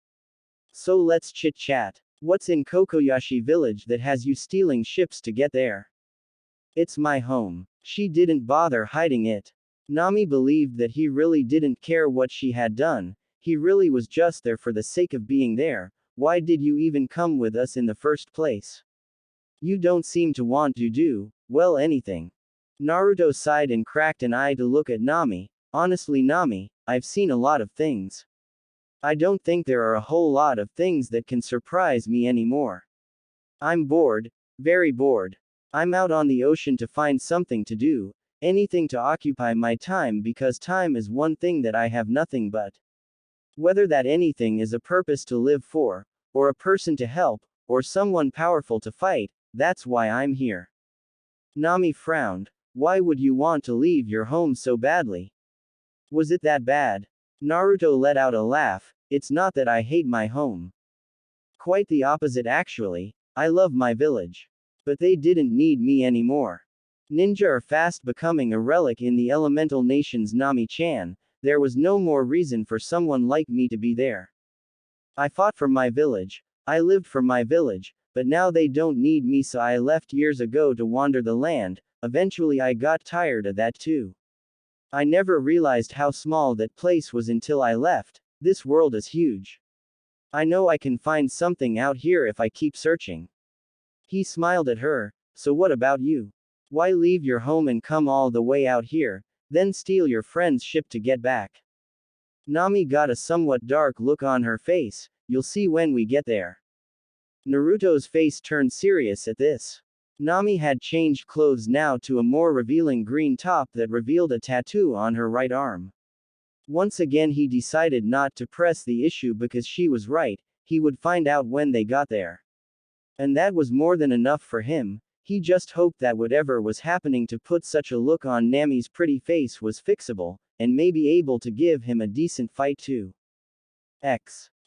So let's chit-chat. What's in Kokoyashi village that has you stealing ships to get there? It's my home. She didn't bother hiding it. Nami believed that he really didn't care what she had done, he really was just there for the sake of being there. Why did you even come with us in the first place? You don't seem to want to do, well, anything. Naruto sighed and cracked an eye to look at Nami. Honestly, Nami, I've seen a lot of things. I don't think there are a whole lot of things that can surprise me anymore. I'm bored, very bored. I'm out on the ocean to find something to do, anything to occupy my time, because time is one thing that I have nothing but. Whether that anything is a purpose to live for, or a person to help, or someone powerful to fight, that's why I'm here. Nami frowned. Why would you want to leave your home so badly? Was it that bad? Naruto let out a laugh. It's not that I hate my home. Quite the opposite actually, I love my village. But they didn't need me anymore. Ninja are fast becoming a relic in the elemental nations, Nami-chan. There was no more reason for someone like me to be there. I fought for my village, I lived for my village, but now they don't need me, so I left years ago to wander the land. Eventually I got tired of that too. I never realized how small that place was until I left. This world is huge. I know I can find something out here if I keep searching. He smiled at her. So what about you? Why leave your home and come all the way out here, then steal your friend's ship to get back? Nami got a somewhat dark look on her face. You'll see when we get there. Naruto's face turned serious at this. Nami had changed clothes now to a more revealing green top that revealed a tattoo on her right arm. Once again he decided not to press the issue because she was right, he would find out when they got there. And that was more than enough for him. He just hoped that whatever was happening to put such a look on Nami's pretty face was fixable, and may be able to give him a decent fight too.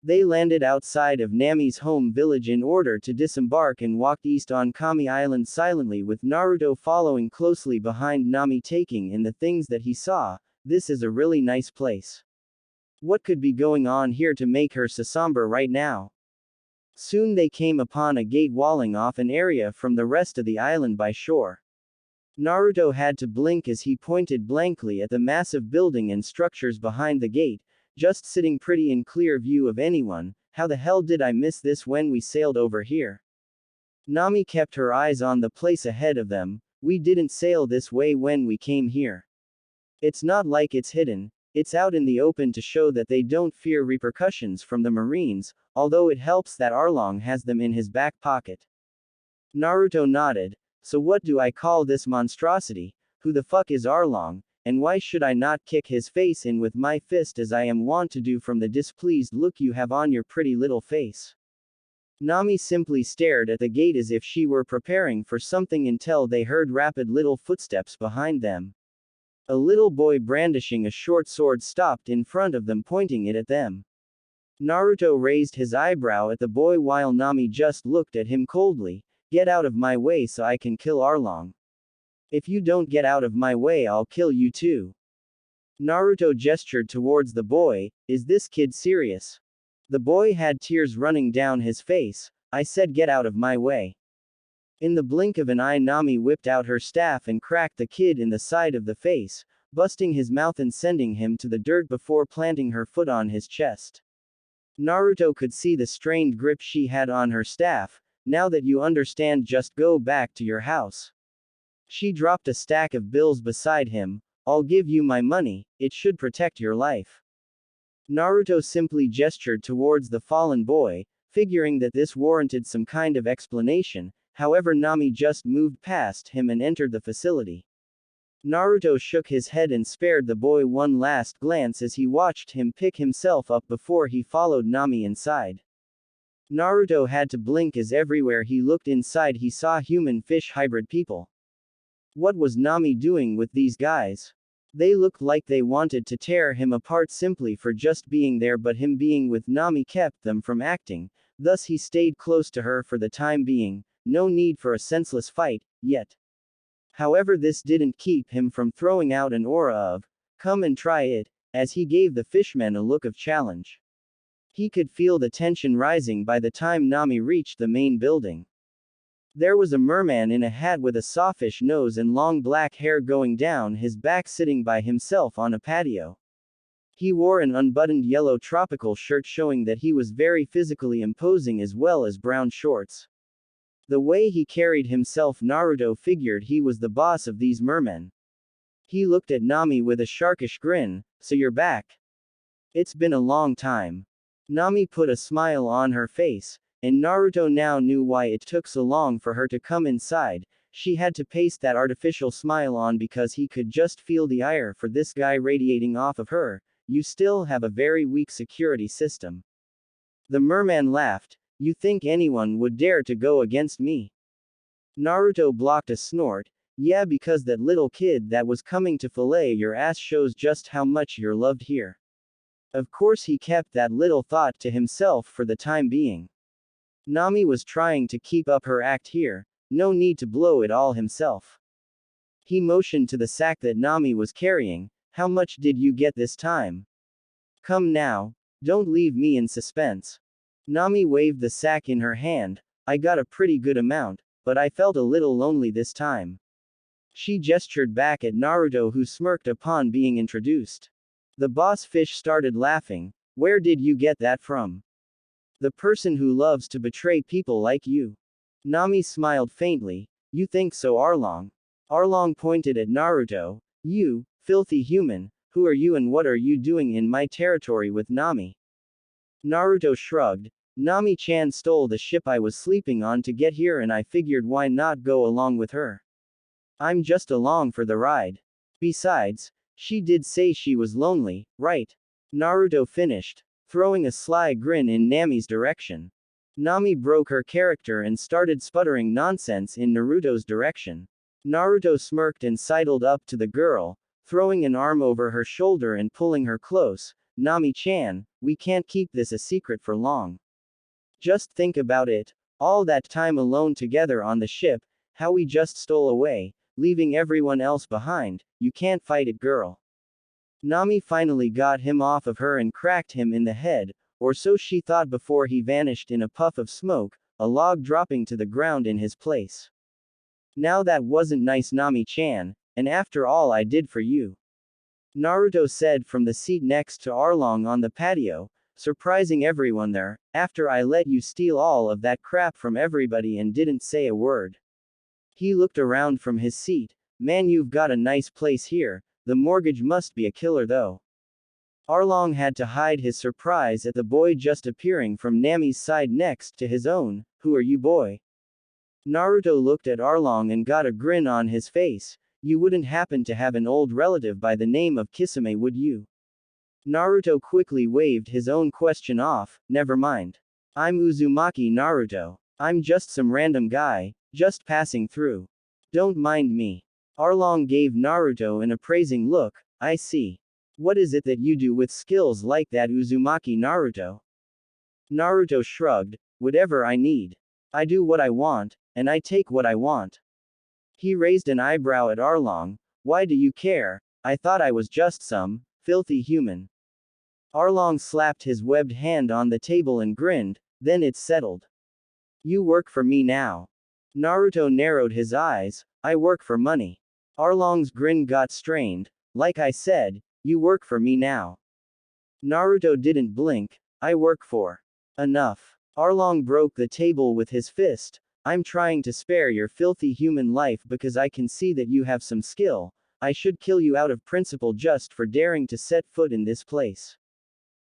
They landed outside of Nami's home village in order to disembark and walked east on Kami Island silently, with Naruto following closely behind Nami, taking in the things that he saw. This is a really nice place. What could be going on here to make her so somber right now? Soon they came upon a gate walling off an area from the rest of the island by shore. Naruto had to blink as he pointed blankly at the massive building and structures behind the gate, just sitting pretty in clear view of anyone. How the hell did I miss this when we sailed over here? Nami kept her eyes on the place ahead of them. We didn't sail this way when we came here. It's not like it's hidden, it's out in the open to show that they don't fear repercussions from the Marines, although it helps that Arlong has them in his back pocket. Naruto nodded. So what do I call this monstrosity? Who the fuck is Arlong, and why should I not kick his face in with my fist as I am wont to do from the displeased look you have on your pretty little face? Nami simply stared at the gate as if she were preparing for something until they heard rapid little footsteps behind them. A little boy brandishing a short sword stopped in front of them, pointing it at them. Naruto raised his eyebrow at the boy while Nami just looked at him coldly. Get out of my way so I can kill Arlong. If you don't get out of my way, I'll kill you too. Naruto gestured towards the boy. Is this kid serious? The boy had tears running down his face. I said get out of my way. In the blink of an eye, Nami whipped out her staff and cracked the kid in the side of the face, busting his mouth and sending him to the dirt before planting her foot on his chest. Naruto could see the strained grip she had on her staff. Now that you understand, just go back to your house. She dropped a stack of bills beside him. I'll give you my money, it should protect your life. Naruto simply gestured towards the fallen boy. figuring that this warranted some kind of explanation. However, Nami just moved past him and entered the facility. Naruto shook his head and spared the boy one last glance as he watched him pick himself up before he followed Nami inside. Naruto had to blink as everywhere he looked inside he saw human-fish hybrid people. What was Nami doing with these guys? They looked like they wanted to tear him apart simply for just being there, but him being with Nami kept them from acting, thus he stayed close to her for the time being, no need for a senseless fight, yet. However, this didn't keep him from throwing out an aura of, "Come and try it," as he gave the fishmen a look of challenge. He could feel the tension rising by the time Nami reached the main building. There was a merman in a hat with a sawfish nose and long black hair going down his back sitting by himself on a patio. He wore an unbuttoned yellow tropical shirt showing that he was very physically imposing as well as brown shorts. The way he carried himself, Naruto figured he was the boss of these mermen. He looked at Nami with a sharkish grin. "So you're back? It's been a long time." Nami put a smile on her face, and Naruto now knew why it took so long for her to come inside. She had to paste that artificial smile on because he could just feel the ire for this guy radiating off of her. "You still have a very weak security system." The merman laughed. "You think anyone would dare to go against me?" Naruto blocked a snort. "Yeah, because that little kid that was coming to fillet your ass shows just how much you're loved here." Of course, he kept that little thought to himself for the time being. Nami was trying to keep up her act here, no need to blow it all himself. He motioned to the sack that Nami was carrying. "How much did you get this time? Come now, don't leave me in suspense." Nami waved the sack in her hand. "I got a pretty good amount, but I felt a little lonely this time." She gestured back at Naruto, who smirked upon being introduced. The boss fish started laughing. "Where did you get that from?" "The person who loves to betray people like you." Nami smiled faintly. "You think so, Arlong?" Arlong pointed at Naruto. "You, filthy human, who are you and what are you doing in my territory with Nami?" Naruto shrugged. "Nami-chan stole the ship I was sleeping on to get here and I figured why not go along with her. I'm just along for the ride. Besides, she did say she was lonely, right?" Naruto finished, throwing a sly grin in Nami's direction. Nami broke her character and started sputtering nonsense in Naruto's direction. Naruto smirked and sidled up to the girl, throwing an arm over her shoulder and pulling her close. "Nami-chan, we can't keep this a secret for long. Just think about it. All that time alone together on the ship, how we just stole away, leaving everyone else behind. You can't fight it, girl." Nami finally got him off of her and cracked him in the head, or so she thought before he vanished in a puff of smoke, a log dropping to the ground in his place. "Now that wasn't nice, Nami-chan, and after all I did for you," Naruto said from the seat next to Arlong on the patio, surprising everyone there. "After I let you steal all of that crap from everybody and didn't say a word." He looked around from his seat. "Man, you've got a nice place here. The mortgage must be a killer though." Arlong had to hide his surprise at the boy just appearing from Nami's side next to his own. "Who are you, boy?" Naruto looked at Arlong and got a grin on his face. "You wouldn't happen to have an old relative by the name of Kisame, would you?" Naruto quickly waved his own question off. "Never mind. I'm Uzumaki Naruto. I'm just some random guy, just passing through. Don't mind me." Arlong gave Naruto an appraising look. "I see. What is it that you do with skills like that, Uzumaki Naruto?" Naruto shrugged. "Whatever I need. I do what I want, and I take what I want." He raised an eyebrow at Arlong. "Why do you care? I thought I was just some filthy human." Arlong slapped his webbed hand on the table and grinned. "Then it's settled. You work for me now." Naruto narrowed his eyes. "I work for money." Arlong's grin got strained. "Like I said, you work for me now." Naruto didn't blink. "I work for." "Enough." Arlong broke the table with his fist. "I'm trying to spare your filthy human life because I can see that you have some skill. I should kill you out of principle just for daring to set foot in this place.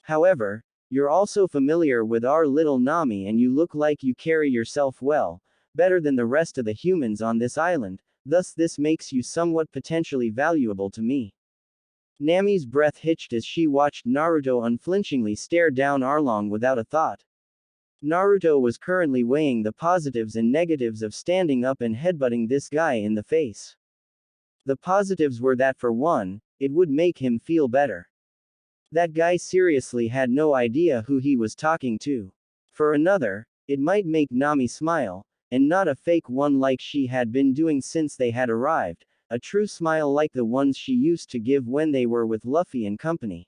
However, You're also familiar with our little Nami and you look like you carry yourself well, better than the rest of the humans on this island, thus this makes you somewhat potentially valuable to me. Nami's breath hitched as she watched Naruto unflinchingly stare down Arlong without a thought. Naruto was currently weighing the positives and negatives of standing up and headbutting this guy in the face. The positives were that for one, it would make him feel better. That guy seriously had no idea who he was talking to. For another, it might make Nami smile, and not a fake one like she had been doing since they had arrived, a true smile like the ones she used to give when they were with Luffy and company.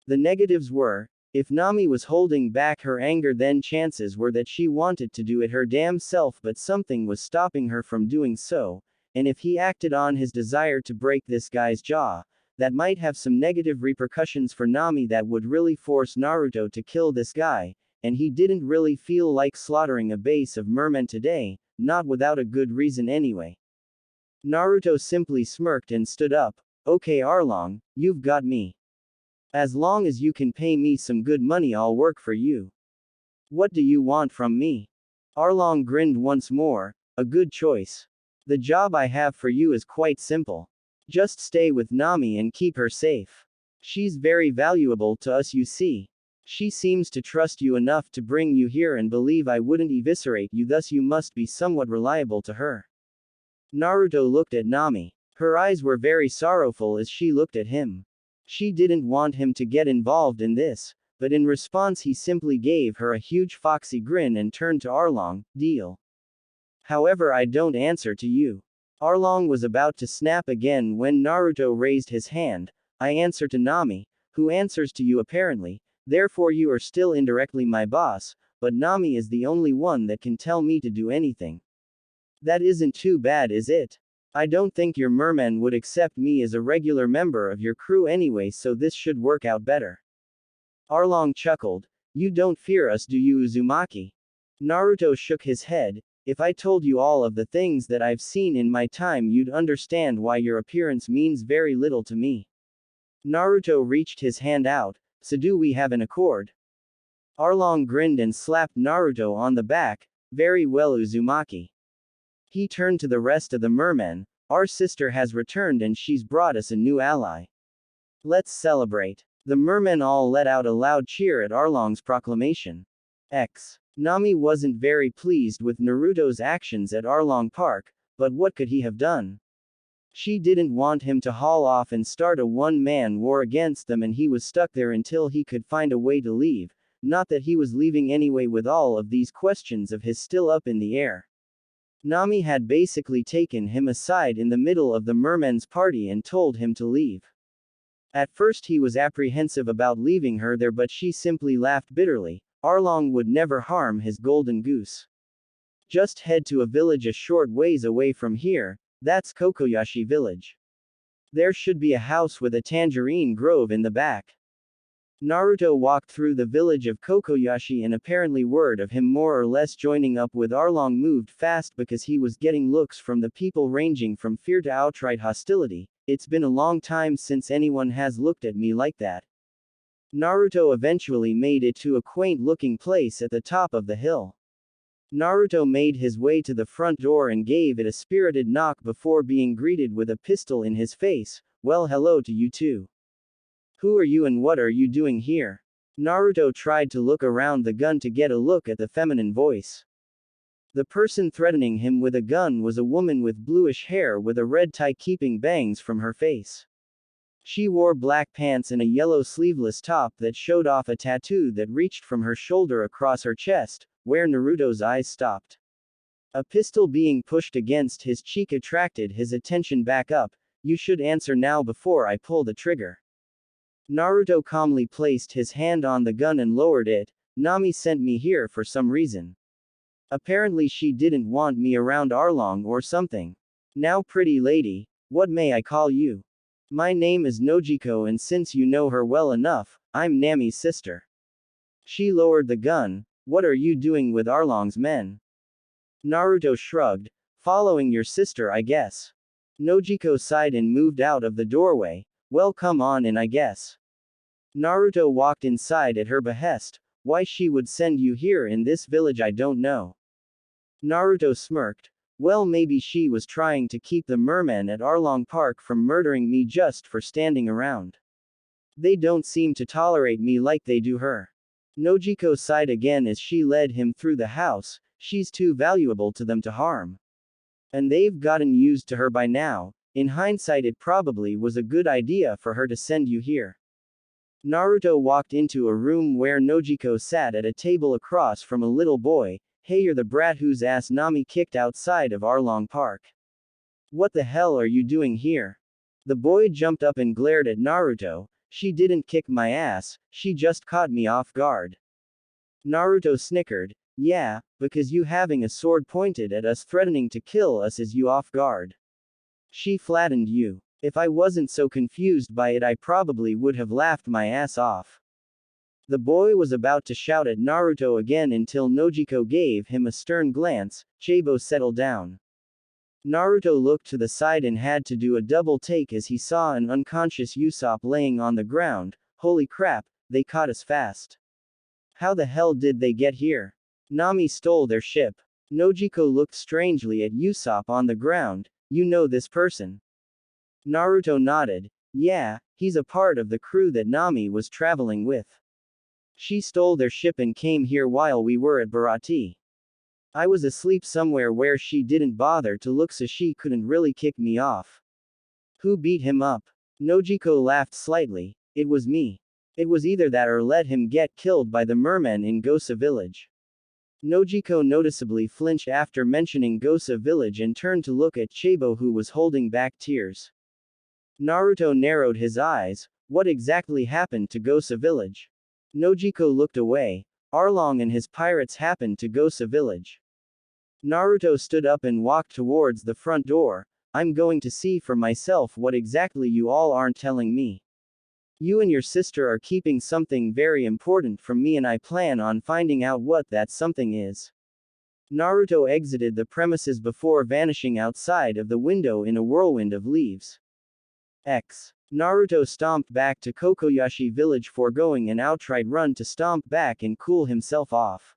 The negatives were, if Nami was holding back her anger, then chances were that she wanted to do it her damn self, but something was stopping her from doing so, and if he acted on his desire to break this guy's jaw, that might have some negative repercussions for Nami that would really force Naruto to kill this guy, and he didn't really feel like slaughtering a base of mermen today, not without a good reason anyway. Naruto simply smirked and stood up. Okay Arlong, you've got me. As long as you can pay me some good money I'll work for you. What do you want from me? Arlong grinned once more. A good choice. The job I have for you is quite simple. Just stay with Nami and keep her safe. She's very valuable to us, you see. She seems to trust you enough to bring you here and believe I wouldn't eviscerate you, thus you must be somewhat reliable to her. Naruto looked at Nami. Her eyes were very sorrowful as she looked at him. She didn't want him to get involved in this, but in response he simply gave her a huge foxy grin and turned to Arlong. Deal. However, I don't answer to you. Arlong was about to snap again when Naruto raised his hand. I answer to Nami, who answers to you apparently, therefore you are still indirectly my boss, but Nami is the only one that can tell me to do anything. That isn't too bad, is it? I don't think your merman would accept me as a regular member of your crew anyway, so this should work out better. Arlong chuckled. You don't fear us, do you, Uzumaki? Naruto shook his head. If I told you all of the things that I've seen in my time, you'd understand why your appearance means very little to me. Naruto reached his hand out. So do we have an accord? Arlong grinned and slapped Naruto on the back. Very well, Uzumaki. He turned to the rest of the mermen. Our sister has returned and she's brought us a new ally. Let's celebrate. The mermen all let out a loud cheer at Arlong's proclamation. Nami wasn't very pleased with Naruto's actions at Arlong Park, but what could he have done? She didn't want him to haul off and start a one-man war against them, and he was stuck there until he could find a way to leave, not that he was leaving anyway with all of these questions of his still up in the air. Nami had basically taken him aside in the middle of the mermen's party and told him to leave. At first he was apprehensive about leaving her there, but she simply laughed bitterly. Arlong would never harm his golden goose. Just head to a village a short ways away from here, that's Kokoyashi village. There should be a house with a tangerine grove in the back. Naruto walked through the village of Kokoyashi, and apparently word of him more or less joining up with Arlong moved fast because he was getting looks from the people ranging from fear to outright hostility. It's been a long time since anyone has looked at me like that. Naruto eventually made it to a quaint-looking place at the top of the hill. Naruto made his way to the front door and gave it a spirited knock before being greeted with a pistol in his face. Well, hello to you too. Who are you and what are you doing here? Naruto tried to look around the gun to get a look at the feminine voice. The person threatening him with a gun was a woman with bluish hair with a red tie keeping bangs from her face. She wore black pants and a yellow sleeveless top that showed off a tattoo that reached from her shoulder across her chest, where Naruto's eyes stopped. A pistol being pushed against his cheek attracted his attention back up. You should answer now before I pull the trigger. Naruto calmly placed his hand on the gun and lowered it. Nami sent me here for some reason. Apparently she didn't want me around Arlong or something. Now pretty lady, what may I call you? My name is Nojiko, and since you know her well enough, I'm Nami's sister. She lowered the gun. What are you doing with Arlong's men? Naruto shrugged. Following your sister, I guess. Nojiko sighed and moved out of the doorway. Well, come on in, I guess. Naruto walked inside at her behest. Why she would send you here in this village I don't know. Naruto smirked. Well, maybe she was trying to keep the mermen at Arlong Park from murdering me just for standing around. They don't seem to tolerate me like they do her. Nojiko sighed again as she led him through the house. She's too valuable to them to harm. And they've gotten used to her by now. In hindsight, it probably was a good idea for her to send you here. Naruto walked into a room where Nojiko sat at a table across from a little boy. Hey, you're the brat whose ass Nami kicked outside of Arlong Park. What the hell are you doing here? The boy jumped up and glared at Naruto. She didn't kick my ass, she just caught me off guard. Naruto snickered. Yeah, because you having a sword pointed at us threatening to kill us is you off guard. She flattened you. If I wasn't so confused by it I probably would have laughed my ass off. The boy was about to shout at Naruto again until Nojiko gave him a stern glance. Chabo, settle down. Naruto looked to the side and had to do a double take as he saw an unconscious Usopp laying on the ground. Holy crap, they caught us fast. How the hell did they get here? Nami stole their ship. Nojiko looked strangely at Usopp on the ground. You know this person? Naruto nodded. Yeah, he's a part of the crew that Nami was traveling with. She stole their ship and came here while we were at Bharati. I was asleep somewhere where she didn't bother to look, so she couldn't really kick me off. Who beat him up? Nojiko laughed slightly. It was me. It was either that or let him get killed by the mermen in Gosa village. Nojiko noticeably flinched after mentioning Gosa village and turned to look at Chabo, who was holding back tears. Naruto narrowed his eyes. What exactly happened to Gosa village? Nojiko looked away. Arlong and his pirates happened to Gosa village. Naruto stood up and walked towards the front door. I'm going to see for myself what exactly you all aren't telling me. You and your sister are keeping something very important from me and I plan on finding out what that something is. Naruto exited the premises before vanishing outside of the window in a whirlwind of leaves. Naruto stomped back to Kokoyashi village, foregoing an outright run to stomp back and cool himself off.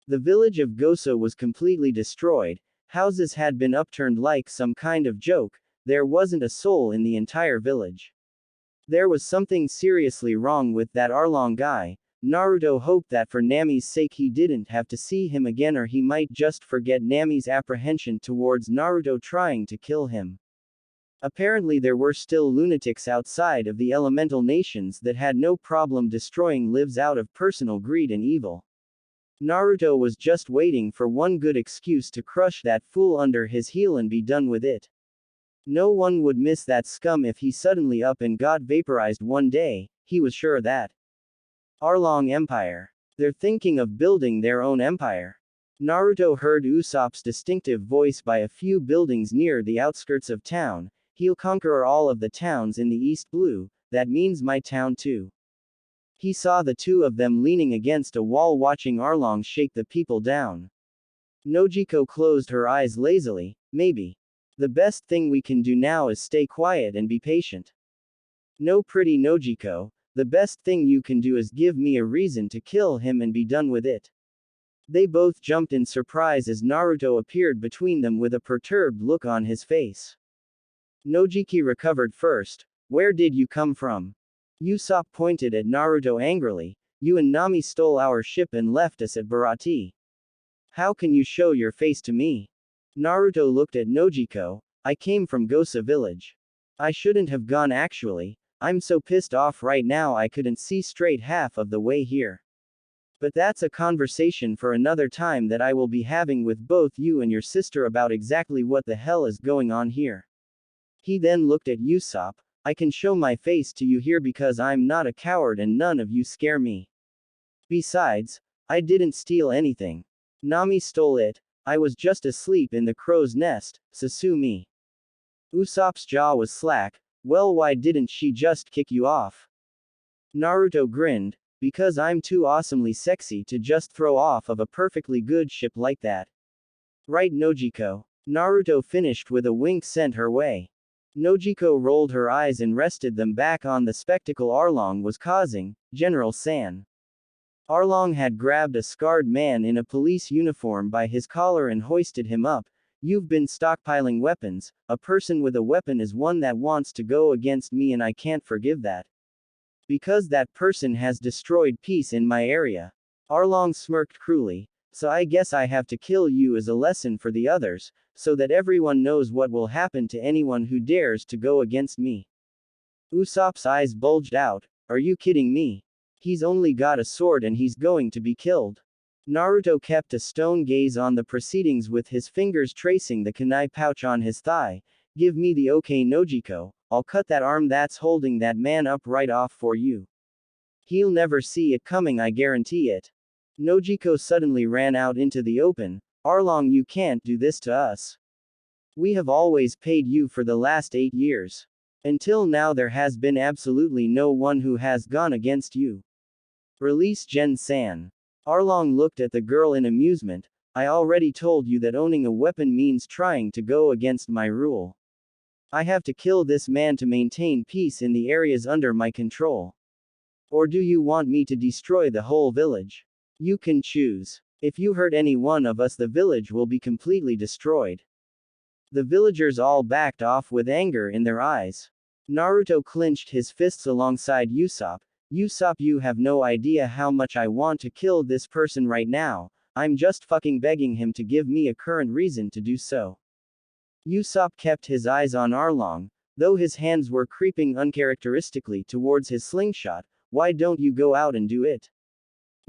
The village of Gosa was completely destroyed. Houses had been upturned like some kind of joke. There wasn't a soul in the entire village. There was something seriously wrong with that Arlong guy. Naruto hoped that for Nami's sake he didn't have to see him again, or he might just forget Nami's apprehension towards Naruto trying to kill him. Apparently there were still lunatics outside of the elemental nations that had no problem destroying lives out of personal greed and evil. Naruto was just waiting for one good excuse to crush that fool under his heel and be done with it. No one would miss that scum if he suddenly up and got vaporized one day, he was sure of that. Arlong Empire. They're thinking of building their own empire. Naruto heard Usopp's distinctive voice by a few buildings near the outskirts of town. He'll conquer all of the towns in the East Blue, that means my town too. He saw the two of them leaning against a wall watching Arlong shake the people down. Nojiko closed her eyes lazily. Maybe. The best thing we can do now is stay quiet and be patient. No, pretty Nojiko, the best thing you can do is give me a reason to kill him and be done with it. They both jumped in surprise as Naruto appeared between them with a perturbed look on his face. Nojiki recovered first. Where did you come from? Usopp pointed at Naruto angrily. You and Nami stole our ship and left us at Bharati. How can you show your face to me? Naruto looked at Nojiko. I came from Gosa village. I shouldn't have gone actually. I'm so pissed off right now I couldn't see straight half of the way here. But that's a conversation for another time that I will be having with both you and your sister about exactly what the hell is going on here. He then looked at Usopp. I can show my face to you here because I'm not a coward and none of you scare me. Besides, I didn't steal anything. Nami stole it. I was just asleep in the crow's nest, so sue me. Usopp's jaw was slack. Well, why didn't she just kick you off? Naruto grinned. Because I'm too awesomely sexy to just throw off of a perfectly good ship like that. Right, Nojiko? Naruto finished with a wink sent her way. Nojiko rolled her eyes and rested them back on the spectacle Arlong was causing. General San. Arlong had grabbed a scarred man in a police uniform by his collar and hoisted him up. You've been stockpiling weapons. A person with a weapon is one that wants to go against me, and I can't forgive that. Because that person has destroyed peace in my area. Arlong smirked cruelly. So I guess I have to kill you as a lesson for the others, so that everyone knows what will happen to anyone who dares to go against me. Usopp's eyes bulged out. Are you kidding me? He's only got a sword and he's going to be killed. Naruto kept a stone gaze on the proceedings with his fingers tracing the kunai pouch on his thigh. Give me the okay Nojiko, I'll cut that arm that's holding that man up right off for you. He'll never see it coming, I guarantee it. Nojiko suddenly ran out into the open. Arlong, you can't do this to us. We have always paid you for the last 8 years. Until now there has been absolutely no one who has gone against you. Release Gen-san. Arlong looked at the girl in amusement. I already told you that owning a weapon means trying to go against my rule. I have to kill this man to maintain peace in the areas under my control. Or do you want me to destroy the whole village? You can choose. If you hurt any one of us, the village will be completely destroyed. The villagers all backed off with anger in their eyes. Naruto clenched his fists alongside Usopp. Usopp, you have no idea how much I want to kill this person right now. I'm just fucking begging him to give me a current reason to do so. Usopp kept his eyes on Arlong, though his hands were creeping uncharacteristically towards his slingshot. Why don't you go out and do it?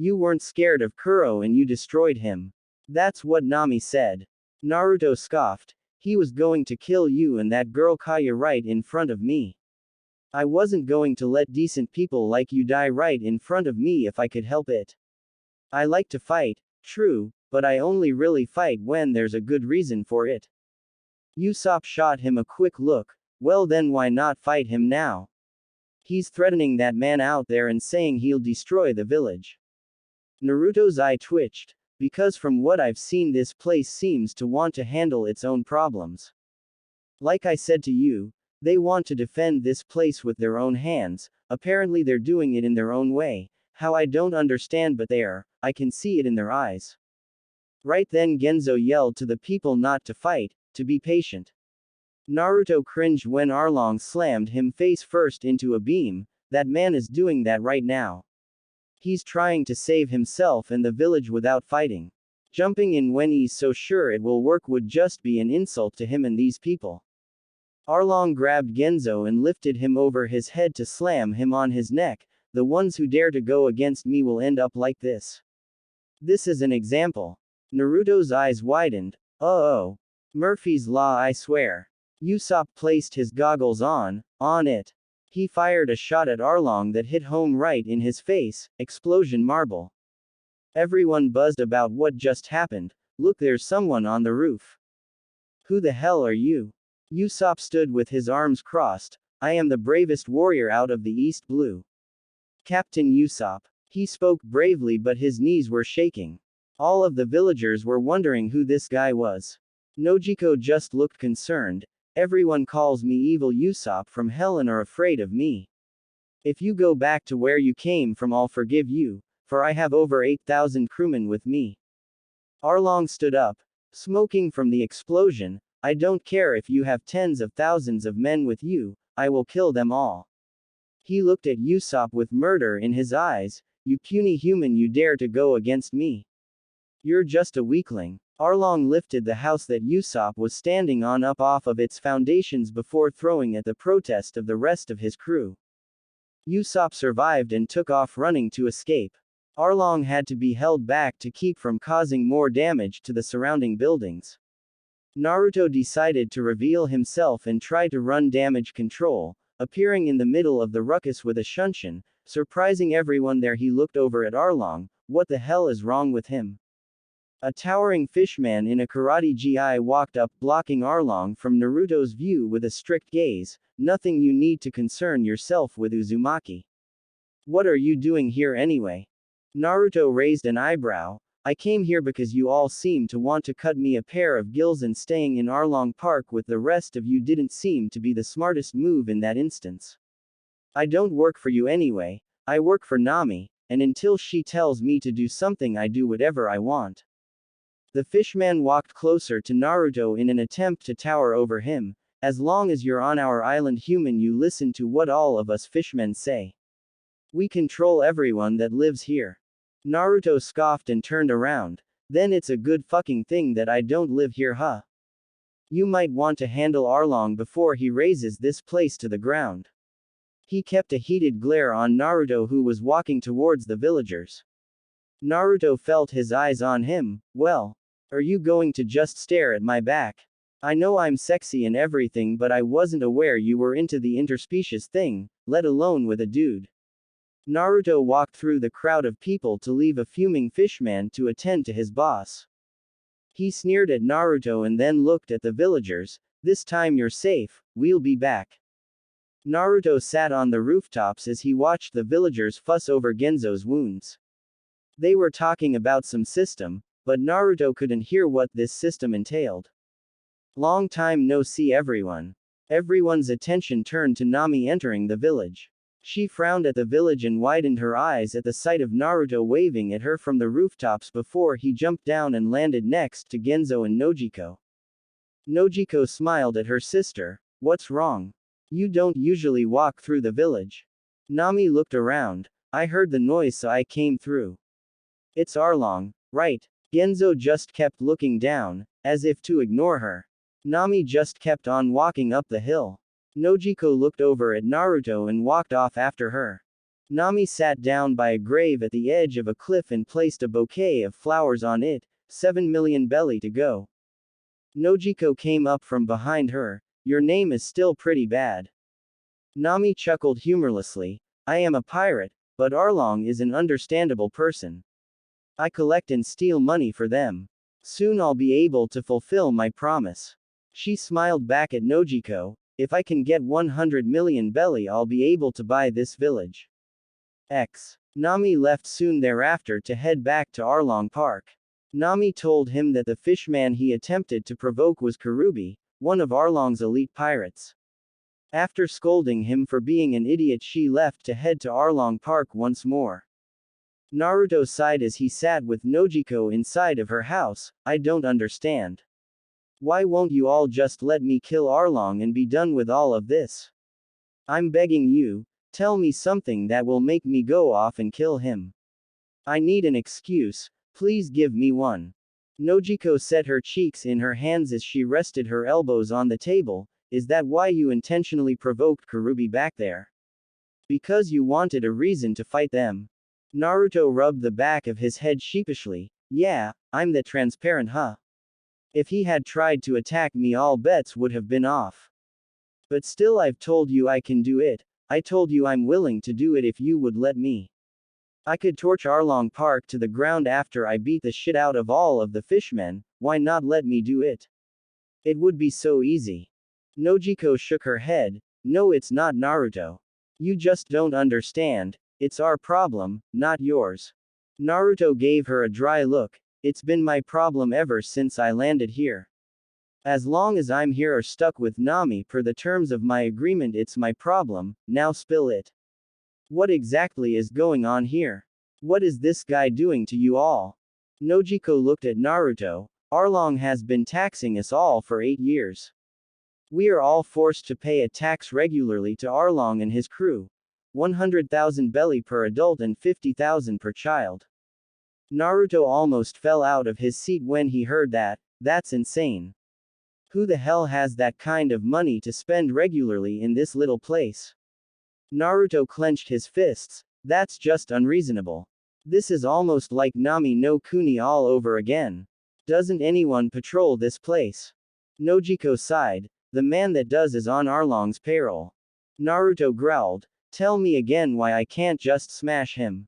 You weren't scared of Kuro and you destroyed him. That's what Nami said. Naruto scoffed. He was going to kill you and that girl Kaya right in front of me. I wasn't going to let decent people like you die right in front of me if I could help it. I like to fight, true, but I only really fight when there's a good reason for it. Usopp shot him a quick look. Well then, why not fight him now? He's threatening that man out there and saying he'll destroy the village. Naruto's eye twitched, because from what I've seen this place seems to want to handle its own problems. Like I said to you, they want to defend this place with their own hands. Apparently they're doing it in their own way. How I don't understand, but they are. I can see it in their eyes. Right then Genzo yelled to the people not to fight, to be patient. Naruto cringed when Arlong slammed him face first into a beam. That man is doing that right now. He's trying to save himself and the village without fighting. Jumping in when he's so sure it will work would just be an insult to him and these people. Arlong grabbed Genzo and lifted him over his head to slam him on his neck. The ones who dare to go against me will end up like this. This is an example. Naruto's eyes widened. Oh. Murphy's Law, I swear. Usopp placed his goggles on it. He fired a shot at Arlong that hit home right in his face. Explosion marble. Everyone buzzed about what just happened. Look, there's someone on the roof. Who the hell are you? Usopp stood with his arms crossed. I am the bravest warrior out of the East Blue. Captain Usopp. He spoke bravely, but his knees were shaking. All of the villagers were wondering who this guy was. Nojiko just looked concerned. Everyone calls me evil Usopp from hell and are afraid of me. If you go back to where you came from, I'll forgive you, for I have over 8,000 crewmen with me. Arlong stood up, smoking from the explosion. I don't care if you have tens of thousands of men with you, I will kill them all. He looked at Usopp with murder in his eyes. You puny human, you dare to go against me. You're just a weakling. Arlong lifted the house that Usopp was standing on up off of its foundations before throwing at the protest of the rest of his crew. Usopp survived and took off running to escape. Arlong had to be held back to keep from causing more damage to the surrounding buildings. Naruto decided to reveal himself and try to run damage control, appearing in the middle of the ruckus with a shunshin, surprising everyone there. He looked over at Arlong. What the hell is wrong with him? A towering fishman in a karate gi walked up, blocking Arlong from Naruto's view with a strict gaze. Nothing you need to concern yourself with, Uzumaki. What are you doing here anyway? Naruto raised an eyebrow. I came here because you all seem to want to cut me a pair of gills, and staying in Arlong Park with the rest of you didn't seem to be the smartest move in that instance. I don't work for you anyway, I work for Nami, and until she tells me to do something I do whatever I want. The fishman walked closer to Naruto in an attempt to tower over him. As long as you're on our island human, you listen to what all of us fishmen say. We control everyone that lives here. Naruto scoffed and turned around. Then it's a good fucking thing that I don't live here, huh? You might want to handle Arlong before he razes this place to the ground. He kept a heated glare on Naruto, who was walking towards the villagers. Naruto felt his eyes on him. Well, are you going to just stare at my back? I know I'm sexy and everything, but I wasn't aware you were into the interspecies thing, let alone with a dude. Naruto walked through the crowd of people to leave a fuming fishman to attend to his boss. He sneered at Naruto and then looked at the villagers. This time you're safe, we'll be back. Naruto sat on the rooftops as he watched the villagers fuss over Genzo's wounds. They were talking about some system, but Naruto couldn't hear what this system entailed. Long time no see, everyone. Everyone's attention turned to Nami entering the village. She frowned at the village and widened her eyes at the sight of Naruto waving at her from the rooftops before he jumped down and landed next to Genzo and Nojiko. Nojiko smiled at her sister. What's wrong? You don't usually walk through the village. Nami looked around. I heard the noise, so I came through. It's Arlong, right? Genzo just kept looking down, as if to ignore her. Nami just kept on walking up the hill. Nojiko looked over at Naruto and walked off after her. Nami sat down by a grave at the edge of a cliff and placed a bouquet of flowers on it. 7 million belly to go. Nojiko came up from behind her. Your name is still pretty bad. Nami chuckled humorlessly. I am a pirate, but Arlong is an understandable person. I collect and steal money for them. Soon I'll be able to fulfill my promise. She smiled back at Nojiko. If I can get 100 million belly, I'll be able to buy this village. Nami left soon thereafter to head back to Arlong Park. Nami told him that the fishman he attempted to provoke was Karubi, one of Arlong's elite pirates. After scolding him for being an idiot, she left to head to Arlong Park once more. Naruto sighed as he sat with Nojiko inside of her house. I don't understand. Why won't you all just let me kill Arlong and be done with all of this? I'm begging you, tell me something that will make me go off and kill him. I need an excuse, please give me one. Nojiko set her cheeks in her hands as she rested her elbows on the table. Is that why you intentionally provoked Karubi back there? Because you wanted a reason to fight them? Naruto rubbed the back of his head sheepishly. Yeah, I'm that transparent, huh? If he had tried to attack me, all bets would have been off. But still, I've told you I can do it. I told you I'm willing to do it if you would let me. I could torch Arlong Park to the ground after I beat the shit out of all of the fishmen. Why not let me do it? It would be so easy. Nojiko shook her head. No, it's not, Naruto. You just don't understand. It's our problem, not yours. Naruto gave her a dry look. It's been my problem ever since I landed here. As long as I'm here or stuck with Nami per the terms of my agreement, it's my problem. Now spill it. What exactly is going on here? What is this guy doing to you all? Nojiko looked at Naruto. Arlong has been taxing us all for 8 years. We are all forced to pay a tax regularly to Arlong and his crew. 100,000 belly per adult and 50,000 per child. Naruto almost fell out of his seat when he heard that. That's insane. Who the hell has that kind of money to spend regularly in this little place? Naruto clenched his fists. That's just unreasonable. This is almost like Nami no Kuni all over again. Doesn't anyone patrol this place? Nojiko sighed. The man that does is on Arlong's payroll. Naruto growled. Tell me again why I can't just smash him.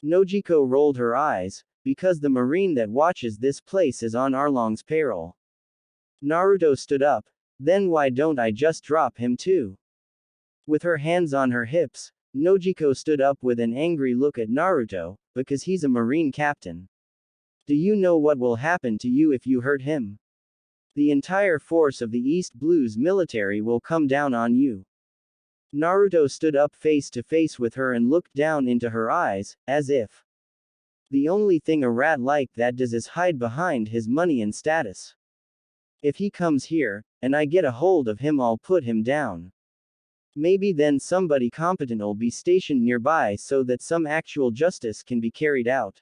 Nojiko rolled her eyes. Because the marine that watches this place is on Arlong's payroll. Naruto stood up. Then why don't I just drop him too? With her hands on her hips, Nojiko stood up with an angry look at Naruto. Because he's a marine captain. Do you know what will happen to you if you hurt him? The entire force of the East Blue's military will come down on you. Naruto stood up face to face with her and looked down into her eyes, as if the only thing a rat like that does is hide behind his money and status. If he comes here, and I get a hold of him, I'll put him down. Maybe then somebody competent'll be stationed nearby so that some actual justice can be carried out.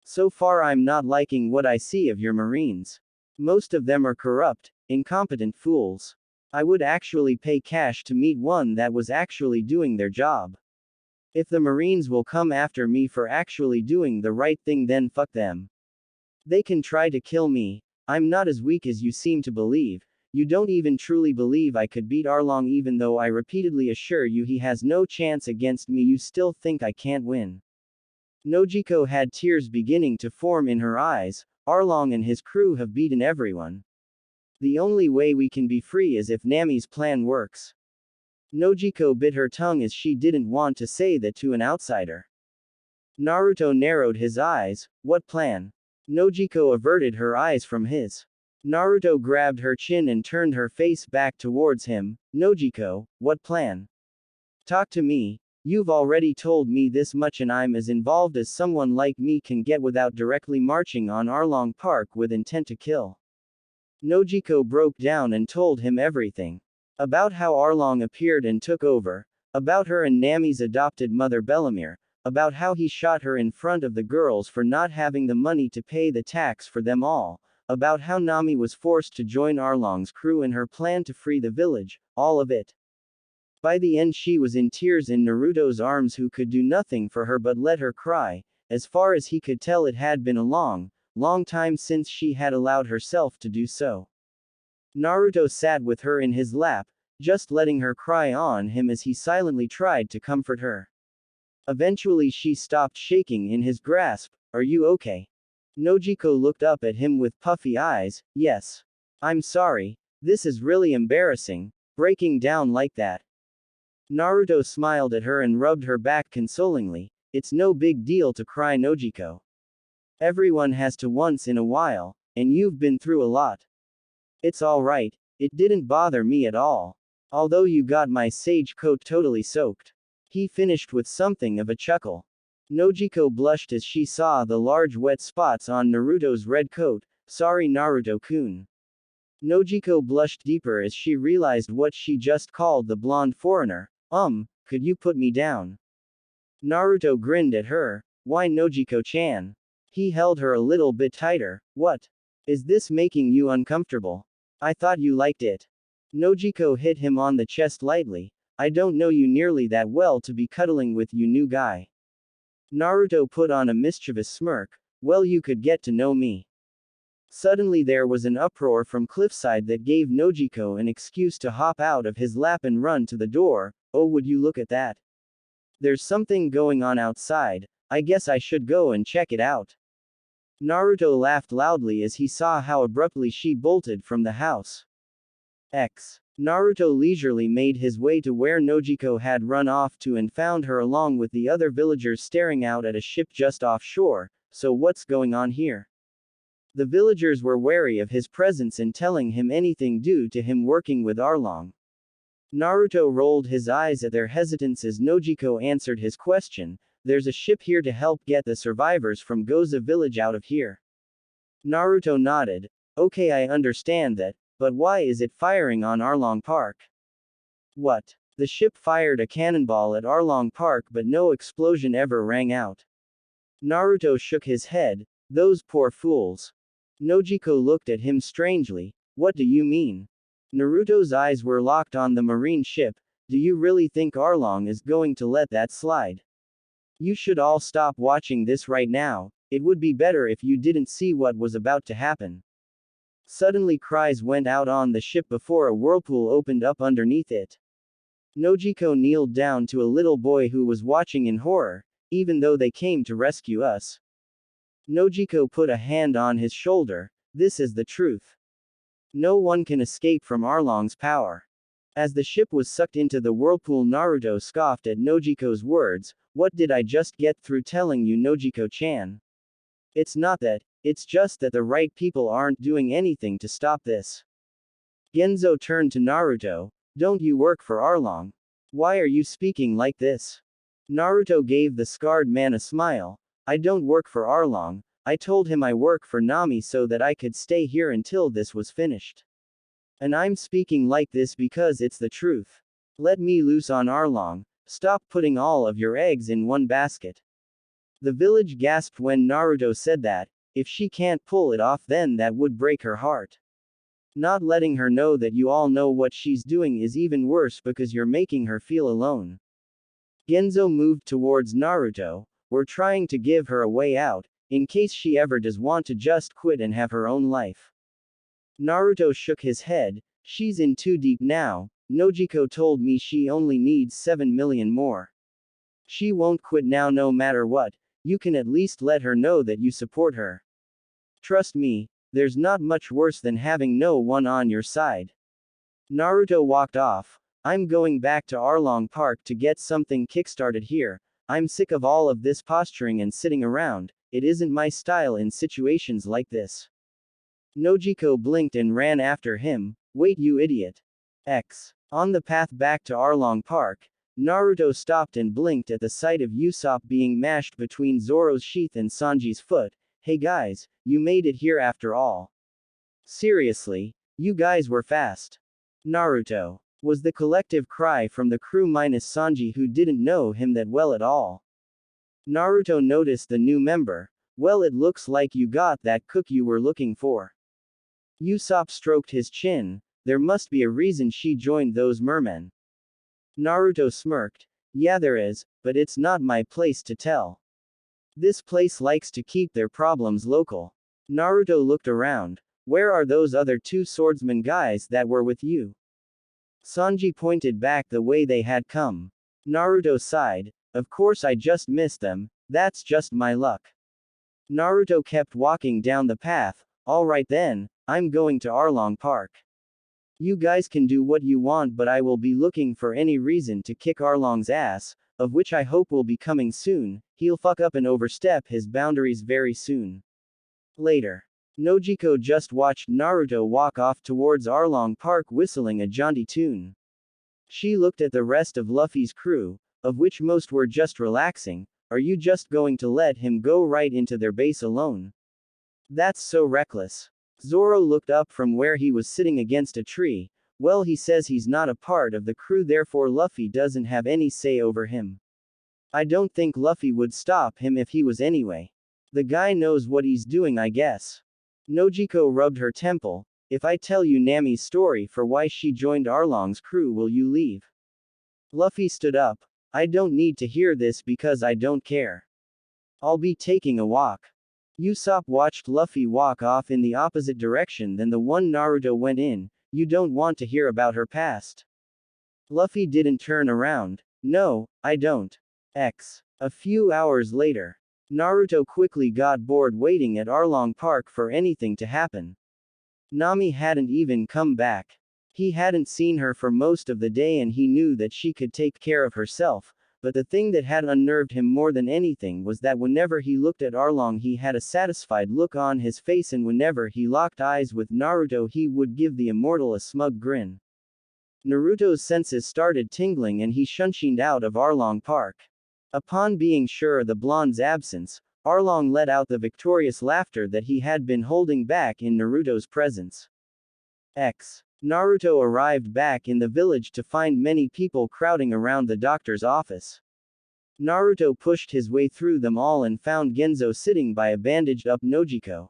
So far I'm not liking what I see of your Marines. Most of them are corrupt, incompetent fools. I would actually pay cash to meet one that was actually doing their job. If the Marines will come after me for actually doing the right thing, then fuck them. They can try to kill me. I'm not as weak as you seem to believe. You don't even truly believe I could beat Arlong, even though I repeatedly assure you he has no chance against me. You still think I can't win. Nojiko had tears beginning to form in her eyes. Arlong and his crew have beaten everyone. The only way we can be free is if Nami's plan works. Nojiko bit her tongue as she didn't want to say that to an outsider. Naruto narrowed his eyes. What plan? Nojiko averted her eyes from his. Naruto grabbed her chin and turned her face back towards him. Nojiko, what plan? Talk to me. You've already told me this much, and I'm as involved as someone like me can get without directly marching on Arlong Park with intent to kill. Nojiko broke down and told him everything. About how Arlong appeared and took over. About her and Nami's adopted mother Bellamere. About how he shot her in front of the girls for not having the money to pay the tax for them all. About how Nami was forced to join Arlong's crew and her plan to free the village. All of it. By the end she was in tears in Naruto's arms, who could do nothing for her but let her cry. As far as he could tell, it had been a long time since she had allowed herself to do so. Naruto sat with her in his lap, just letting her cry on him as he silently tried to comfort her. Eventually she stopped shaking in his grasp. Are you okay? Nojiko looked up at him with puffy eyes. Yes. I'm sorry. This is really embarrassing, breaking down like that. Naruto smiled at her and rubbed her back consolingly. It's no big deal to cry, Nojiko. Everyone has to once in a while, and you've been through a lot. It's alright. It didn't bother me at all. Although you got my sage coat totally soaked. He finished with something of a chuckle. Nojiko blushed as she saw the large wet spots on Naruto's red coat. Sorry, Naruto-kun. Nojiko blushed deeper as she realized what she just called the blonde foreigner. Could you put me down? Naruto grinned at her. Why, Nojiko-chan? He held her a little bit tighter. What? Is this making you uncomfortable? I thought you liked it. Nojiko hit him on the chest lightly. I don't know you nearly that well to be cuddling with you, new guy. Naruto put on a mischievous smirk. Well, you could get to know me. Suddenly there was an uproar from cliffside that gave Nojiko an excuse to hop out of his lap and run to the door. Oh, would you look at that? There's something going on outside. I guess I should go and check it out. Naruto laughed loudly as he saw how abruptly she bolted from the house. Naruto leisurely made his way to where Nojiko had run off to and found her along with the other villagers staring out at a ship just offshore. So what's going on here? The villagers were wary of his presence and telling him anything due to him working with Arlong. Naruto rolled his eyes at their hesitance as Nojiko answered his question. There's a ship here to help get the survivors from Goza village out of here. Naruto nodded. Okay, I understand that, but why is it firing on Arlong Park? What? The ship fired a cannonball at Arlong Park, but no explosion ever rang out. Naruto shook his head. Those poor fools. Nojiko looked at him strangely. What do you mean? Naruto's eyes were locked on the marine ship. Do you really think Arlong is going to let that slide? You should all stop watching this right now. It would be better if you didn't see what was about to happen. Suddenly cries went out on the ship before a whirlpool opened up underneath it. Nojiko kneeled down to a little boy who was watching in horror. Even though they came to rescue us. Nojiko put a hand on his shoulder. This is the truth. No one can escape from Arlong's power. As the ship was sucked into the whirlpool, Naruto scoffed at Nojiko's words. What did I just get through telling you, Nojiko-chan? It's not that. It's just that the right people aren't doing anything to stop this. Genzo turned to Naruto. Don't you work for Arlong? Why are you speaking like this? Naruto gave the scarred man a smile. I don't work for Arlong. I told him I work for Nami so that I could stay here until this was finished. And I'm speaking like this because it's the truth. Let me loose on Arlong. Stop putting all of your eggs in one basket. The village gasped when Naruto said that. If she can't pull it off, then that would break her heart. Not letting her know that you all know what she's doing is even worse because you're making her feel alone. Genzo moved towards Naruto. We're trying to give her a way out, in case she ever does want to just quit and have her own life. Naruto shook his head. She's in too deep now. Nojiko told me she only needs 7 million more. She won't quit now no matter what. You can at least let her know that you support her. Trust me, there's not much worse than having no one on your side. Naruto walked off. I'm going back to Arlong Park to get something kickstarted here. I'm sick of all of this posturing and sitting around. It isn't my style in situations like this. Nojiko blinked and ran after him. Wait, you idiot. On the path back to Arlong Park, Naruto stopped and blinked at the sight of Usopp being mashed between Zoro's sheath and Sanji's foot. Hey guys, you made it here after all. Seriously, you guys were fast. Naruto, was the collective cry from the crew minus Sanji, who didn't know him that well at all. Naruto noticed the new member. Well, it looks like you got that cook you were looking for. Usopp stroked his chin. There must be a reason she joined those mermen. Naruto smirked. Yeah, there is, but it's not my place to tell. This place likes to keep their problems local. Naruto looked around. Where are those other 2 swordsman guys that were with you? Sanji pointed back the way they had come. Naruto sighed. Of course I just missed them. That's just my luck. Naruto kept walking down the path. Alright then, I'm going to Arlong Park. You guys can do what you want, but I will be looking for any reason to kick Arlong's ass, of which I hope will be coming soon. He'll fuck up and overstep his boundaries very soon. Later. Nojiko just watched Naruto walk off towards Arlong Park whistling a jaunty tune. She looked at the rest of Luffy's crew, of which most were just relaxing. Are you just going to let him go right into their base alone? That's so reckless. Zoro looked up from where he was sitting against a tree. Well, he says he's not a part of the crew, therefore Luffy doesn't have any say over him. I don't think Luffy would stop him if he was anyway. The guy knows what he's doing, I guess. Nojiko rubbed her temple. If I tell you Nami's story for why she joined Arlong's crew, will you leave? Luffy stood up. I don't need to hear this because I don't care. I'll be taking a walk. Usopp watched Luffy walk off in the opposite direction than the one Naruto went in. You don't want to hear about her past. Luffy didn't turn around. No, I don't. A few hours later. Naruto quickly got bored waiting at Arlong Park for anything to happen. Nami hadn't even come back. He hadn't seen her for most of the day and he knew that she could take care of herself, but the thing that had unnerved him more than anything was that whenever he looked at Arlong he had a satisfied look on his face, and whenever he locked eyes with Naruto he would give the immortal a smug grin. Naruto's senses started tingling and he shunshined out of Arlong Park. Upon being sure of the blonde's absence, Arlong let out the victorious laughter that he had been holding back in Naruto's presence. Naruto arrived back in the village to find many people crowding around the doctor's office. Naruto pushed his way through them all and found Genzo sitting by a bandaged-up Nojiko.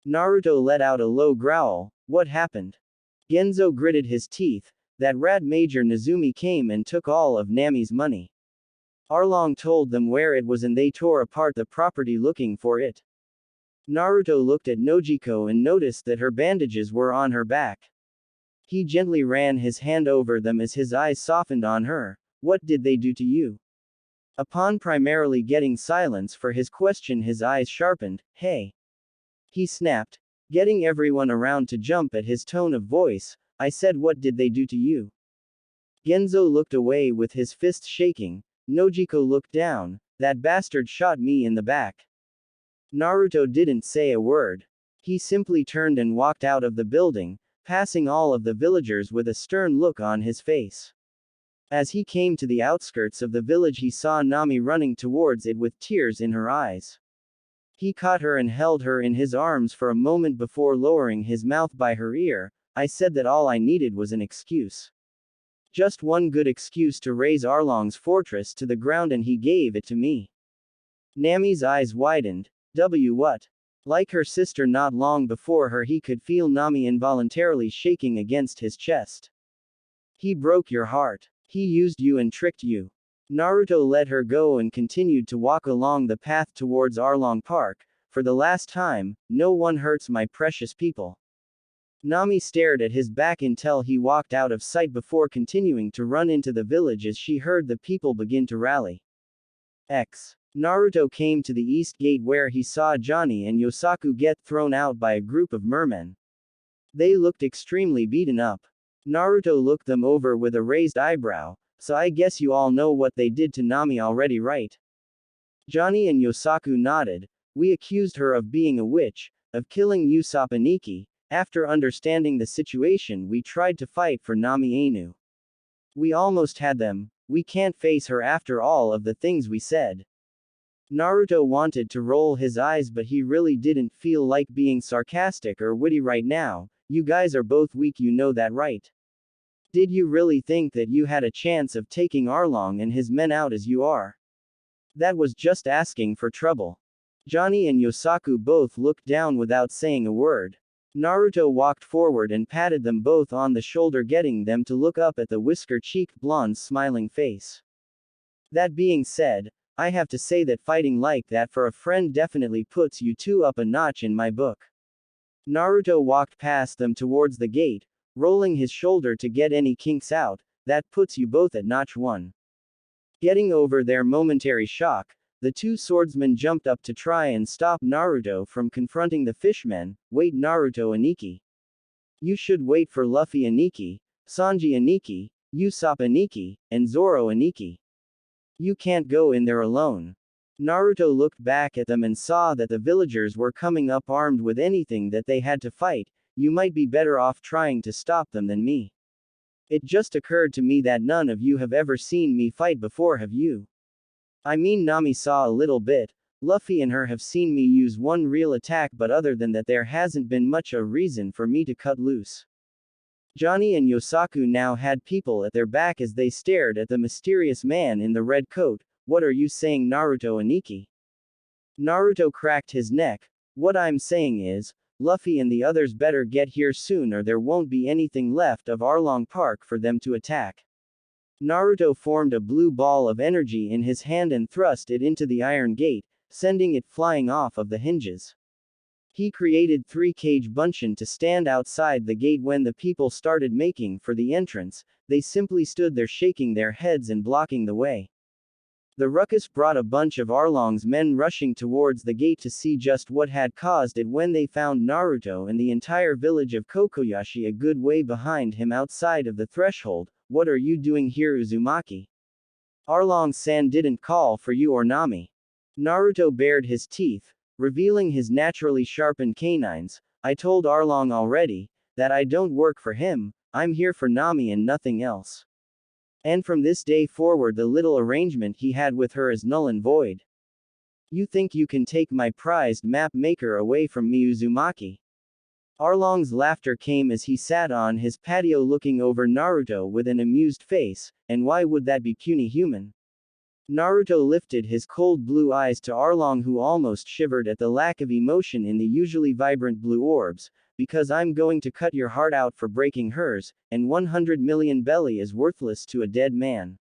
Naruto let out a low growl. What happened? Genzo gritted his teeth. That rat Major Nezumi came and took all of Nami's money. Arlong told them where it was and they tore apart the property looking for it. Naruto looked at Nojiko and noticed that her bandages were on her back. He gently ran his hand over them as his eyes softened on her. What did they do to you? Upon primarily getting silence for his question, his eyes sharpened. Hey! He snapped, getting everyone around to jump at his tone of voice. I said, what did they do to you? Genzo looked away with his fist shaking. Nojiko looked down. That bastard shot me in the back. Naruto didn't say a word. He simply turned and walked out of the building, passing all of the villagers with a stern look on his face. As he came to the outskirts of the village, he saw Nami running towards it with tears in her eyes. He caught her and held her in his arms for a moment before lowering his mouth by her ear. I said that all I needed was an excuse. Just one good excuse to raise Arlong's fortress to the ground, and he gave it to me. Nami's eyes widened. What? Like her sister not long before her, he could feel Nami involuntarily shaking against his chest. He broke your heart. He used you and tricked you. Naruto let her go and continued to walk along the path towards Arlong Park. For the last time, no one hurts my precious people. Nami stared at his back until he walked out of sight before continuing to run into the village as she heard the people begin to rally. Naruto came to the east gate where he saw Johnny and Yosaku get thrown out by a group of mermen. They looked extremely beaten up. Naruto looked them over with a raised eyebrow. So I guess you all know what they did to Nami already, right? Johnny and Yosaku nodded. We accused her of being a witch, of killing Usopp and Ikki. After understanding the situation, we tried to fight for Nami Ainu. We almost had them. We can't face her after all of the things we said. Naruto wanted to roll his eyes, but he really didn't feel like being sarcastic or witty right now. You guys are both weak, you know that, right? Did you really think that you had a chance of taking Arlong and his men out as you are? That was just asking for trouble. Johnny and Yosaku both looked down without saying a word. Naruto walked forward and patted them both on the shoulder, getting them to look up at the whisker-cheeked blonde's smiling face. That being said, I have to say that fighting like that for a friend definitely puts you two up a notch in my book. Naruto walked past them towards the gate, rolling his shoulder to get any kinks out. That puts you both at notch 1. Getting over their momentary shock, the two swordsmen jumped up to try and stop Naruto from confronting the fishmen. Wait, Naruto and Ikki. You should wait for Luffy and Ikki, Sanji and Ikki, Usopp and Ikki, and Zoro and Ikki. You can't go in there alone. Naruto looked back at them and saw that the villagers were coming up armed with anything that they had to fight. You might be better off trying to stop them than me. It just occurred to me that none of you have ever seen me fight before, have you? I mean, Nami saw a little bit. Luffy and her have seen me use one real attack, but other than that there hasn't been much a reason for me to cut loose. Johnny and Yosaku now had people at their back as they stared at the mysterious man in the red coat. What are you saying, Naruto and Ikki? Naruto cracked his neck. What I'm saying is, Luffy and the others better get here soon or there won't be anything left of Arlong Park for them to attack. Naruto formed a blue ball of energy in his hand and thrust it into the iron gate, sending it flying off of the hinges. He created 3 cage bunchen to stand outside the gate. When the people started making for the entrance, they simply stood there shaking their heads and blocking the way. The ruckus brought a bunch of Arlong's men rushing towards the gate to see just what had caused it. When they found Naruto and the entire village of Kokoyashi a good way behind him outside of the threshold. What are you doing here, Uzumaki? Arlong-san didn't call for you or Nami. Naruto bared his teeth, revealing his naturally sharpened canines. I told Arlong already that I don't work for him. I'm here for Nami and nothing else. And from this day forward the little arrangement he had with her is null and void. You think you can take my prized map maker away from me, Uzumaki? Arlong's laughter came as he sat on his patio looking over Naruto with an amused face. And why would that be, puny human? Naruto lifted his cold blue eyes to Arlong, who almost shivered at the lack of emotion in the usually vibrant blue orbs. Because I'm going to cut your heart out for breaking hers, and 100 million belly is worthless to a dead man.